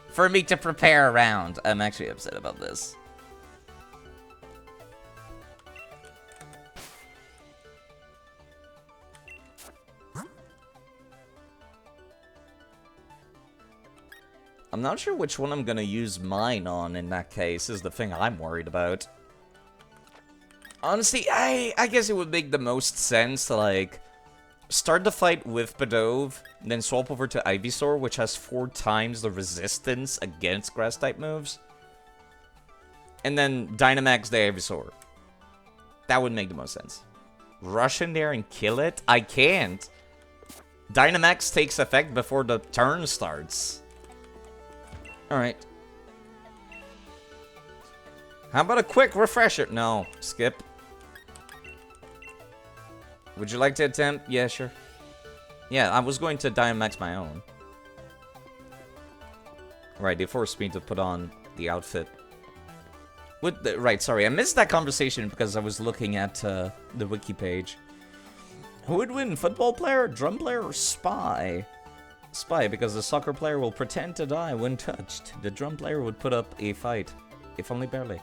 for me to prepare around? I'm actually upset about this. I'm not sure which one I'm gonna use mine on in that case, is the thing I'm worried about. Honestly, I guess it would make the most sense to, like, start the fight with Bedove, then swap over to Ivysaur, which has 4 times the resistance against grass-type moves. And then Dynamax the Ivysaur. That would make the most sense. Rush in there and kill it? I can't. Dynamax takes effect before the turn starts. Alright. How about a quick refresher? No, skip. Would you like to attempt? Yeah, sure. Yeah, I was going to Dynamax my own. Right, they forced me to put on the outfit. Right, sorry, I missed that conversation because I was looking at the wiki page. Who would win, football player, drum player, or spy? Spy, because the soccer player will pretend to die when touched. The drum player would put up a fight, if only barely.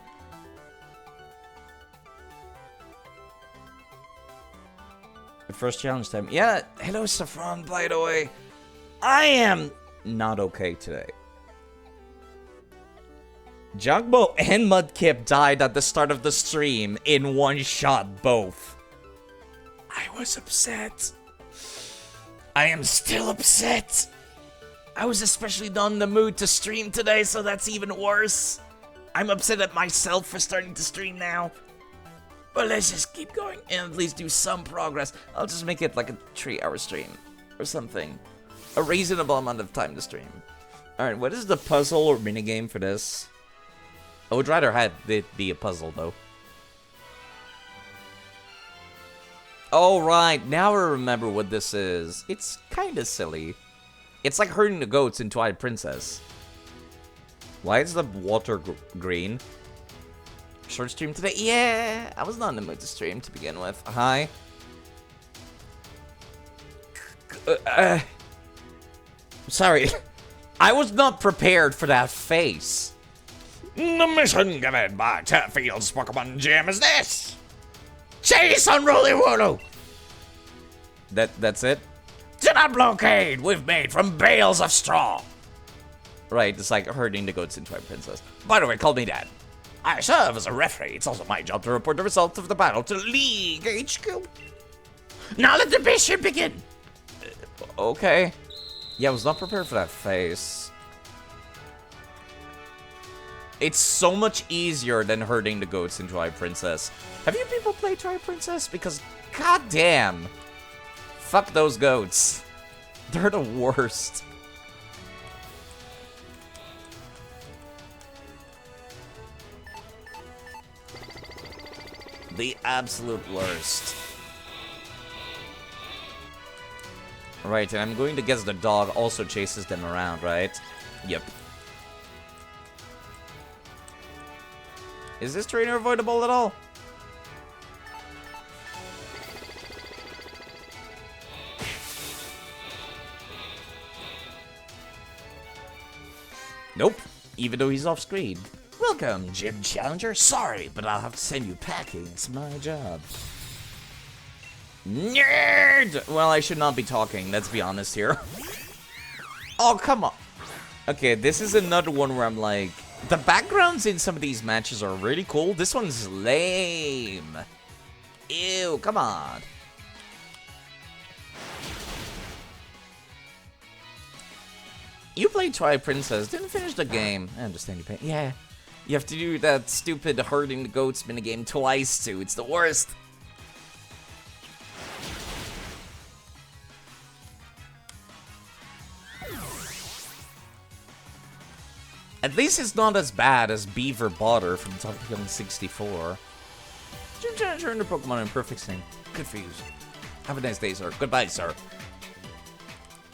The first challenge time. Yeah, hello Saffron, by the way. I am not okay today. Jugbo and Mudkip died at the start of the stream in one shot, both. I was upset. I am still upset. I was especially not in the mood to stream today, so that's even worse. I'm upset at myself for starting to stream now. But let's just keep going and at least do some progress. I'll just make it like a 3-hour stream or something. A reasonable amount of time to stream. Alright, what is the puzzle or minigame for this? I would rather have it be a puzzle, though. Oh, right. Now I remember what this is. It's kind of silly. It's like herding the goats in Twilight Princess. Why is the water green? Short stream today? Yeah! I was not in the mood to stream to begin with. Hi. Sorry. I was not prepared for that face. The mission given by Turfield's Pokemon Gym is this! Chase Unruly Wooloo! That's it? To that blockade we've made from bales of straw! Right, it's like herding the goats in Twilight Princess. By the way, call me Dad. I serve as a referee. It's also my job to report the results of the battle to League HQ. Now let the mission begin! Okay. Yeah, I was not prepared for that face. It's so much easier than herding the goats in Twilight Princess. Have you people played Twilight Princess? Because, goddamn, fuck those goats. They're the worst. The absolute worst. Right, and I'm going to guess the dog also chases them around, right? Yep. Is this trainer avoidable at all? Nope. Even though he's off screen. Welcome, Gym Challenger. Sorry, but I'll have to send you packing. It's my job. Nerd! Well, I should not be talking, let's be honest here. Oh, come on. Okay, this is another one where I'm like, the backgrounds in some of these matches are really cool. This one's lame. Ew, come on. You played Twilight Princess, didn't finish the game. I understand you pain. Yeah. You have to do that stupid herding the goats minigame twice too. It's the worst. At least it's not as bad as Beaver Botter from Top Gun 64. Turn the Pokemon in perfect sync. Good for you. Have a nice day, sir. Goodbye, sir.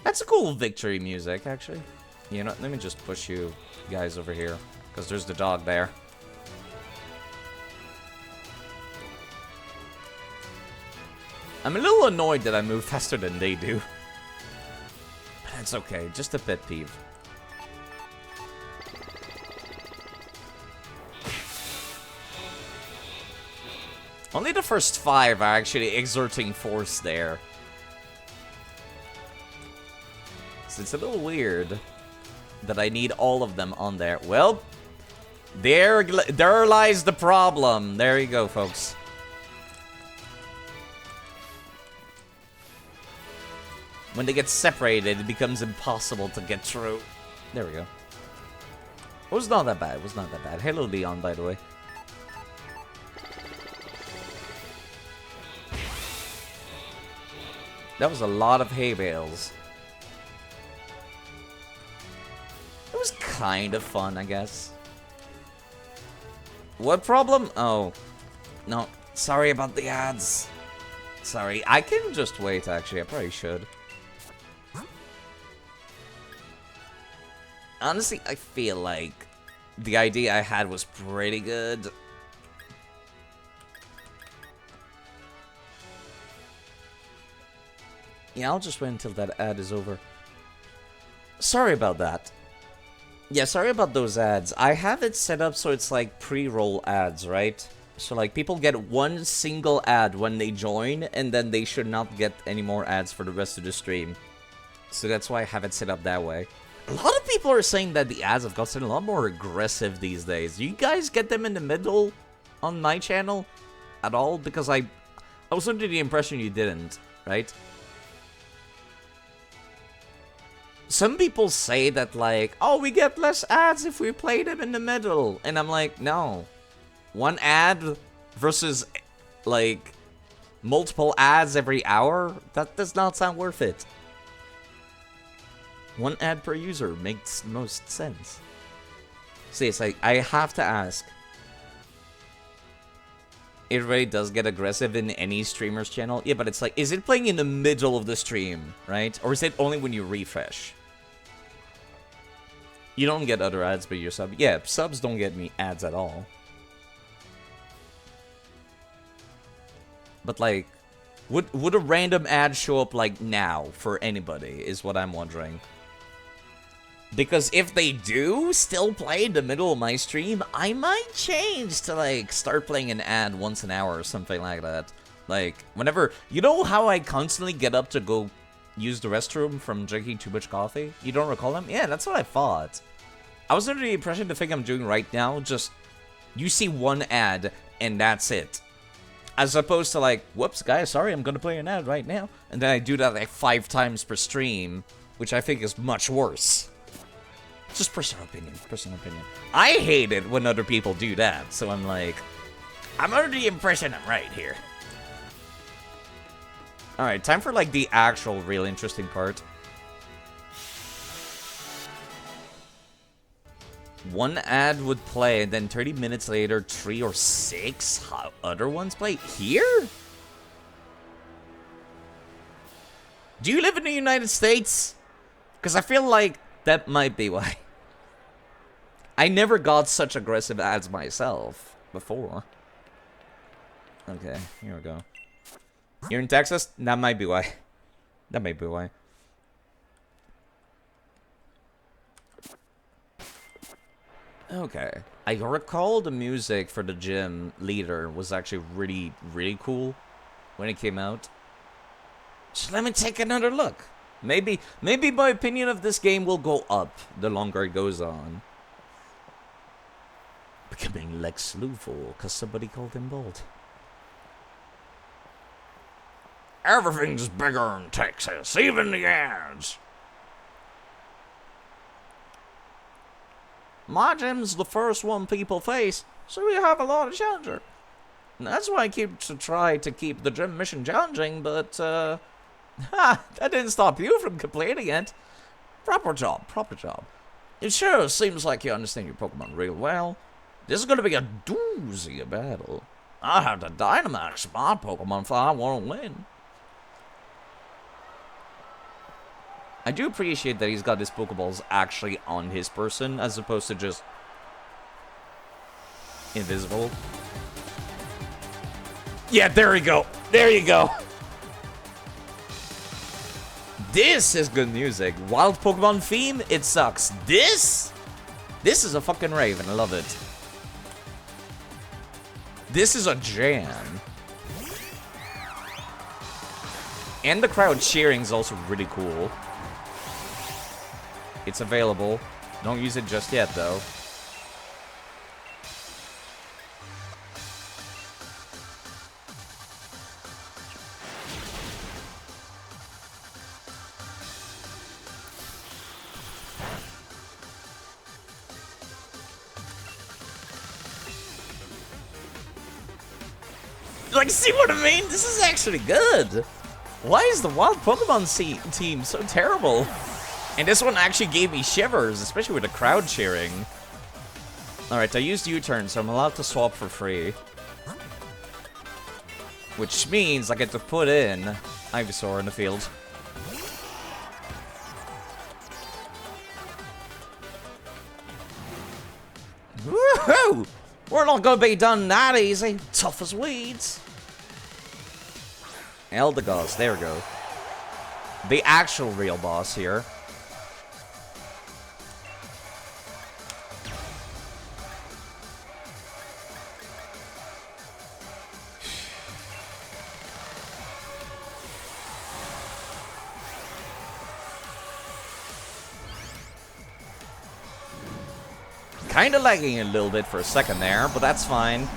That's a cool victory music, actually. You know, let me just push you guys over here, because there's the dog there. I'm a little annoyed that I move faster than they do. But that's okay, just a pet peeve. Only the first 5 are actually exerting force there. So it's a little weird that I need all of them on there. Well, there lies the problem. There you go, folks. When they get separated, it becomes impossible to get through. There we go. It was not that bad. It was not that bad. Hello, Leon, by the way. That was a lot of hay bales. It was kind of fun, I guess. What problem? Oh. No. Sorry about the ads. Sorry. I can just wait, actually. I probably should. Honestly, I feel like the idea I had was pretty good. Yeah, I'll just wait until that ad is over. Sorry about that. Yeah, sorry about those ads. I have it set up so it's like pre-roll ads, right? So like people get one single ad when they join, and then they should not get any more ads for the rest of the stream. So that's why I have it set up that way. A lot of people are saying that the ads have gotten a lot more aggressive these days. Do you guys get them in the middle on my channel at all? Because I was under the impression you didn't, right? Some people say that, like, oh, we get less ads if we play them in the middle. And I'm like, no. One ad versus, like, multiple ads every hour? That does not sound worth it. One ad per user makes the most sense. See, it's like, I have to ask. It really does get aggressive in any streamer's channel. Yeah, but it's like, is it playing in the middle of the stream, right? Or is it only when you refresh? You don't get other ads but your sub. Yeah, subs don't get me ads at all. But like, would a random ad show up like now for anybody is what I'm wondering. Because if they do still play in the middle of my stream, I might change to like start playing an ad once an hour or something like that. Like, whenever, you know how I constantly get up to go use the restroom from drinking too much coffee? You don't recall them? Yeah, that's what I thought. I was under the impression the thing I'm doing right now, just, you see one ad and that's it. As opposed to like, whoops, guys, sorry, I'm gonna play an ad right now. And then I do that like 5 times per stream, which I think is much worse. Just personal opinion, personal opinion. I hate it when other people do that, so I'm like, I'm under the impression I'm right here. Alright, time for like the actual real interesting part. One ad would play, and then 30 minutes later, 3 or 6 other ones play. Here? Do you live in the United States? Because I feel like that might be why. I never got such aggressive ads myself before. Okay, here we go. You're in Texas? That might be why. That might be why. Okay. I recall the music for the gym leader was actually really, really cool when it came out. So let me take another look. Maybe my opinion of this game will go up the longer it goes on. Becoming Lex Luthor because somebody called him bald. Everything's bigger in Texas, even the ads. My gym's the first one people face, so we have a lot of challenger. And that's why I try to keep the gym mission challenging, but that didn't stop you from completing it. Proper job, proper job. It sure seems like you understand your Pokemon real well. This is gonna be a doozy of battle. I have to Dynamax my Pokemon if I want to win. I do appreciate that he's got his Pokeballs actually on his person, as opposed to just invisible. Yeah, there we go. There you go. This is good music. Wild Pokemon theme, it sucks. This is a fucking rave, and I love it. This is a jam. And the crowd cheering is also really cool. It's available. Don't use it just yet, though. Like, see what I mean? This is actually good. Why is the wild Pokemon team so terrible? And this one actually gave me shivers, especially with the crowd cheering. Alright, I used U-turn, so I'm allowed to swap for free. Which means I get to put in Ivysaur in the field. Woohoo! We're not gonna be done that easy. Tough as weeds. Eldegoss, there we go. The actual real boss here. Kinda lagging a little bit for a second there, but that's fine.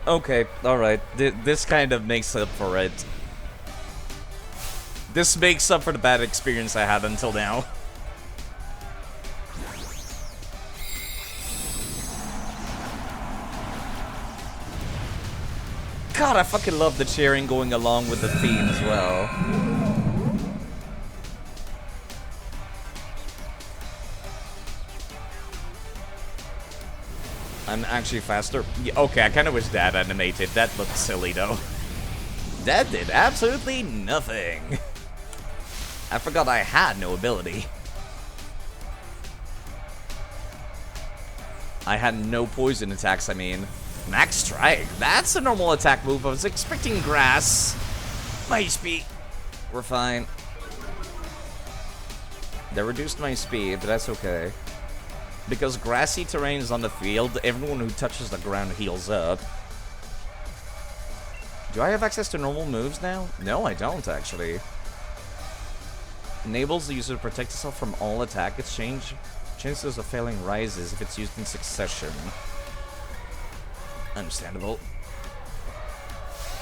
Okay, alright. This kind of makes up for it. This makes up for the bad experience I had until now. God, I fucking love the cheering going along with the theme as well. I'm actually faster. Yeah, okay, I kind of wish that animated. That looked silly, though. That did absolutely nothing. I forgot I had no ability. I had no poison attacks, I mean. Max Strike. That's a normal attack move. I was expecting Grass. My speed. We're fine. They reduced my speed, but that's okay. Because grassy terrain is on the field, everyone who touches the ground heals up. Do I have access to normal moves now? No, I don't, actually. Enables the user to protect itself from all attack exchange. Chances of failing rises if it's used in succession. Understandable.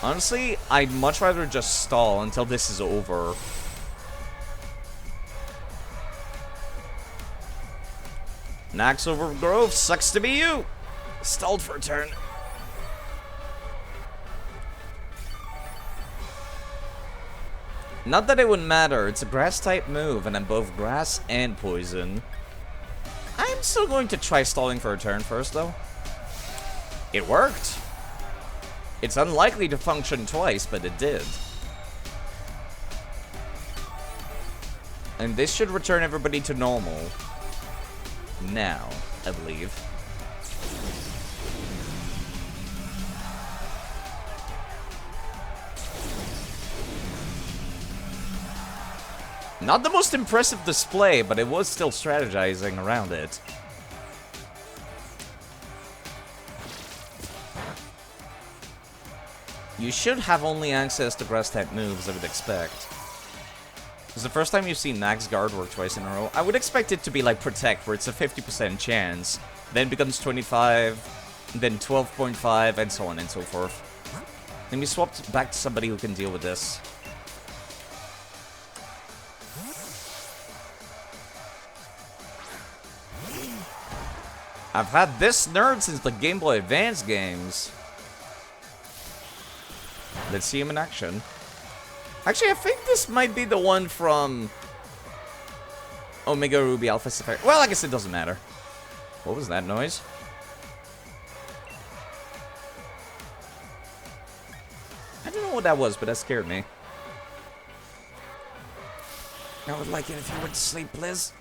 Honestly, I'd much rather just stall until this is over. Nax Overgrowth, sucks to be you! Stalled for a turn. Not that it would matter, it's a grass type move, and I'm both grass and poison. I'm still going to try stalling for a turn first, though. It worked. It's unlikely to function twice, but it did. And this should return everybody to normal. Now, I believe. Not the most impressive display, but it was still strategizing around it. You should have only access to grass-type moves, I would expect. It's the first time you've seen Max Guard work twice in a row. I would expect it to be like Protect, where it's a 50% chance, then becomes 25, then 12.5, and so on and so forth. Let me swap back to somebody who can deal with this. I've had this nerd since the Game Boy Advance games. Let's see him in action. Actually, I think this might be the one from Omega Ruby Alpha Sapphire. Well, I guess it doesn't matter. What was that noise? I don't know what that was, but that scared me. I would like it if you went to sleep, Liz.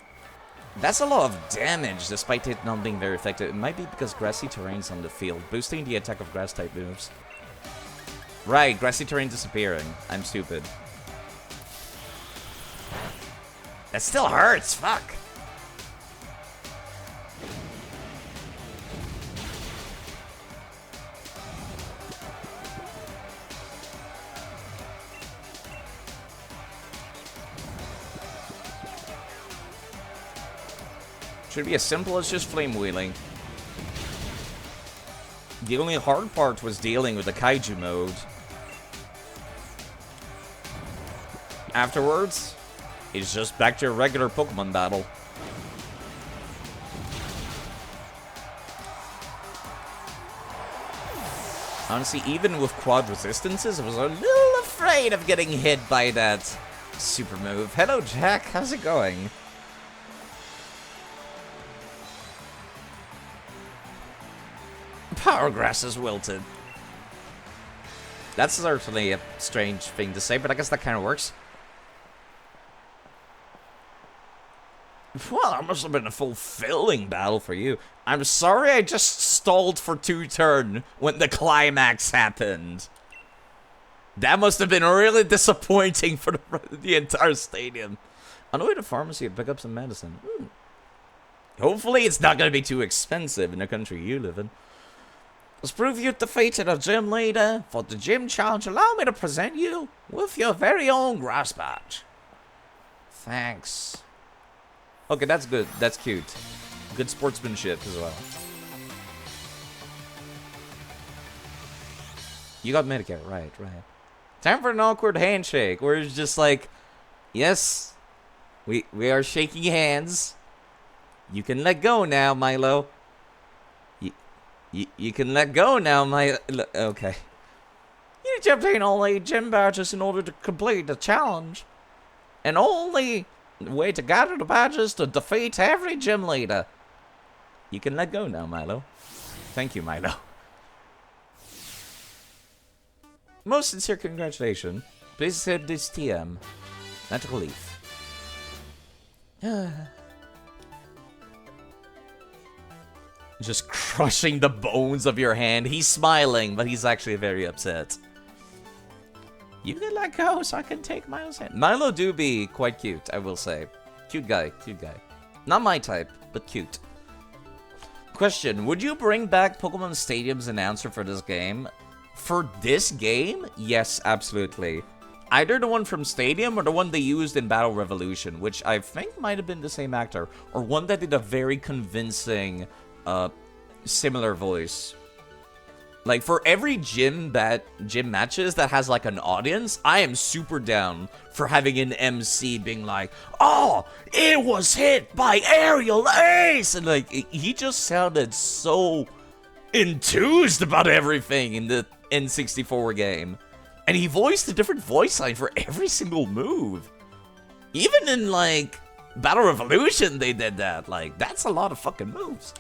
That's a lot of damage, despite it not being very effective. It might be because grassy terrain's on the field, boosting the attack of grass-type moves. Right, grassy terrain disappearing. I'm stupid. That still hurts, fuck. Should be as simple as just flame wheeling. The only hard part was dealing with the kaiju mode. Afterwards, it's just back to your regular Pokemon battle. Honestly, even with quad resistances, I was a little afraid of getting hit by that super move. Hello, Jack. How's it going? Power Grass is wilted. That's certainly a strange thing to say, but I guess that kind of works. Well, that must have been a fulfilling battle for you. I'm sorry I just stalled for 2 turns when the climax happened. That must have been really disappointing for the entire stadium. On the way to pharmacy to pick up some medicine. Hopefully it's not going to be too expensive in the country you live in. Let's prove you defeated a gym leader. For the gym challenge, allow me to present you with your very own grass badge. Thanks. Okay, that's good. That's cute. Good sportsmanship as well. You got Medicare, right. Time for an awkward handshake, where it's just like, yes, we are shaking hands. You can let go now, Milo. You can let go now, Milo. Okay. You need to obtain all 8 gym badges in order to complete the challenge. And only way to gather the badges to defeat every gym leader. You can let go now, Milo. Thank you, Milo. Most sincere congratulations. Please accept this TM. Magical Leaf. Just crushing the bones of your hand. He's smiling, but he's actually very upset. You can let go so I can take Milo's hand. Milo do be quite cute, I will say. Cute guy. Not my type, but cute. Question, would you bring back Pokemon Stadium's announcer for this game? For this game? Yes, absolutely. Either the one from Stadium or the one they used in Battle Revolution, which I think might have been the same actor, or one that did a very convincing, similar voice. Like, for every gym matches that has, like, an audience, I am super down for having an MC being like, oh, it was hit by Aerial Ace! And, like, he just sounded so enthused about everything in the N64 game. And he voiced a different voice line for every single move. Even in, like, Battle Revolution, they did that. Like, that's a lot of fucking moves.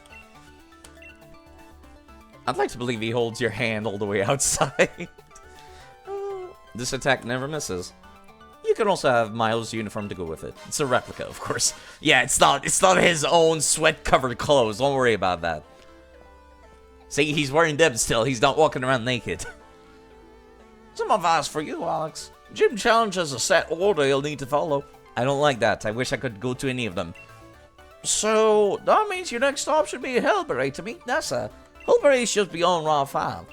I'd like to believe he holds your hand all the way outside. This attack never misses. You can also have Miles' uniform to go with it. It's a replica, of course. Yeah, it's not his own sweat-covered clothes. Don't worry about that. See, he's wearing them still. He's not walking around naked. Some advice for you, Alex. Gym challenge has a set order you'll need to follow. I don't like that. I wish I could go to any of them. So, that means your next stop should be Hillberry to meet Nessa. Hillberry should be on Route 5.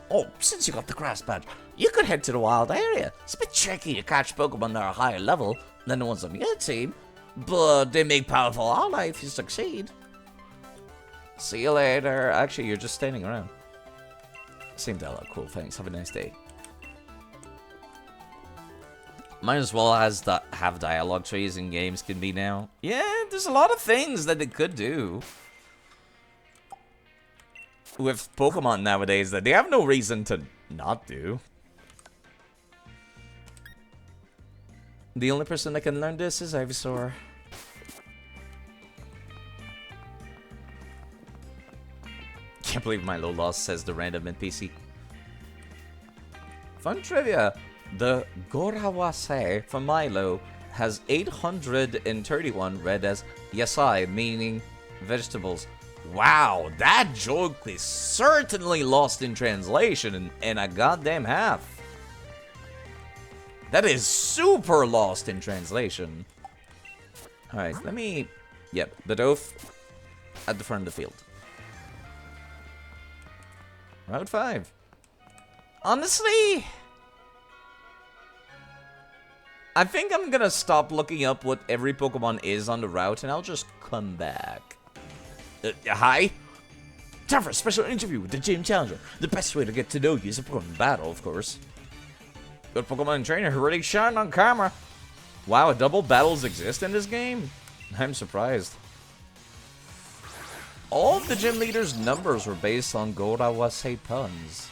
Oh, since you got the grass badge, you could head to the wild area. It's a bit tricky to catch Pokemon that are higher level than the ones on your team, but they make powerful ally if you succeed. See you later. Actually, you're just standing around. Seemed a lot cool. Thanks. Have a nice day. Might as well have dialogue trees in games can be now. Yeah, there's a lot of things that it could do with Pokemon nowadays that they have no reason to not do. The only person that can learn this is Ivysaur. Can't believe Milo lost, says the random NPC. Fun trivia. The Gorawase for Milo has 831 read as yasai, meaning vegetables. Wow, that joke is certainly lost in translation in a goddamn half. That is super lost in translation. Alright, let me... Yep, Bidoof at the front of the field. Route 5. Honestly, I think I'm gonna stop looking up what every Pokemon is on the route and I'll just come back. Hi? Time for a special interview with the Gym Challenger. The best way to get to know you is a Pokemon battle, of course. Good Pokemon trainer who really shine on camera. Wow, double battles exist in this game? I'm surprised. All of the gym leaders' numbers were based on Gorawase puns.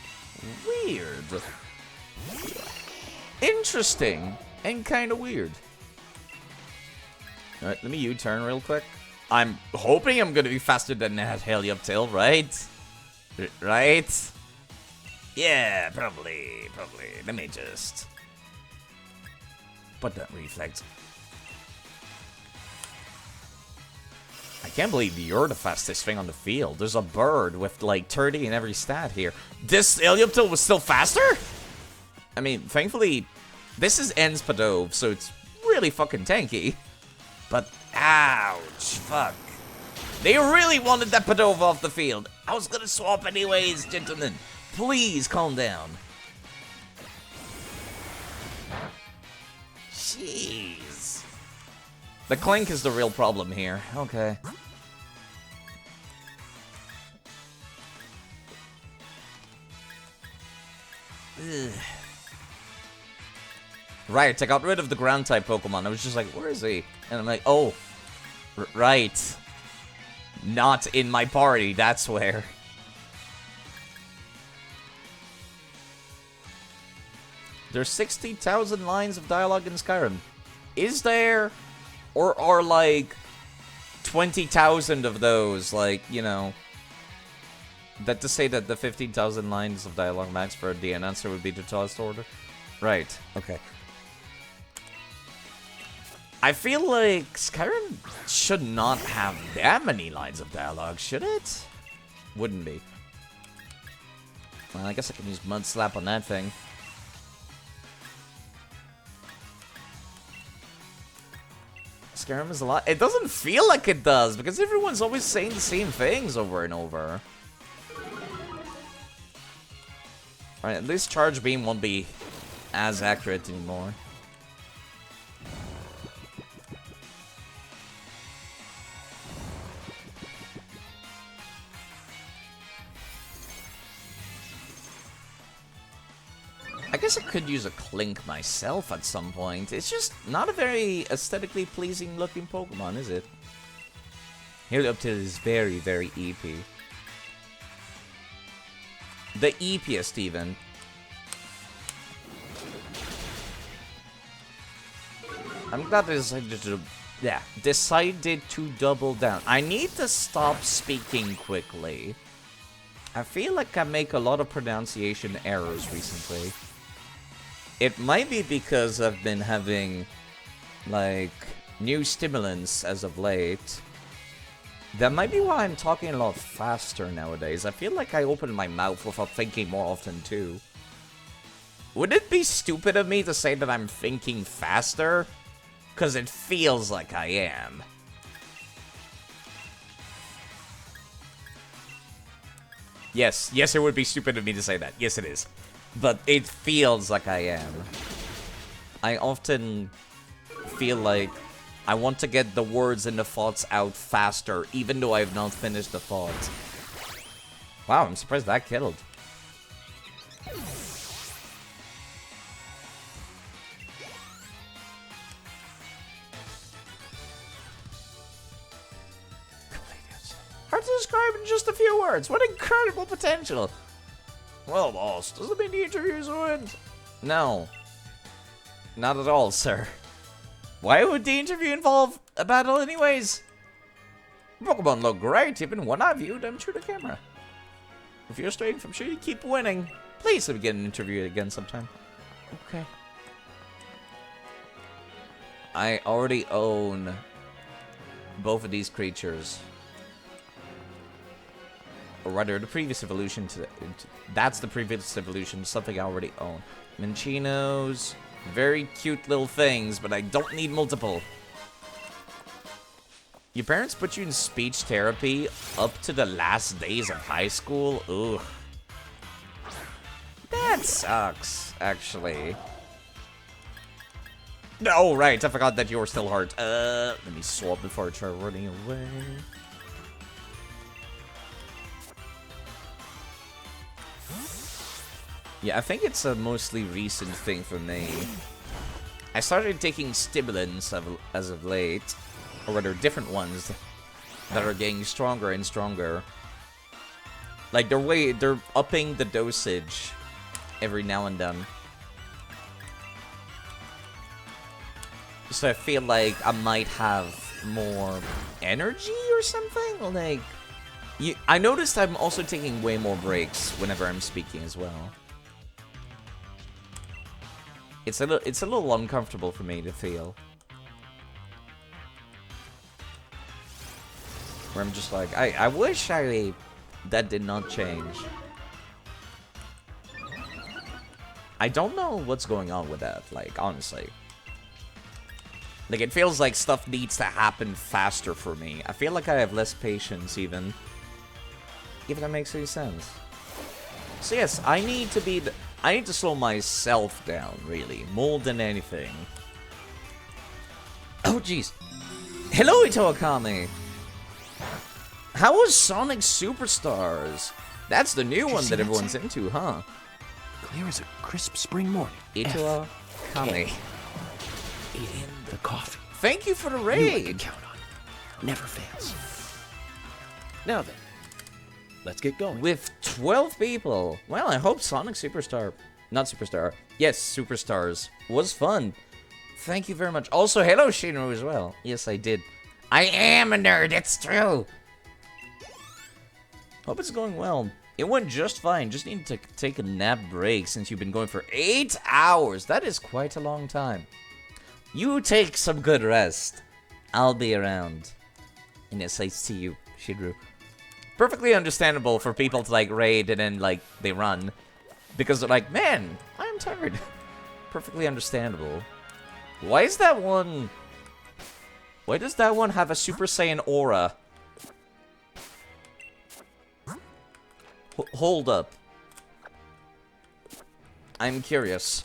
Weird. Interesting. And kind of weird. Alright, let me U-turn real quick. I'm hoping I'm gonna be faster than that Helioptile, right? Right? Yeah, probably. Let me just... put that reflex. I can't believe you're the fastest thing on the field. There's a bird with like 30 in every stat here. This Helioptile was still faster? I mean, thankfully, this is En's Padove, so it's really fucking tanky. But, ouch, fuck. They really wanted that Padove off the field. I was gonna swap anyways, gentlemen. Please calm down. Jeez. The Clink is the real problem here. Okay. Ugh. Right, I got rid of the ground-type Pokemon. I was just like, where is he? And I'm like, oh. Right. Not in my party, that's where. There's 60,000 lines of dialogue in Skyrim. Is there? Or are like 20,000 of those, like, you know, that to say that the 15,000 lines of dialogue max for the announcer would be the tallest order? Right, okay. I feel like Skyrim should not have that many lines of dialogue, should it? Wouldn't be. Well, I guess I can use Mud Slap on that thing. Skyrim is a lot. It doesn't feel like it does, because everyone's always saying the same things over and over. Alright, at least Charge Beam won't be as accurate anymore. I guess I could use a Clink myself at some point. It's just not a very aesthetically pleasing looking Pokemon, is it? Helioptile is very, very EP. The EPiest even. I'm glad they decided to double down. I need to stop speaking quickly. I feel like I make a lot of pronunciation errors recently. It might be because I've been having, like, new stimulants as of late. That might be why I'm talking a lot faster nowadays. I feel like I open my mouth without thinking more often, too. Would it be stupid of me to say that I'm thinking faster? Because it feels like I am. Yes, it would be stupid of me to say that. Yes, it is. But it feels like I am. I often feel like I want to get the words and the thoughts out faster, even though I have not finished the thoughts. Wow, I'm surprised that killed. Hard to describe in just a few words. What incredible potential. Well, boss, does it mean the interview's ruined? No. Not at all, sir. Why would the interview involve a battle anyways? Pokemon look great, even when I viewed them through the camera. If you're straying from shooting, keep winning. Please let me get an interview again sometime. Okay. I already own both of these creatures. Or rather, the previous evolution that's the previous evolution, something I already own. Minchinos, very cute little things, but I don't need multiple. Your parents put you in speech therapy up to the last days of high school? Ugh. That sucks, actually. No, right, I forgot that you were still hurt. Let me swap before I try running away. Yeah, I think it's a mostly recent thing for me. I started taking stimulants as of late, or rather different ones that are getting stronger and stronger. Like they're upping the dosage every now and then. So I feel like I might have more energy or something. Like, I noticed I'm also taking way more breaks whenever I'm speaking as well. It's a little uncomfortable for me to feel. Where I'm just like, I wish that did not change. I don't know what's going on with that, like, honestly. Like, it feels like stuff needs to happen faster for me. I feel like I have less patience, even. If that makes any sense. So yes, I need to slow myself down, really, more than anything. Oh, jeez. Hello, Itoakami! How was Sonic Superstars? That's the new one that everyone's into, huh? Clear as a crisp spring morning. Itoakami. Eat in the coffee. Thank you for the You I raid! can count on. Never fails. Now then, let's get going. With 12 people. Well, I hope Sonic Superstar... Not Superstar. Yes, Superstars. Was fun. Thank you very much. Also, hello, Shinru, as well. Yes, I did. I am a nerd, it's true! Hope it's going well. It went just fine. Just need to take a nap break since you've been going for 8 hours. That is quite a long time. You take some good rest. I'll be around. And yes, I see you, Shinru. Perfectly understandable for people to, like, raid and then, like, they run. Because they're like, man, I'm tired. Perfectly understandable. Why is that one... Why does that one have a Super Saiyan aura? Hold up. I'm curious.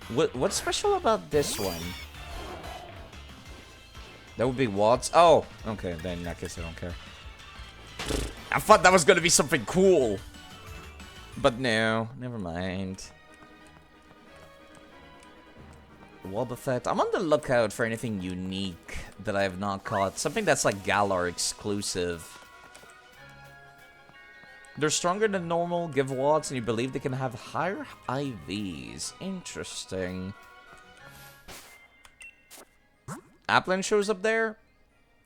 What's special about this one? That would be Watts. Oh, okay. Then in that case, I don't care. I thought that was gonna be something cool, but no, never mind. Wobbuffet. I'm on the lookout for anything unique that I have not caught. Something that's like Galar exclusive. They're stronger than normal, give watts, and you believe they can have higher IVs. Interesting. Applin shows up there?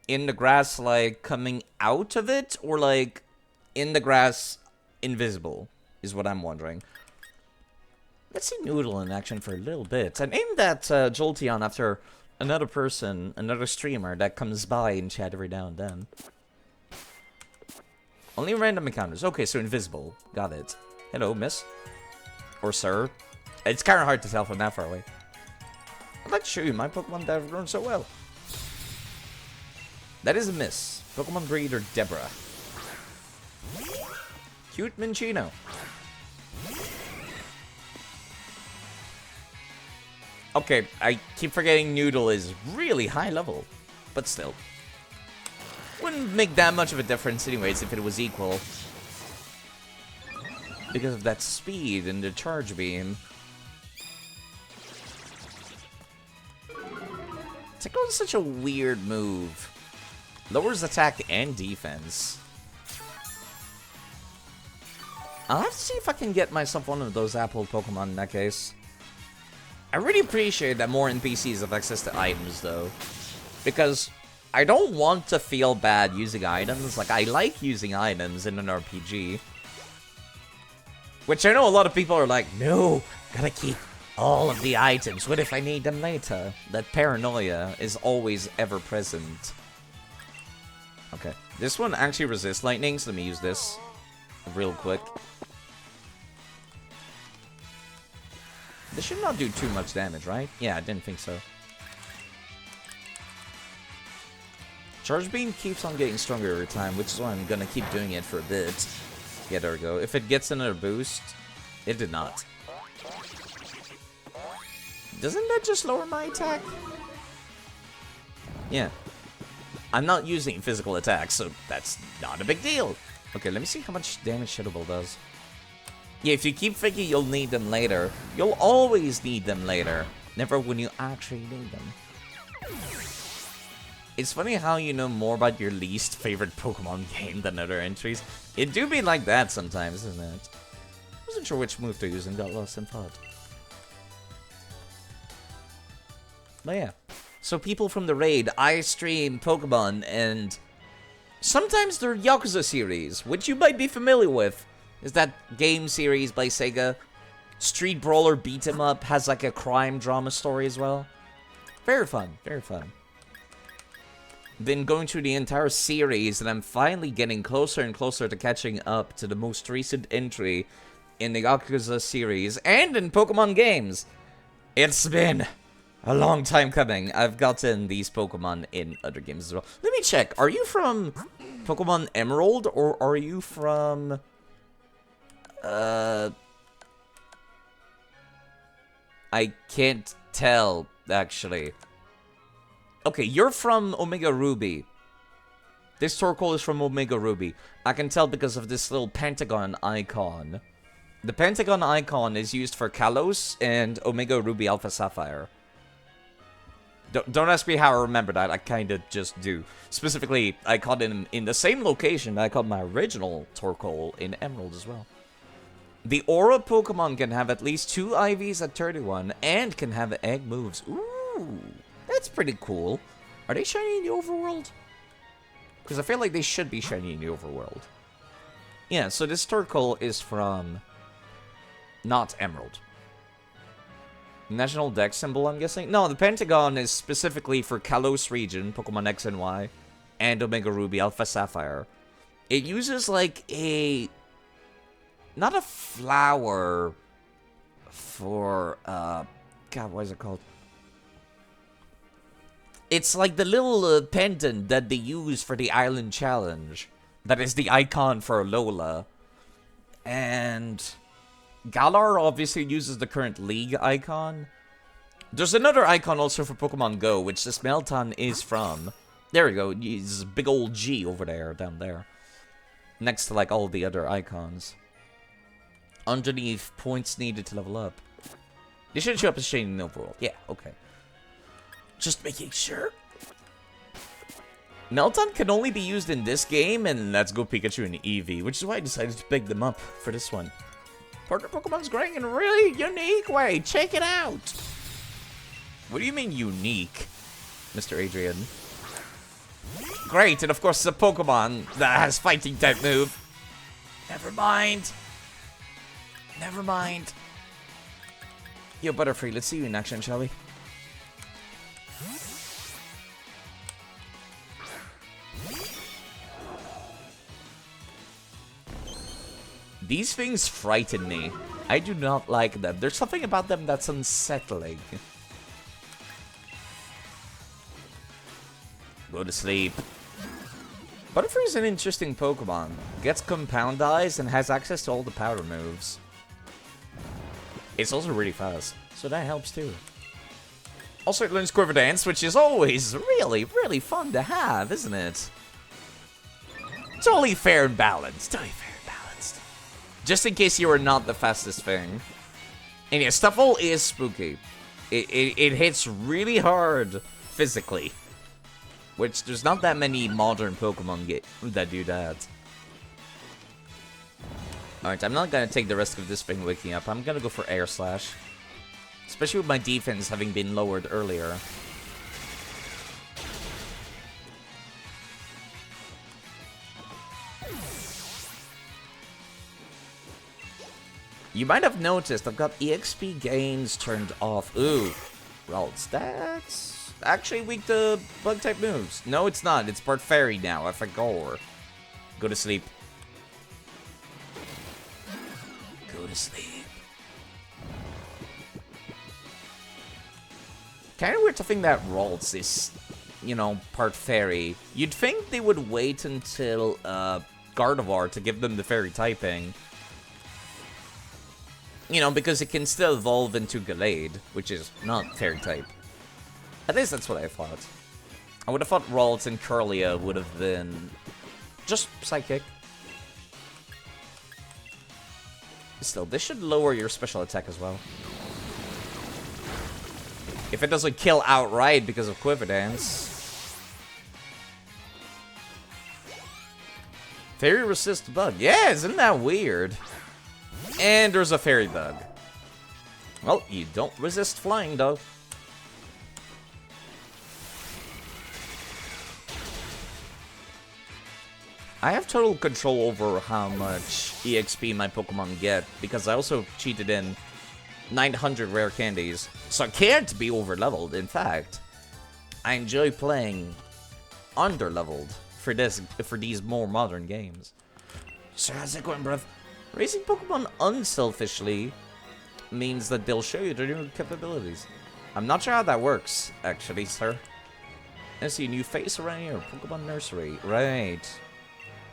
In the grass, like, coming out of it? Or, like, in the grass, invisible? Is what I'm wondering. Let's see Noodle in action for a little bit. I named that Jolteon after another person, another streamer that comes by in chat every now and then. Only random encounters. Okay, so invisible. Got it. Hello, miss. Or sir. It's kind of hard to tell from that far away. I'd like to show you my Pokemon that have grown so well. That is a miss. Pokemon breeder Deborah. Cute Minchino. Okay, I keep forgetting Noodle is really high level. But still. Wouldn't make that much of a difference anyways if it was equal. Because of that speed and the charge beam. Tickle is such a weird move. Lowers attack and defense. I'll have to see if I can get myself one of those Apple Pokemon in that case. I really appreciate that more NPCs have access to items, though. Because I don't want to feel bad using items. Like, I like using items in an RPG. Which I know a lot of people are like, no, gotta keep all of the items. What if I need them later? That paranoia is always ever present. Okay, this one actually resists lightning, so let me use this real quick. This should not do too much damage, right? Yeah, I didn't think so. Charge Beam keeps on getting stronger every time, which is why I'm gonna keep doing it for a bit. Yeah, there we go. If it gets another boost, it did not. Doesn't that just lower my attack? Yeah. I'm not using physical attacks, so that's not a big deal. Okay, let me see how much damage Shadow Ball does. Yeah, if you keep thinking you'll need them later, you'll always need them later. Never when you actually need them. It's funny how you know more about your least favorite Pokemon game than other entries. It do be like that sometimes, isn't it? I wasn't sure which move to use and got lost in thought. But yeah. So people from the raid, I stream Pokemon, and sometimes they're Yakuza series, which you might be familiar with. Is that game series by Sega? Street Brawler Beat 'em Up has like a crime drama story as well. Very fun, very fun. Been going through the entire series, and I'm finally getting closer and closer to catching up to the most recent entry in the Yakuza series and in Pokemon games. It's been a long time coming. I've gotten these Pokemon in other games as well. Let me check. Are you from Pokemon Emerald, or are you from... I can't tell, actually. Okay, you're from Omega Ruby. This Torkoal is from Omega Ruby. I can tell because of this little pentagon icon. The pentagon icon is used for Kalos and Omega Ruby Alpha Sapphire. Don't ask me how I remember that, I kinda just do. Specifically, I caught him in the same location I caught my original Torkoal in Emerald as well. The Aura Pokemon can have at least 2 IVs at 31 and can have egg moves. Ooh, that's pretty cool. Are they shiny in the overworld? Because I feel like they should be shiny in the overworld. Yeah, so this Torkoal is from... not Emerald. National Dex symbol, I'm guessing? No, the Pentagon is specifically for Kalos region, Pokemon X and Y, and Omega Ruby Alpha Sapphire. It uses like a... not a flower for, God, what is it called? It's like the little pendant that they use for the Island Challenge. That is the icon for Alola. And Galar obviously uses the current League icon. There's another icon also for Pokemon Go, which this Meltan is from. There we go, he's a big old G over there, down there. Next to like all the other icons. Underneath, points needed to level up. They should show up as shiny in the overworld. Yeah, okay. Just making sure. Meltan can only be used in this game, and Let's Go Pikachu and Eevee, which is why I decided to pick them up for this one. Partner Pokemon's growing in a really unique way. Check it out. What do you mean unique, Mr. Adrian? Great, and of course it's a Pokemon that has fighting type move. Never mind. Never mind. Yo, Butterfree, let's see you in action, shall we? These things frighten me. I do not like them. There's something about them that's unsettling. Go to sleep. Butterfree is an interesting Pokemon. Gets Compound Eyes and has access to all the powder moves. It's also really fast, so that helps too. Also, it learns Quiver Dance, which is always really, really fun to have, isn't it? Totally fair and balanced. Totally fair and balanced. Just in case you are not the fastest thing. And yeah, Stuffle is spooky. It hits really hard physically. Which, there's not that many modern Pokemon that do that. Alright, I'm not gonna take the risk of this thing waking up. I'm gonna go for Air Slash. Especially with my defense having been lowered earlier. You might have noticed I've got EXP gains turned off. Ooh. Ralts, that's actually weak to bug-type moves. No, it's not. It's part fairy now. I forgot. Go to sleep. Go to sleep. Kind of weird to think that Ralts is, you know, part fairy. You'd think they would wait until Gardevoir to give them the fairy typing. You know, because it can still evolve into Gallade, which is not fairy type. At least that's what I thought. I would have thought Ralts and Curlia would have been just Psychic. Still, this should lower your special attack as well. If it doesn't kill outright because of Quiver Dance. Fairy resist bug. Yeah, isn't that weird? And there's a fairy bug. Well, you don't resist flying, though. I have total control over how much EXP my Pokemon get, because I also cheated in 900 rare candies, so I can't be over-leveled. In fact, I enjoy playing under-leveled for these more modern games. So how's it going, bruv? Raising Pokemon unselfishly means that they'll show you their new capabilities. I'm not sure how that works, actually, sir. I see a new face around here. Pokemon Nursery. Right.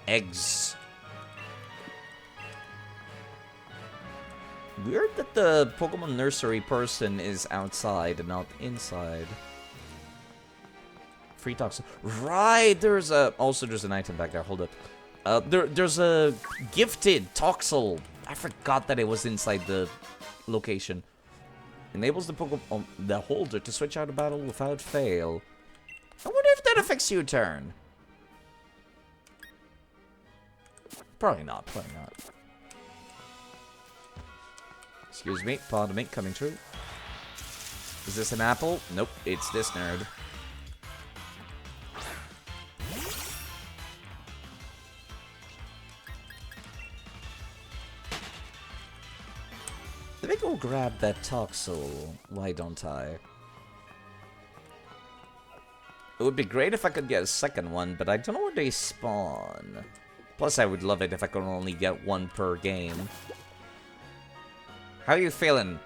Eggs. Weird that the Pokemon Nursery person is outside and not inside. Free Toxel. Right, there's an item back there. Hold up. There's a gifted Toxel. I forgot that it was inside the location. Enables the Pokemon the holder to switch out of battle without fail. I wonder if that affects your turn. Probably not. Probably not. Excuse me. Pardon me. Coming through. Is this an apple? Nope. It's this nerd. Let me go grab that Toxel. Why don't I? It would be great if I could get a second one, but I don't know where they spawn. Plus, I would love it if I could only get one per game. How are you feeling?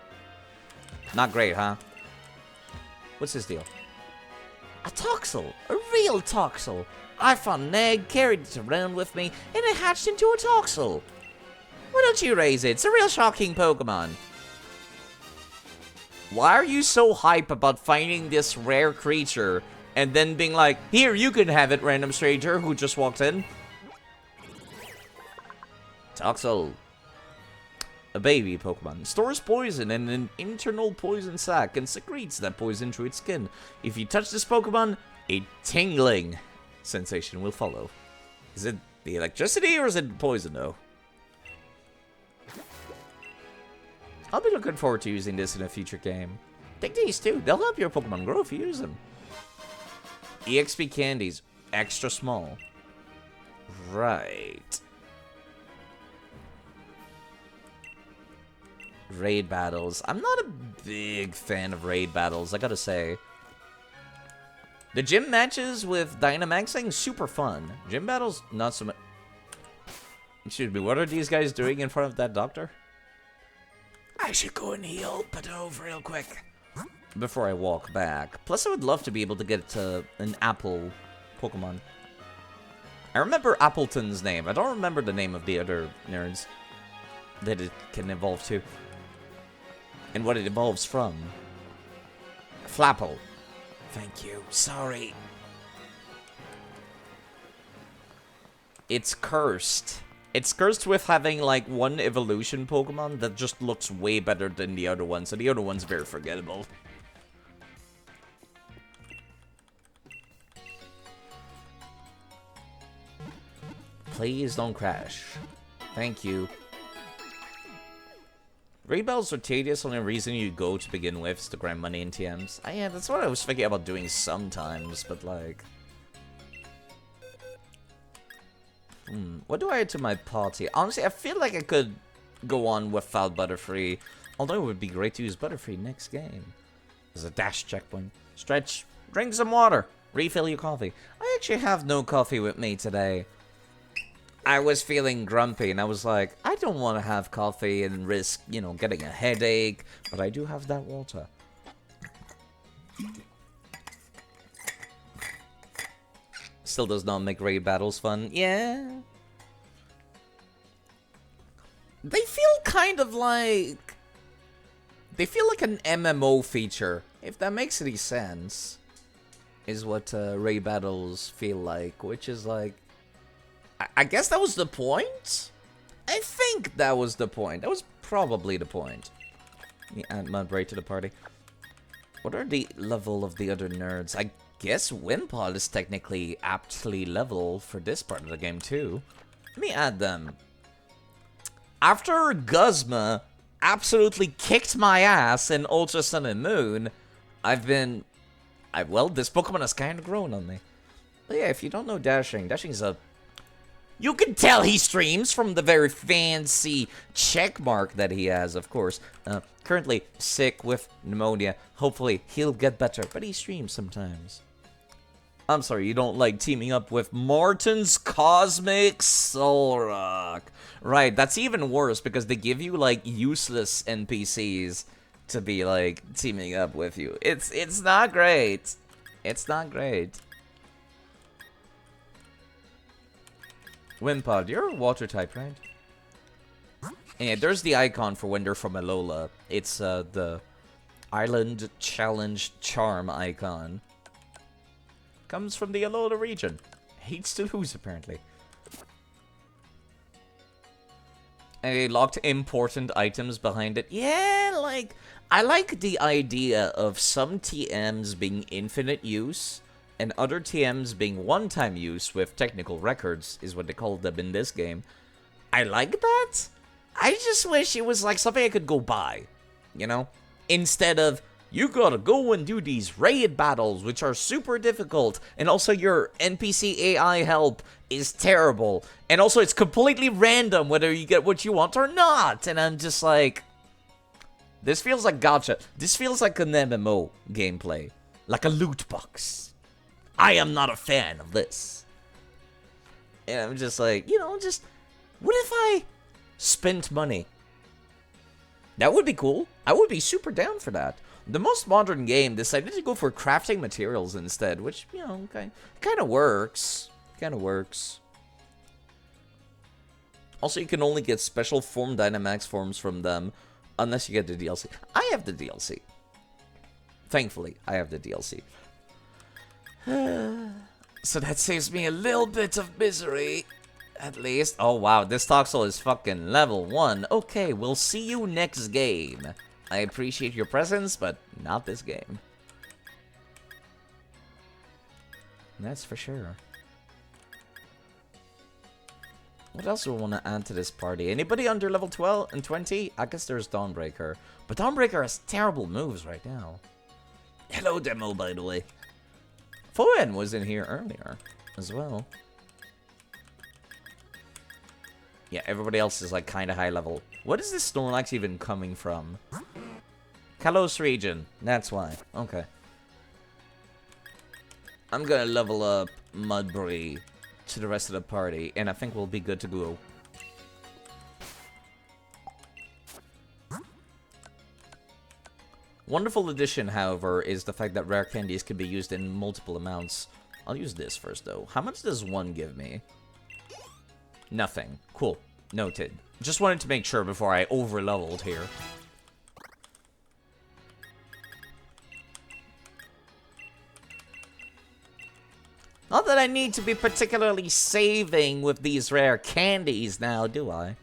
Not great, huh? What's his deal? A Toxel! A real Toxel! I found an egg, carried it around with me, and it hatched into a Toxel! Why don't you raise it? It's a real shocking Pokemon. Why are you so hype about finding this rare creature and then being like, here, you can have it, random stranger who just walked in? Toxel. A baby Pokemon. Stores poison in an internal poison sac and secretes that poison through its skin. If you touch this Pokemon, a tingling sensation will follow. Is it the electricity or is it poison though? I'll be looking forward to using this in a future game. Take these too. They'll help your Pokemon grow if you use them. EXP candies. Extra small. Right. Raid battles. I'm not a big fan of raid battles, I gotta say. The gym matches with Dynamaxing, super fun. Gym battles, not so much. Excuse me, what are these guys doing in front of that doctor? I should go and heal Padove real quick before I walk back. Plus, I would love to be able to get an apple Pokemon. I remember Appleton's name. I don't remember the name of the other nerds that it can evolve to. And what it evolves from. Flapple. Thank you. Sorry. It's cursed. It's cursed with having, like, one evolution Pokemon that just looks way better than the other one, so the other one's very forgettable. Please don't crash. Thank you. Raid battles are tedious, only reason you go to begin with is to grind money in TMs. Yeah, that's what I was thinking about doing sometimes, but like... what do I add to my party? Honestly, I feel like I could go on without Butterfree, although it would be great to use Butterfree next game. There's a dash checkpoint. Stretch, drink some water, refill your coffee. I actually have no coffee with me today. I was feeling grumpy, and I was like, I don't want to have coffee and risk, you know, getting a headache, but I do have that water. Still does not make raid battles fun. Yeah. They feel kind of like... They feel like an MMO feature, if that makes any sense. is what Ray battles feel like, which is like, I guess that was the point? I think that was the point. That was probably the point. Let me add Mudbray to the party. What are the level of the other nerds? I guess Wimpod is technically aptly level for this part of the game too. Let me add them. After Guzma absolutely kicked my ass in Ultra Sun and Moon, well, this Pokemon has kind of grown on me. But yeah, if you don't know Dashing's a... You can tell he streams from the very fancy check mark that he has, of course. Currently sick with pneumonia. Hopefully he'll get better, but he streams sometimes. I'm sorry, you don't like teaming up with Martin's Cosmic Solrock. Right, that's even worse because they give you, like, useless NPCs to be, like, teaming up with you. It's not great. It's not great. Wimpod, you're a water type, right? And there's the icon for when they're from Alola. It's the Island Challenge Charm icon. Comes from the Alola region. Hates to lose, apparently. And they locked important items behind it. Yeah, like, I like the idea of some TMs being infinite use and other TMs being one-time use with technical records, is what they call them in this game. I like that. I just wish it was like something I could go buy, you know? Instead of, you gotta go and do these raid battles, which are super difficult, and also your NPC AI help is terrible, and also it's completely random whether you get what you want or not, and I'm just like, this feels like gacha. This feels like an MMO gameplay, like a loot box. I am not a fan of this. And I'm just like, you know, just, what if I spent money? That would be cool. I would be super down for that. The most modern game decided to go for crafting materials instead, which, you know, kind of works. Kind of works. Also, you can only get special form Dynamax forms from them unless you get the DLC. I have the DLC. Thankfully, I have the DLC. So that saves me a little bit of misery, at least. Oh, wow, this Toxel is fucking level 1. Okay, we'll see you next game. I appreciate your presence, but not this game. That's for sure. What else do we want to add to this party? Anybody under level 12 and 20? I guess there's Dawnbreaker. But Dawnbreaker has terrible moves right now. Hello, Demo, by the way. Foen was in here earlier as well. Yeah, everybody else is like kind of high level. What is this Snorlax even coming from? Kalos region. That's why. Okay. I'm gonna level up Mudbray to the rest of the party, and I think we'll be good to go. Wonderful addition, however, is the fact that rare candies can be used in multiple amounts. I'll use this first, though. How much does one give me? Nothing. Cool. Noted. Just wanted to make sure before I over-leveled here. Not that I need to be particularly saving with these rare candies now, do I?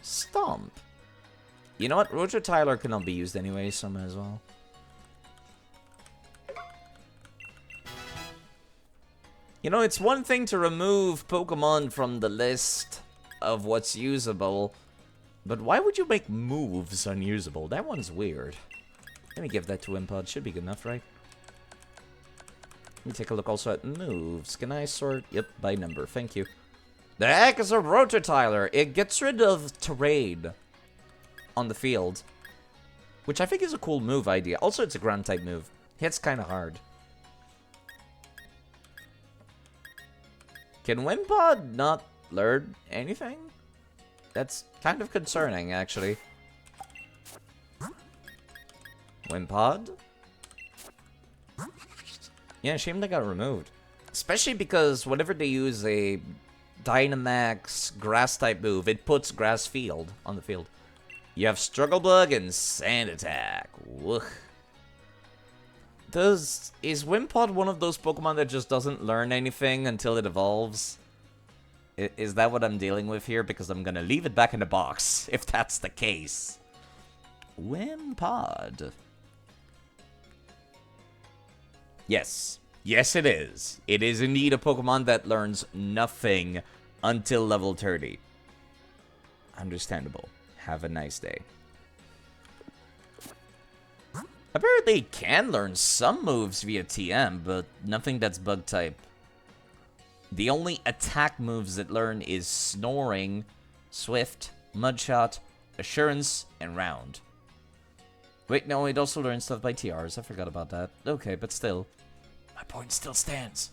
Stomp. You know what? Roger Tyler cannot be used anyway, so I might as well. You know, it's one thing to remove Pokemon from the list of what's usable, but why would you make moves unusable? That one's weird. Let me give that to Wimpod. Should be good enough, right? Let me take a look also at moves. Can I sort? Yep, by number. Thank you. The heck is a Rototiler? It gets rid of Terrain on the field, which I think is a cool move idea. Also, it's a ground type move. Hits kind of hard. Can Wimpod not learn anything? That's kind of concerning, actually. Wimpod? Yeah, shame they got removed. Especially because whenever they use a Dynamax grass-type move, it puts Grass Field on the field. You have Struggle Bug and Sand Attack. Woof. Is Wimpod one of those Pokemon that just doesn't learn anything until it evolves? Is that what I'm dealing with here? Because I'm gonna leave it back in the box, if that's the case. Wimpod. Yes. Yes, it is. It is indeed a Pokemon that learns nothing until level 30. Understandable. Have a nice day. Apparently it can learn some moves via TM, but nothing that's bug type. The only attack moves it learn is Snoring, Swift, Mudshot, Assurance, and Round. Wait, no, it also learns stuff by TRs. I forgot about that. Okay, but still. My point still stands.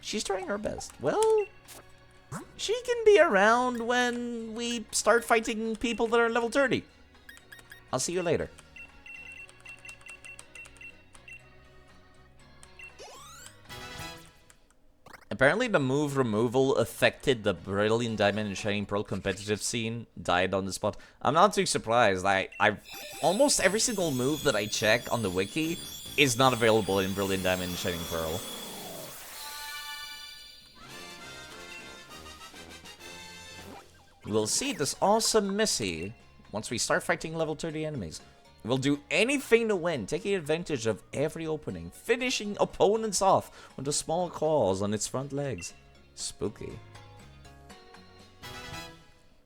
She's trying her best. Well, she can be around when we start fighting people that are level 30. I'll see you later. Apparently the move removal affected the Brilliant Diamond and Shining Pearl competitive scene. Died on the spot. I'm not too surprised. I almost every single move that I check on the wiki is not available in Brilliant Diamond and Shining Pearl. We'll see this awesome Missy once we start fighting level 30 enemies. We'll do anything to win, taking advantage of every opening, finishing opponents off with the small claws on its front legs. Spooky.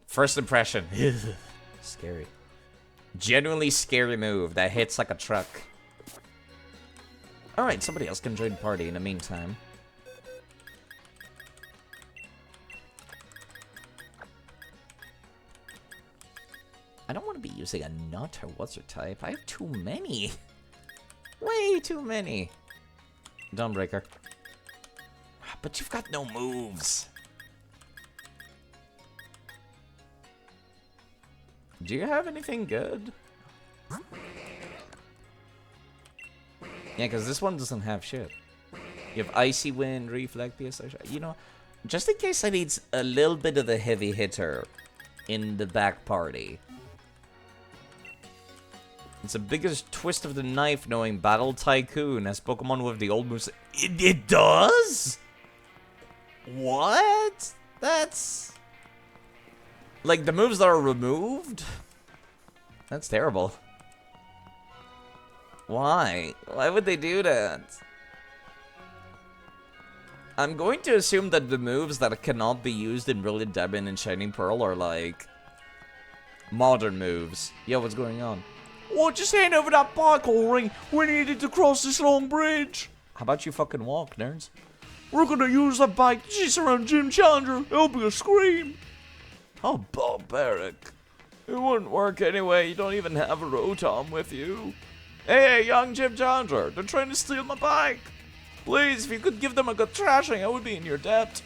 First impression. Scary. Genuinely scary move that hits like a truck. Alright, somebody else can join the party in the meantime. I don't want to be using a nut or what's her type. I have too many. Way too many. Dawnbreaker. But you've got no moves. Do you have anything good? Yeah, because this one doesn't have shit. You have Icy Wind, Reflect, PSI. You know, just in case I need a little bit of the heavy hitter in the back party. It's the biggest twist of the knife knowing Battle Tycoon has Pokemon with the old moves. It does? What? That's... like the moves that are removed? That's terrible. Why? Why would they do that? I'm going to assume that the moves that cannot be used in Brilliant Diamond and Shining Pearl are like... modern moves. Yo, what's going on? Oh, just hand over that bike, ring. We needed to cross this long bridge. How about you fucking walk, nerds? We're gonna use that bike to chase around Gym Challenger. It'll be a scream. How barbaric. It wouldn't work anyway. You don't even have a Rotom with you. Hey, young Gym Challenger. They're trying to steal my bike. Please, if you could give them a good thrashing, I would be in your debt.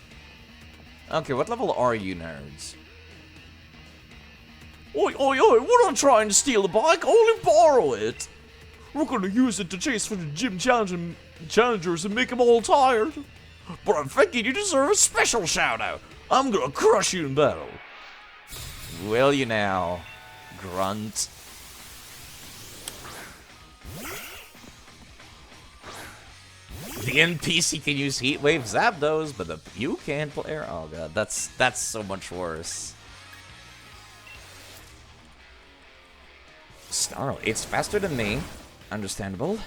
Okay, what level are you, nerds? Oi, oi, oi, we're not trying to steal the bike, only borrow it. We're gonna use it to chase for the gym challengers and make them all tired. But I'm thinking you deserve a special shout out. I'm gonna crush you in battle. Will you now, grunt? The NPC can use Heat Wave Zapdos, but you can't play. Oh god, that's so much worse. Snarl, it's faster than me. Understandable.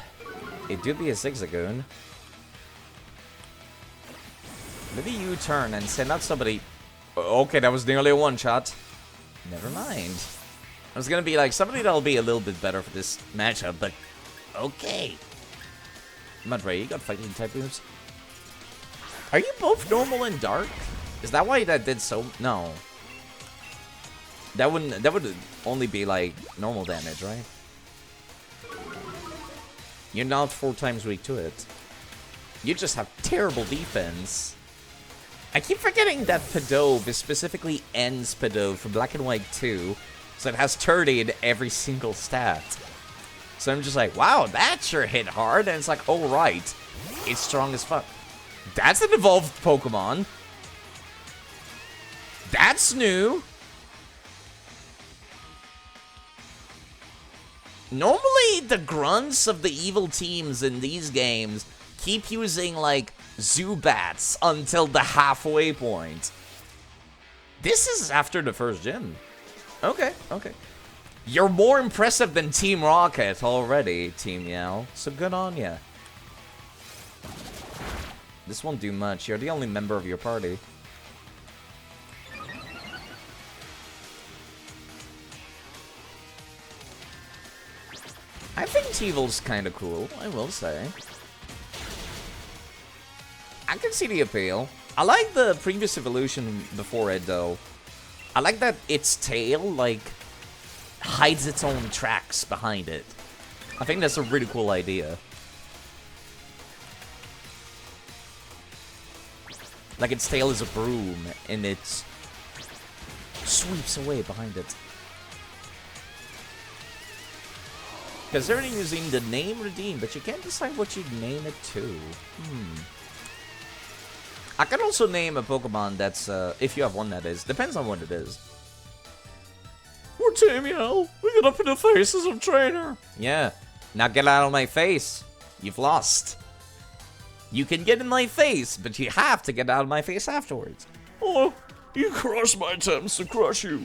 It do be a Zigzagoon. Maybe you turn and send out somebody. Okay, that was nearly a one-shot. Never mind. I was gonna be like, somebody that'll be a little bit better for this matchup, but okay. Mudray, you got fighting type moves. Are you both normal and dark? Is that why that did so? No. That would only be like normal damage, right? You're not 4 times weak to it. You just have terrible defense. I keep forgetting that Pidove is specifically ends Pidove for Black and White 2, so it has 30 in every single stat. So I'm just like, wow, that sure hit hard, and it's like, oh right, it's strong as fuck. That's an evolved Pokemon. That's new. Normally, the grunts of the evil teams in these games keep using, like, Zubats until the halfway point. This is after the first gym. Okay, okay. You're more impressive than Team Rocket already, Team Yell. So good on ya. This won't do much. You're the only member of your party. I think Teevil's kind of cool, I will say. I can see the appeal. I like the previous evolution before it, though. I like that its tail, like, hides its own tracks behind it. I think that's a really cool idea. Like, its tail is a broom, and it sweeps away behind it. Considering using the name Redeem, but you can't decide what you'd name it to. I can also name a Pokemon that's, if you have one that is. Depends on what it is. We're Team Yell. We get up in the faces of trainer. Yeah. Now get out of my face. You've lost. You can get in my face, but you have to get out of my face afterwards. Oh, you crushed my attempts to crush you.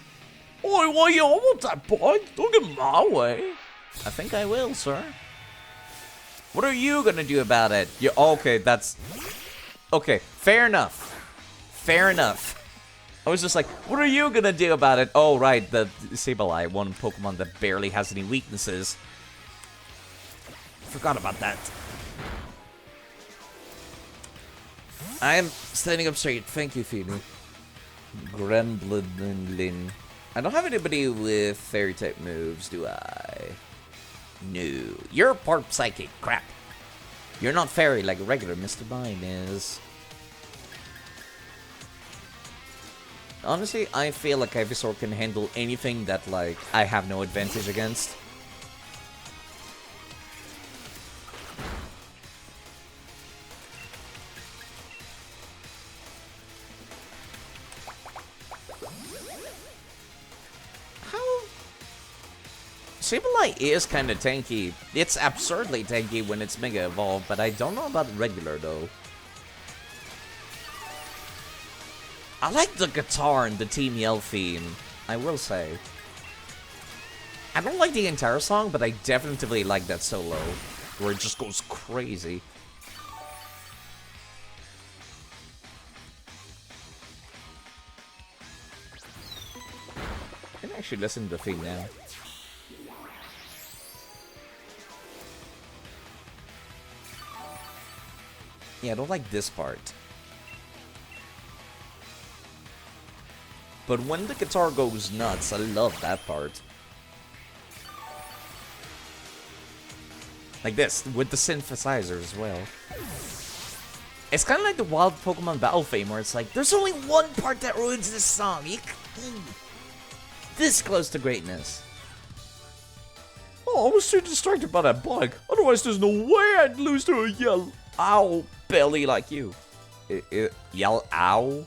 Oh, why you want that bike? Don't get my way. I think I will, sir. What are you gonna do about it? You okay? That's okay. Fair enough. Fair enough. I was just like, what are you gonna do about it? Oh, right, the Sableye, one Pokemon that barely has any weaknesses. Forgot about that. I am standing up straight. Thank you, Phoebe. Gremlin. I don't have anybody with fairy type moves, do I? No. You're part psychic. Crap. You're not fairy like a regular Mr. Mime is. Honestly, I feel like Ivysaur can handle anything that, like, I have no advantage against. Sableye is kind of tanky. It's absurdly tanky when it's Mega Evolved, but I don't know about regular, though. I like the guitar and the Team Yell theme, I will say. I don't like the entire song, but I definitely like that solo, where it just goes crazy. I can actually listen to the theme now. Yeah, I don't like this part. But when the guitar goes nuts, I love that part. Like this, with the synthesizer as well. It's kind of like the Wild Pokemon Battle theme, where it's like, there's only one part that ruins this song. This close to greatness. Oh, I was too distracted by that bike. Otherwise, there's no way I'd lose to a Yell Ow belly like you. Yell Ow?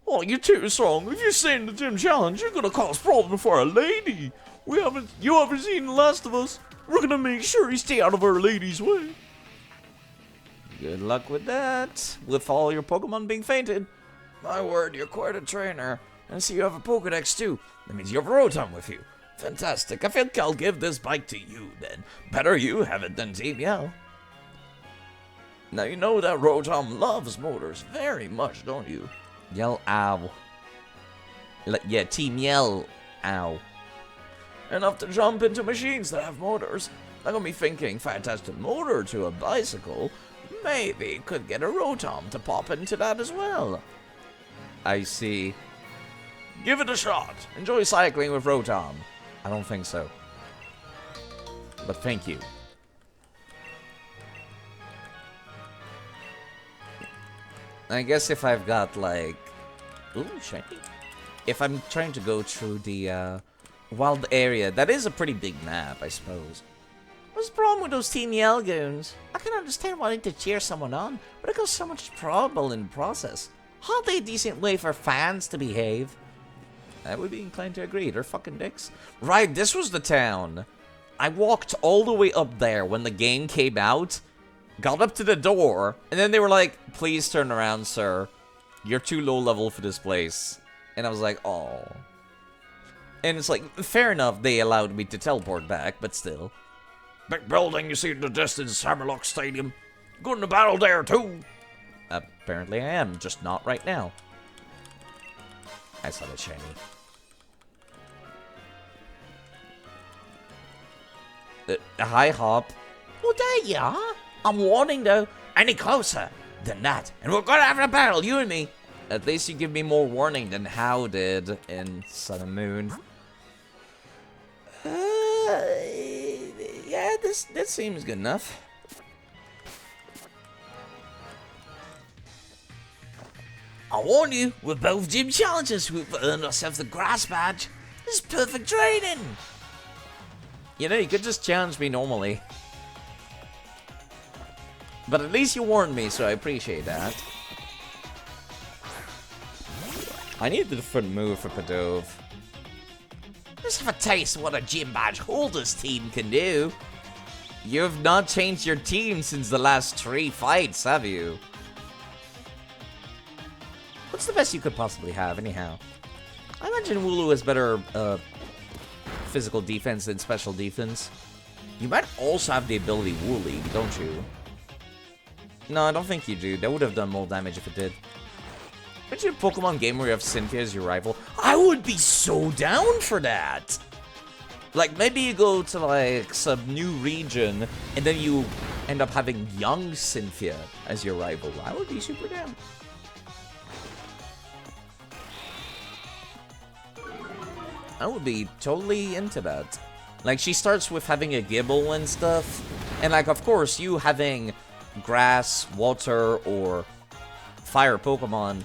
Oh, you're too strong. If you stay in the gym challenge, you're gonna cause problems for a lady. You haven't seen The Last of Us. We're gonna make sure you stay out of our lady's way. Good luck with that. With all your Pokemon being fainted. My word, you're quite a trainer. And I see you have a Pokedex too. That means you have a Rotom with you. Fantastic. I think I'll give this bike to you then. Better you have it than Team Yell. Now you know that Rotom loves motors very much, don't you? Yell ow. Yeah, Team Yell ow. Enough to jump into machines that have motors. I got me thinking, if I attached a motor to a bicycle, maybe could get a Rotom to pop into that as well. I see. Give it a shot. Enjoy cycling with Rotom. I don't think so. But thank you. I guess if I've got like... Ooh, shiny. If I'm trying to go through the wild area, that is a pretty big map, I suppose. What's the problem with those Team Yell goons? I can understand wanting to cheer someone on, but it goes so much trouble in the process. Hardly a decent way for fans to behave. I would be inclined to agree. They're fucking dicks. Right, this was the town. I walked all the way up there when the game came out, got up to the door, and then they were like, please turn around, sir. You're too low level for this place. And I was like, oh. And it's like, fair enough, they allowed me to teleport back, but still. Big building you see in the distance, Hammerlock Stadium. Going to battle there, too. Apparently I am, just not right now. I saw the shiny. Hi, Hop. Well, there you are. I'm warning, though. Any closer than that, and we're gonna have a battle, you and me. At least you give me more warning than How did in Sun and Moon. Yeah, this seems good enough. I warn you, we're both gym challengers. We've earned ourselves the grass badge. This is perfect training. You know, you could just challenge me normally. But at least you warned me, so I appreciate that. I need a different move for Padove. Let's have a taste of what a gym badge holders team can do. You have not changed your team since the last 3 fights, have you? What's the best you could possibly have, anyhow? I imagine Wooloo has better physical defense than special defense. You might also have the ability Woolly, don't you? No, I don't think you do. That would have done more damage if it did. Imagine a Pokemon game where you have Cynthia as your rival. I would be so down for that! Like, maybe you go to, like, some new region, and then you end up having young Cynthia as your rival. I would be super down. I would be totally into that. Like, she starts with having a Gibble and stuff, and, like, of course, you having grass, water, or fire Pokemon,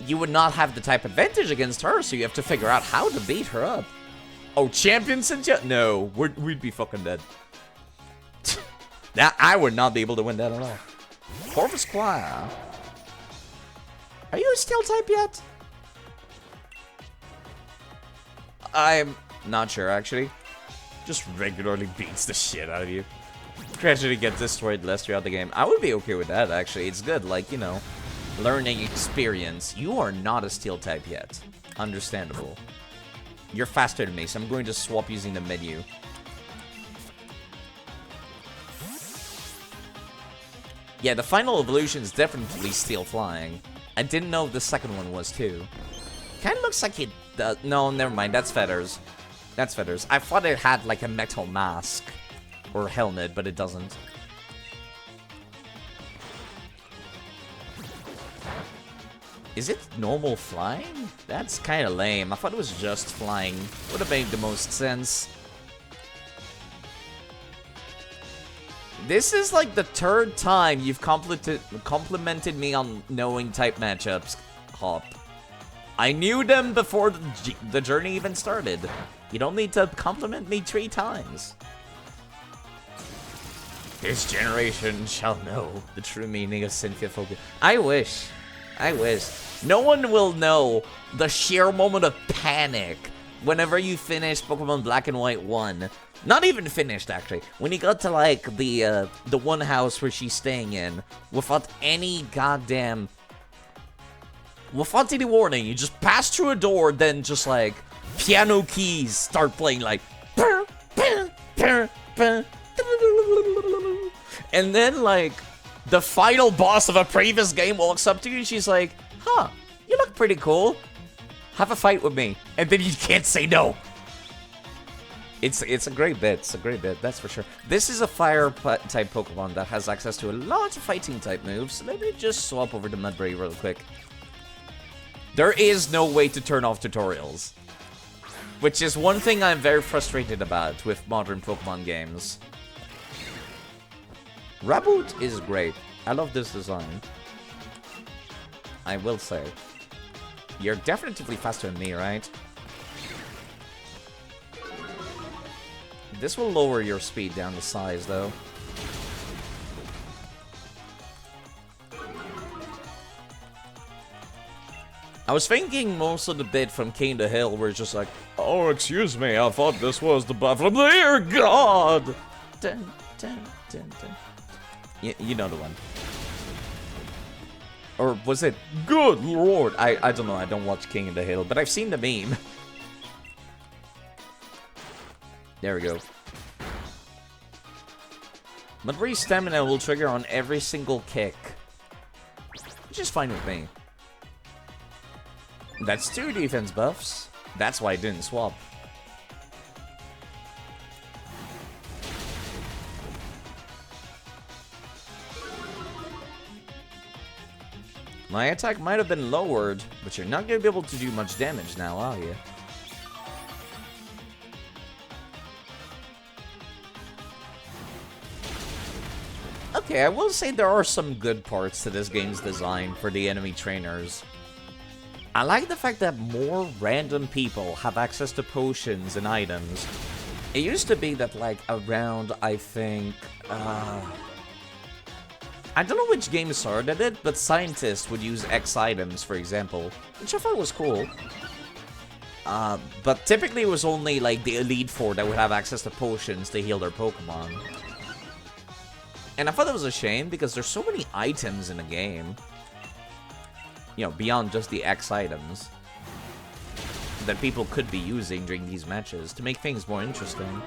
you would not have the type advantage against her, so you have to figure out how to beat her up. Oh, Champion Cynthia? No, we'd be fucking dead. I would not be able to win that at all. Corvus Choir. Are you a Steel type yet? I'm not sure, actually. Just regularly beats the shit out of you. Gradually get destroyed less throughout the game. I would be okay with that, actually. It's good, like, you know, learning experience. You are not a Steel type yet. Understandable. You're faster than me, so I'm going to swap using the menu. Yeah, the final evolution is definitely Steel Flying. I didn't know the second one was, too. Kind of looks like it does. No, never mind. That's Feathers. That's Feathers. I thought it had, like, a metal mask. Or helmet, but it doesn't. Is it normal flying? That's kind of lame. I thought it was just flying. Would have made the most sense. This is like the 3rd time you've complimented me on knowing type matchups, Hop. I knew them before the journey even started. You don't need to compliment me 3 times. This generation shall know the true meaning of Cynthia Focus. I wish. I wish. No one will know the sheer moment of panic whenever you finish Pokemon Black and White 1. Not even finished, actually. When you got to, like, the one house where she's staying in, without any goddamn... Without any warning, you just pass through a door, then just, like, piano keys start playing, like... And then, like, the final boss of a previous game walks up to you and she's like, huh, you look pretty cool. Have a fight with me. And then you can't say no. It's a great bit. It's a great bit, that's for sure. This is a fire-type Pokemon that has access to a lot of fighting-type moves. So let me just swap over to Mudbray real quick. There is no way to turn off tutorials. Which is one thing I'm very frustrated about with modern Pokemon games. Raboot is great. I love this design. I will say. You're definitively faster than me, right? This will lower your speed down to size, though. I was thinking most of the bit from King of the Hill where it's just like, oh, excuse me, I thought this was the buff from dear God. Dun, dun, dun, dun. You know the one. Or was it, good lord? I don't know, I don't watch King of the Hill, but I've seen the meme. There we go. Madri's stamina will trigger on every single kick. Which is fine with me. That's 2 defense buffs. That's why I didn't swap. My attack might have been lowered, but you're not going to be able to do much damage now, are you? Okay, I will say there are some good parts to this game's design for the enemy trainers. I like the fact that more random people have access to potions and items. It used to be that, like, around, I think, I don't know which game started it, but scientists would use X items, for example, which I thought was cool. But typically it was only, like, the Elite Four that would have access to potions to heal their Pokemon. And I thought it was a shame because there's so many items in the game, you know, beyond just the X items, that people could be using during these matches to make things more interesting.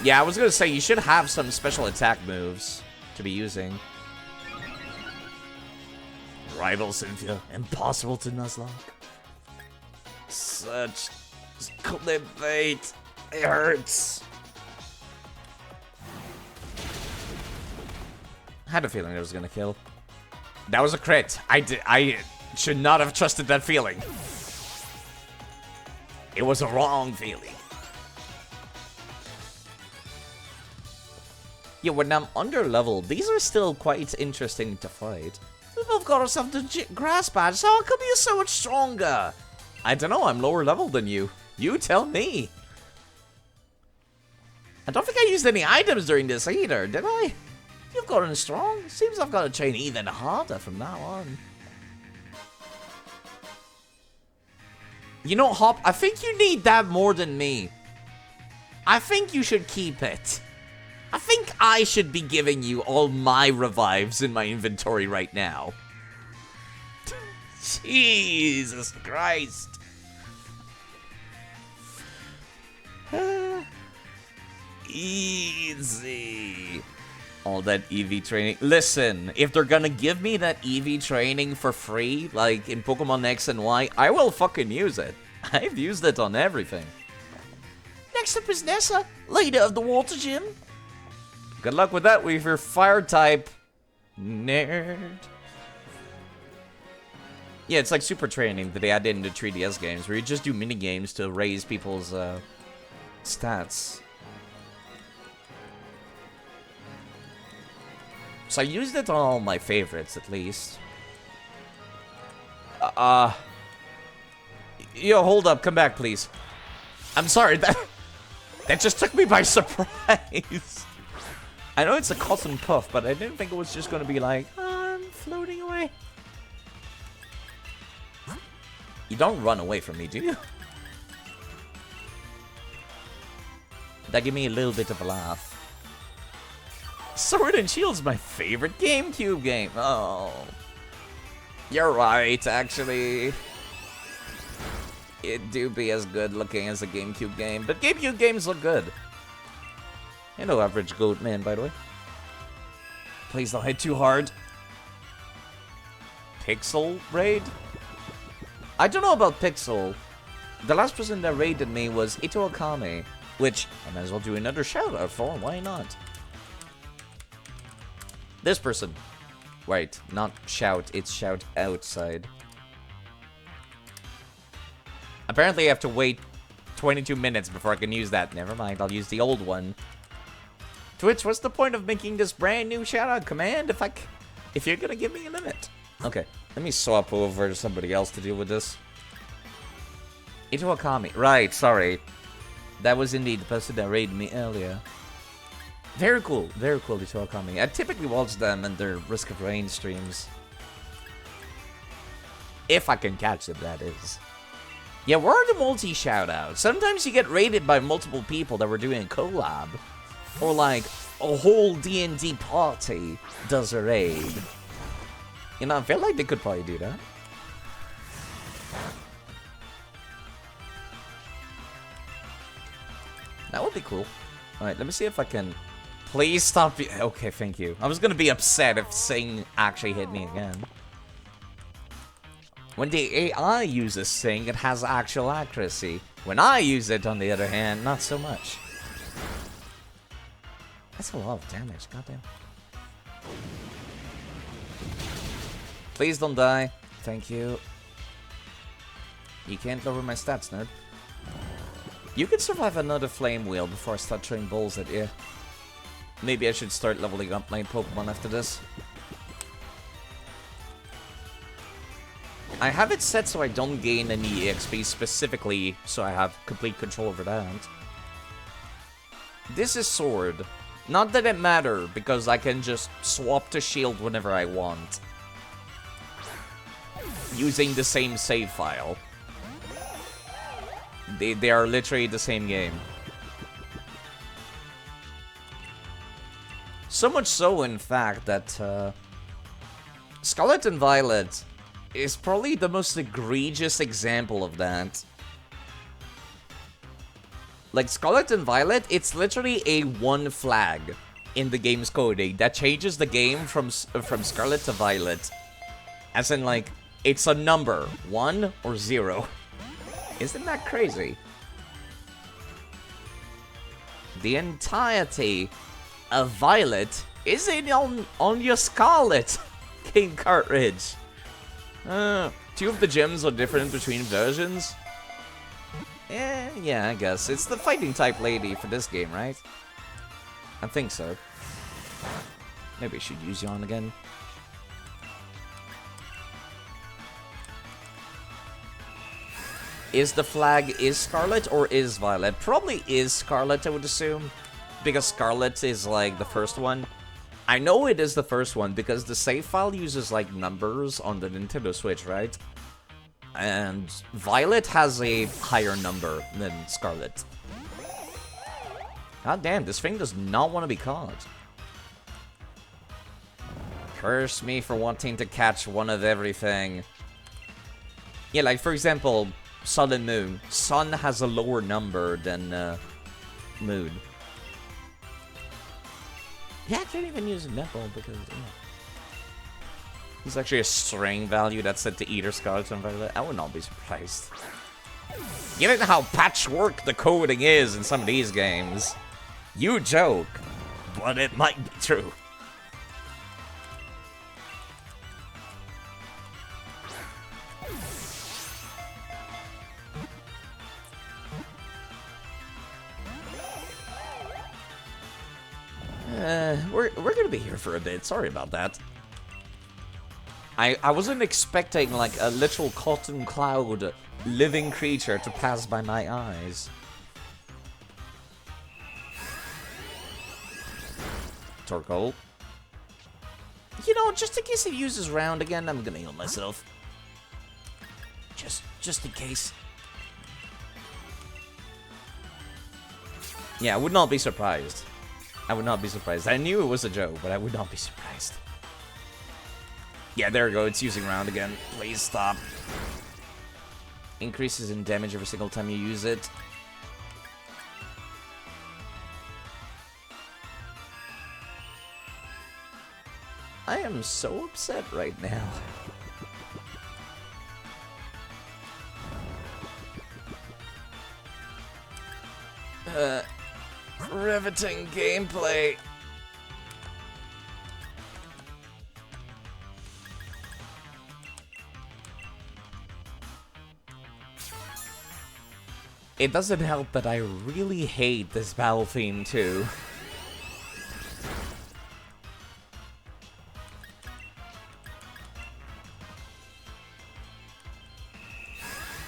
Yeah, I was gonna say, you should have some special attack moves to be using. Rival Cynthia, impossible to Nuzlocke. Such clickbait. It hurts. I had a feeling it was gonna kill. That was a crit. I should not have trusted that feeling. It was a wrong feeling. Yeah, when I'm under level, these are still quite interesting to fight. We both got ourselves the grass badge, so how come you're so much stronger? I don't know, I'm lower level than you. You tell me. I don't think I used any items during this either, did I? You've gotten strong. Seems I've got to train even harder from now on. You know, Hop, I think you need that more than me. I think you should keep it. I think I should be giving you all my revives in my inventory right now. Jesus Christ. Easy. All that EV training. Listen, if they're gonna give me that EV training for free, like in Pokemon X and Y, I will fucking use it. I've used it on everything. Next up is Nessa, leader of the Water Gym. Good luck with that with your fire type, nerd. Yeah, it's like super training that they added into 3DS games, where you just do mini games to raise people's stats. So I used it on all my favorites, at least. Yo, hold up, come back, please. I'm sorry, that just took me by surprise. I know it's a cotton puff, but I didn't think it was just gonna be like, I'm floating away. You don't run away from me, do you? That gave me a little bit of a laugh. Sword and Shield's my favorite GameCube game. Oh. You're right, actually. It do be as good looking as a GameCube game, but GameCube games look good. Hello, average goat man, by the way. Please don't hit too hard. Pixel raid? I don't know about Pixel. The last person that raided me was Ito Akame, which I might as well do another shout out for. Why not? This person. Wait, not shout, it's shout outside. Apparently I have to wait 22 minutes before I can use that. Never mind, I'll use the old one. Twitch, what's the point of making this brand new shout-out command if you're gonna give me a limit? Okay, let me swap over to somebody else to deal with this. Ito Akami. Right, sorry. That was indeed the person that raided me earlier. Very cool, Ito Akami. I typically watch them in their Risk of Rain streams. If I can catch them, that is. Yeah, where are the multi-shoutouts? Sometimes you get raided by multiple people that were doing a collab. Or like, a whole D&D party does a raid. You know, I feel like they could probably do that. That would be cool. Alright, let me see if I can... Please stop... Okay, thank you. I was gonna be upset if Sing actually hit me again. When the AI uses Sing, it has actual accuracy. When I use it, on the other hand, not so much. That's a lot of damage, goddamn. Please don't die. Thank you. You can't lower my stats, nerd. You can survive another flame wheel before I start throwing balls at you. Maybe I should start leveling up my Pokemon after this. I have it set so I don't gain any EXP specifically, so I have complete control over that. This is Sword. Not that it matters, because I can just swap to Shield whenever I want. Using the same save file. They are literally the same game. So much so, in fact, that Scarlet and Violet is probably the most egregious example of that. Like, Scarlet and Violet, it's literally a one flag in the game's coding that changes the game from Scarlet to Violet. As in, like, it's a number, 1 or 0. Isn't that crazy? The entirety of Violet is on your Scarlet game cartridge. 2 of the gems are different between versions. Yeah, I guess. It's the fighting type lady for this game, right? I think so. Maybe I should use Yawn again. Is the flag Scarlet or is Violet? Probably is Scarlet, I would assume. Because Scarlet is like the first one. I know it is the first one because the save file uses like numbers on the Nintendo Switch, right? And Violet has a higher number than Scarlet. God damn, this thing does not want to be caught. Curse me for wanting to catch one of everything. Yeah, like for example, Sun and Moon. Sun has a lower number than Moon. Yeah, I can't even use a nipple because... It's actually a string value that's set to either Scarlet and Violet. I would not be surprised. Given how patchwork the coding is in some of these games, you joke, but it might be true. We're gonna be here for a bit. Sorry about that. I wasn't expecting like a literal cotton cloud living creature to pass by my eyes. Torkoal. You know, just in case it uses round again, I'm gonna heal myself. Just in case. Yeah, I would not be surprised. I would not be surprised. I knew it was a joke, but I would not be surprised. Yeah, there we go. It's using round again. Please stop. Increases in damage every single time you use it. I am so upset right now. Riveting gameplay. It doesn't help that I really hate this battle theme too.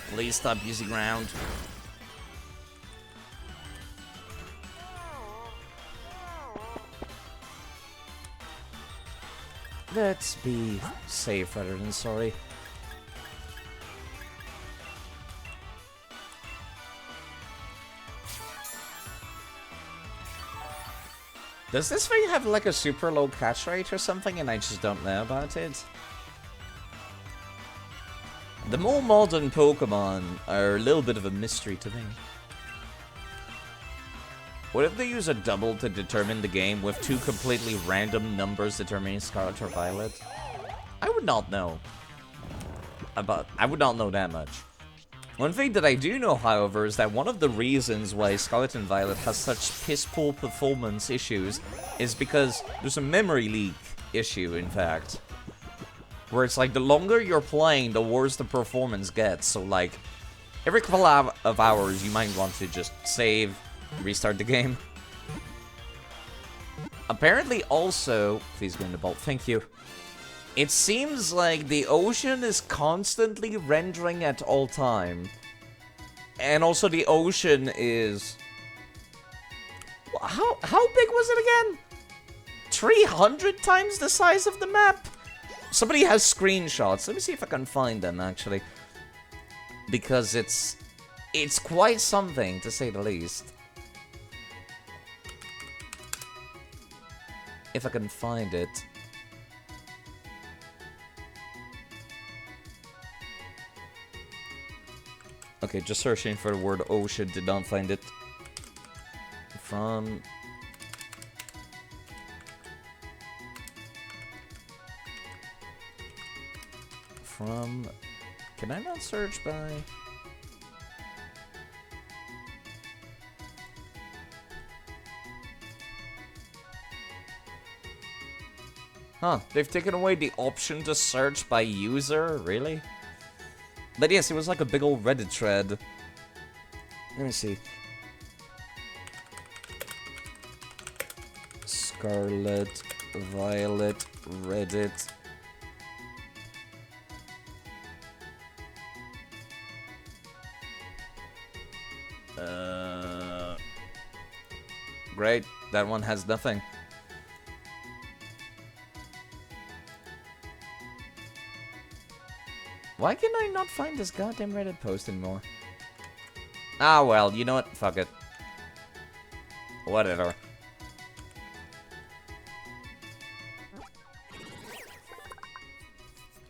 Please stop using round. Let's be safe rather than sorry. Does this thing have like a super low catch rate or something and I just don't know about it? The more modern Pokemon are a little bit of a mystery to me. What if they use a double to determine the game with two completely random numbers determining Scarlet or Violet? I would not know. I would not know that much. One thing that I do know, however, is that one of the reasons why Scarlet and Violet has such piss-poor performance issues is because there's a memory leak issue, in fact. Where it's like, the longer you're playing, the worse the performance gets. So, like, every couple of hours, you might want to just save, restart the game. Apparently, also... Please go in the vault, thank you. It seems like the ocean is constantly rendering at all time. And also the ocean is... How big was it again? 300 times the size of the map? Somebody has screenshots. Let me see if I can find them, actually. Because it's quite something, to say the least. If I can find it. Okay, just searching for the word ocean, did not find it. From... Can I not search by... Huh, they've taken away the option to search by user? Really? But yes, it was like a big old Reddit thread. Let me see. Scarlet, Violet, Reddit. Great, that one has nothing. Why can I not find this goddamn Reddit post anymore? Ah, well, you know what? Fuck it. Whatever.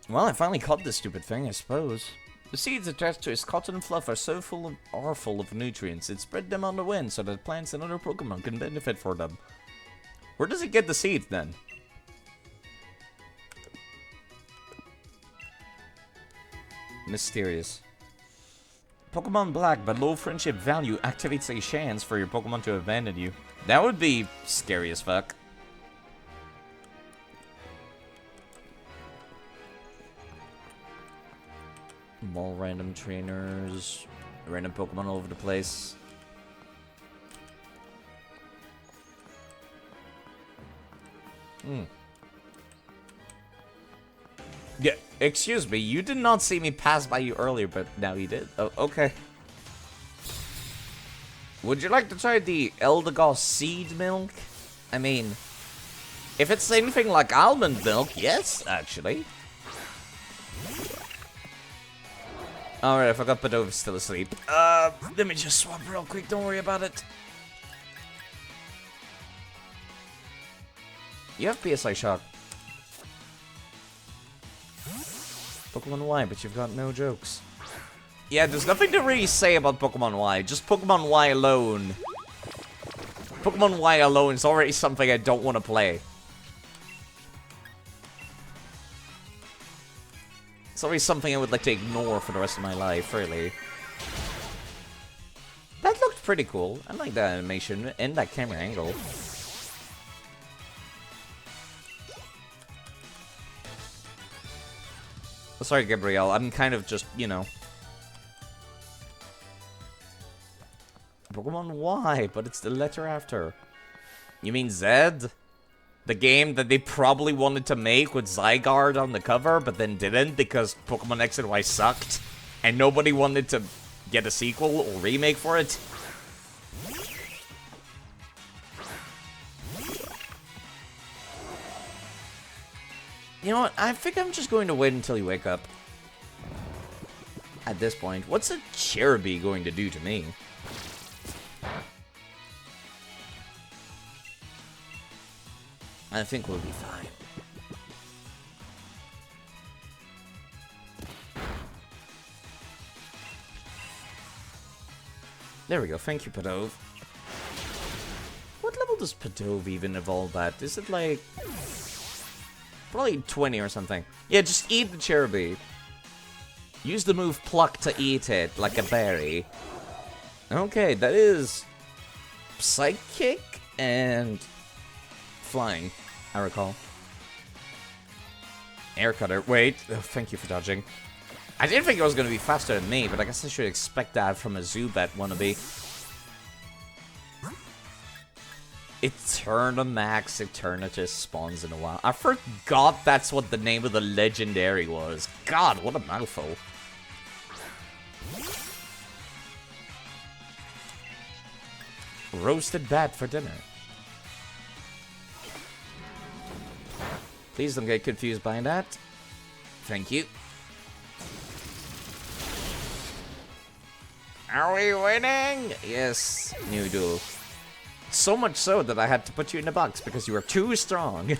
Well, I finally caught this stupid thing, I suppose. The seeds attached to its cotton fluff are full of nutrients. It spread them on the wind so that plants and other Pokemon can benefit from them. Where does it get the seeds, then? Mysterious. Pokemon Black, but low friendship value activates a chance for your Pokemon to abandon you. That would be scary as fuck. More random trainers. Random Pokemon all over the place. Yeah, excuse me, you did not see me pass by you earlier, but now you did. Oh, okay. Would you like to try the Eldegoss seed milk? I mean, if it's anything like almond milk, yes, actually. Alright, I forgot Padova's still asleep. Let me just swap real quick, don't worry about it. You have PSI Shock. Pokemon Y, but you've got no jokes. Yeah, there's nothing to really say about Pokemon Y. Just Pokemon Y alone. Pokemon Y alone is already something I don't want to play. It's always something I would like to ignore for the rest of my life, really. That looked pretty cool. I like that animation and that camera angle. Oh, sorry, Gabrielle. I'm kind of just, you know. Pokemon Y, but it's the letter after. You mean Z? The game that they probably wanted to make with Zygarde on the cover, but then didn't because Pokemon X and Y sucked, and nobody wanted to get a sequel or remake for it. You know what? I think I'm just going to wait until you wake up. At this point, what's a Cherubi going to do to me? I think we'll be fine. There we go. Thank you, Padove. What level does Padove even evolve at? Is it like... probably 20 or something. Yeah, just eat the cherubim. Use the move Pluck to eat it, like a berry. Okay, that is... Psychic and... Flying, I recall. Air Cutter. Wait, oh, thank you for dodging. I didn't think it was going to be faster than me, but I guess I should expect that from a Zubat wannabe. Eternamax Eternatus spawns in a while. I forgot that's what the name of the legendary was. God, what a mouthful. Roasted bat for dinner. Please don't get confused by that. Thank you. Are we winning? Yes, Noodle. So much so that I had to put you in the box because you were too strong.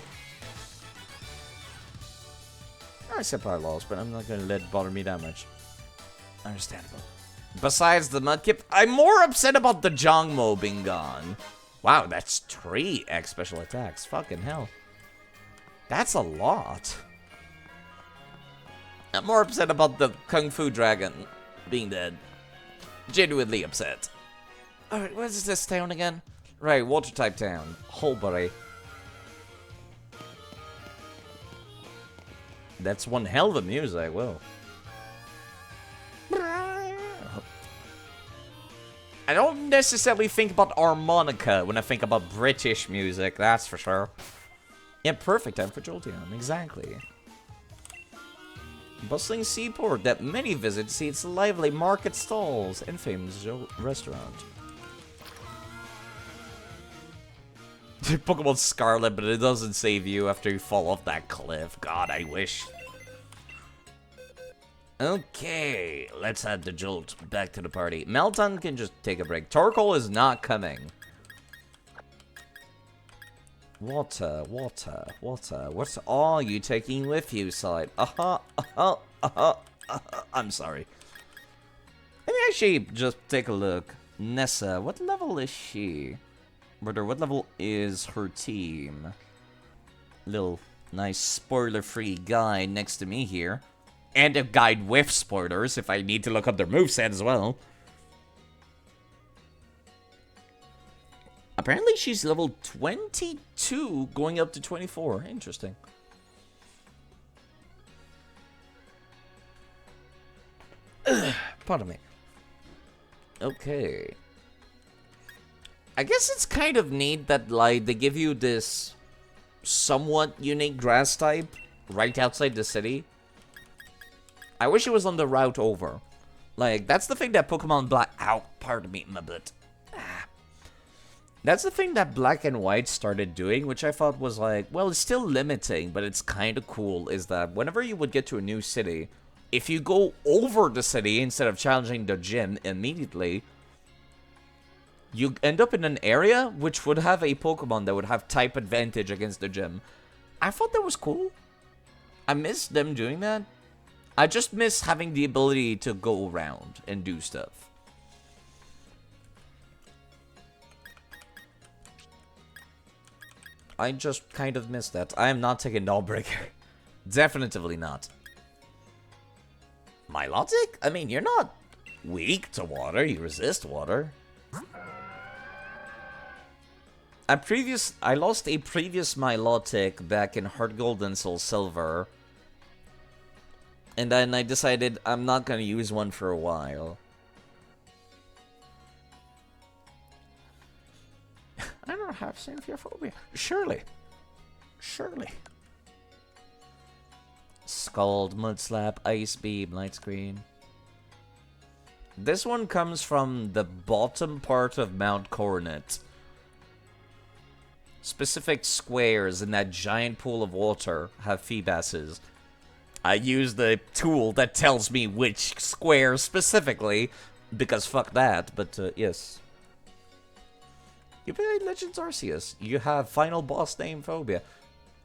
I said I lost, but I'm not going to let it bother me that much. Understandable. Besides the Mudkip, I'm more upset about the Jongmo being gone. Wow, that's 3x special attacks. Fucking hell. That's a lot. I'm more upset about the Kung Fu Dragon being dead. Genuinely upset. Alright, what is this town again? Right, water type town. Holbury. That's one hell of a music, well. I don't necessarily think about harmonica when I think about British music, that's for sure. Yeah, perfect time for Jolteon, exactly. Bustling seaport that many visit see its lively market stalls and famous restaurant. Pokemon Scarlet, but it doesn't save you after you fall off that cliff. God, I wish. Okay, let's add the Jolt back to the party. Melton can just take a break. Torkoal is not coming. Water, water, water. What are you taking with you, side? I'm sorry. Let me actually just take a look. Nessa, what level is she? Brother, what level is her team? Little nice spoiler-free guide next to me here. And a guide with spoilers if I need to look up their moveset as well. Apparently she's level 22 going up to 24. Interesting. Pardon me. Okay. I guess it's kind of neat that, like, they give you this somewhat unique grass type right outside the city. I wish it was on the route over. Like, that's the thing that Pokemon Black... Ow, pardon me, my butt. That's the thing that Black and White started doing, which I thought was like, well, it's still limiting, but it's kind of cool, is that whenever you would get to a new city, if you go over the city instead of challenging the gym immediately, you end up in an area which would have a Pokemon that would have type advantage against the gym. I thought that was cool. I miss them doing that. I just miss having the ability to go around and do stuff. I just kind of miss that. I am not taking Nullbreaker. Definitively not. Milotic? I mean, you're not weak to water. You resist water. I lost a previous Milotic back in Heart Gold and Soul Silver. And then I decided I'm not going to use one for a while. I don't have Symphophobia. Surely. Surely. Scald, Mud Slap, Ice Beam, Light Screen. This one comes from the bottom part of Mount Coronet. Specific squares in that giant pool of water have Feebasses. I use the tool that tells me which square specifically, because fuck that, but yes. You played Legends Arceus. You have final boss name phobia.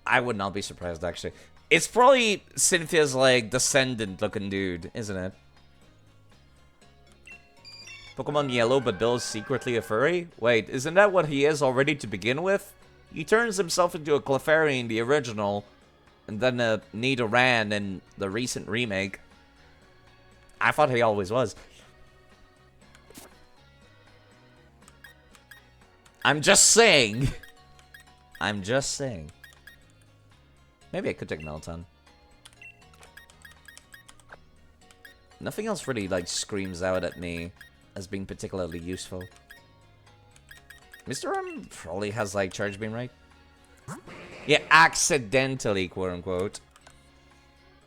I would not be surprised, actually. It's probably Cynthia's, like, descendant-looking dude, isn't it? Pokemon Yellow, but Bill's secretly a furry? Wait, isn't that what he is already to begin with? He turns himself into a Clefairy in the original, and then a Nidoran in the recent remake. I thought he always was. I'm just saying. I'm just saying. Maybe I could take Melton. Nothing else really, like, screams out at me as being particularly useful. Mr. M probably has, like, Charge Beam, right? Yeah, accidentally, quote-unquote.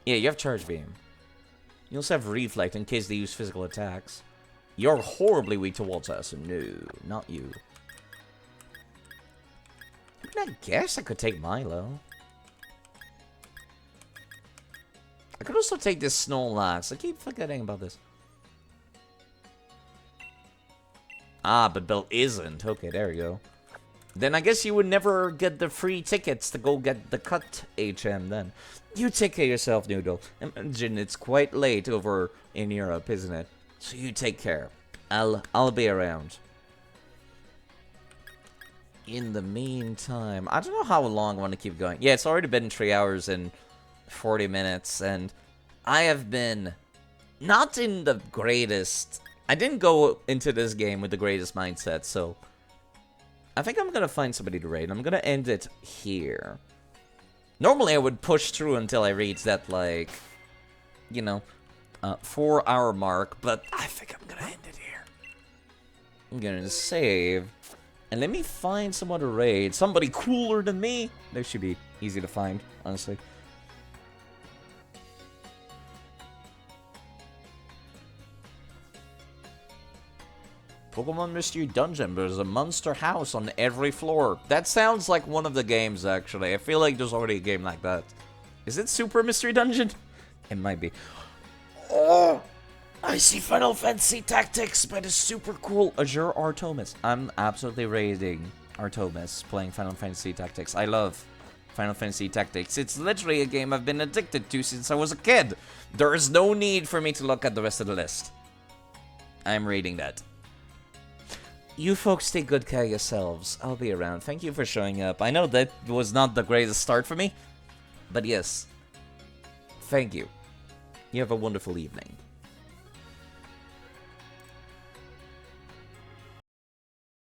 Yeah, you have Charge Beam. You also have Reflect in case they use physical attacks. You're horribly weak to Water, so no, not you. I guess I could take Milo. I could also take this Snorlax. I keep forgetting about this. Ah, but Bill isn't. Okay, there you go. Then I guess you would never get the free tickets to go get the cut HM then. You take care of yourself, Noodle. Imagine it's quite late over in Europe, isn't it? So you take care. I'll be around. In the meantime, I don't know how long I want to keep going. Yeah, it's already been 3 hours and 40 minutes, and I have been not in the greatest... I didn't go into this game with the greatest mindset, so... I think I'm gonna find somebody to raid. I'm gonna end it here. Normally I would push through until I reach that, like... You know... 4-hour mark, but I think I'm gonna end it here. I'm gonna save... And let me find someone to raid. Somebody cooler than me. They should be easy to find, honestly. Pokemon Mystery Dungeon. There's a monster house on every floor. That sounds like one of the games, actually. I feel like there's already a game like that. Is it Super Mystery Dungeon? It might be. Oh! I see Final Fantasy Tactics by the super cool Azure Artomis. I'm absolutely raiding Artomis playing Final Fantasy Tactics. I love Final Fantasy Tactics. It's literally a game I've been addicted to since I was a kid. There is no need for me to look at the rest of the list. I'm reading that. You folks take good care of yourselves. I'll be around. Thank you for showing up. I know that was not the greatest start for me, but yes. Thank you. You have a wonderful evening.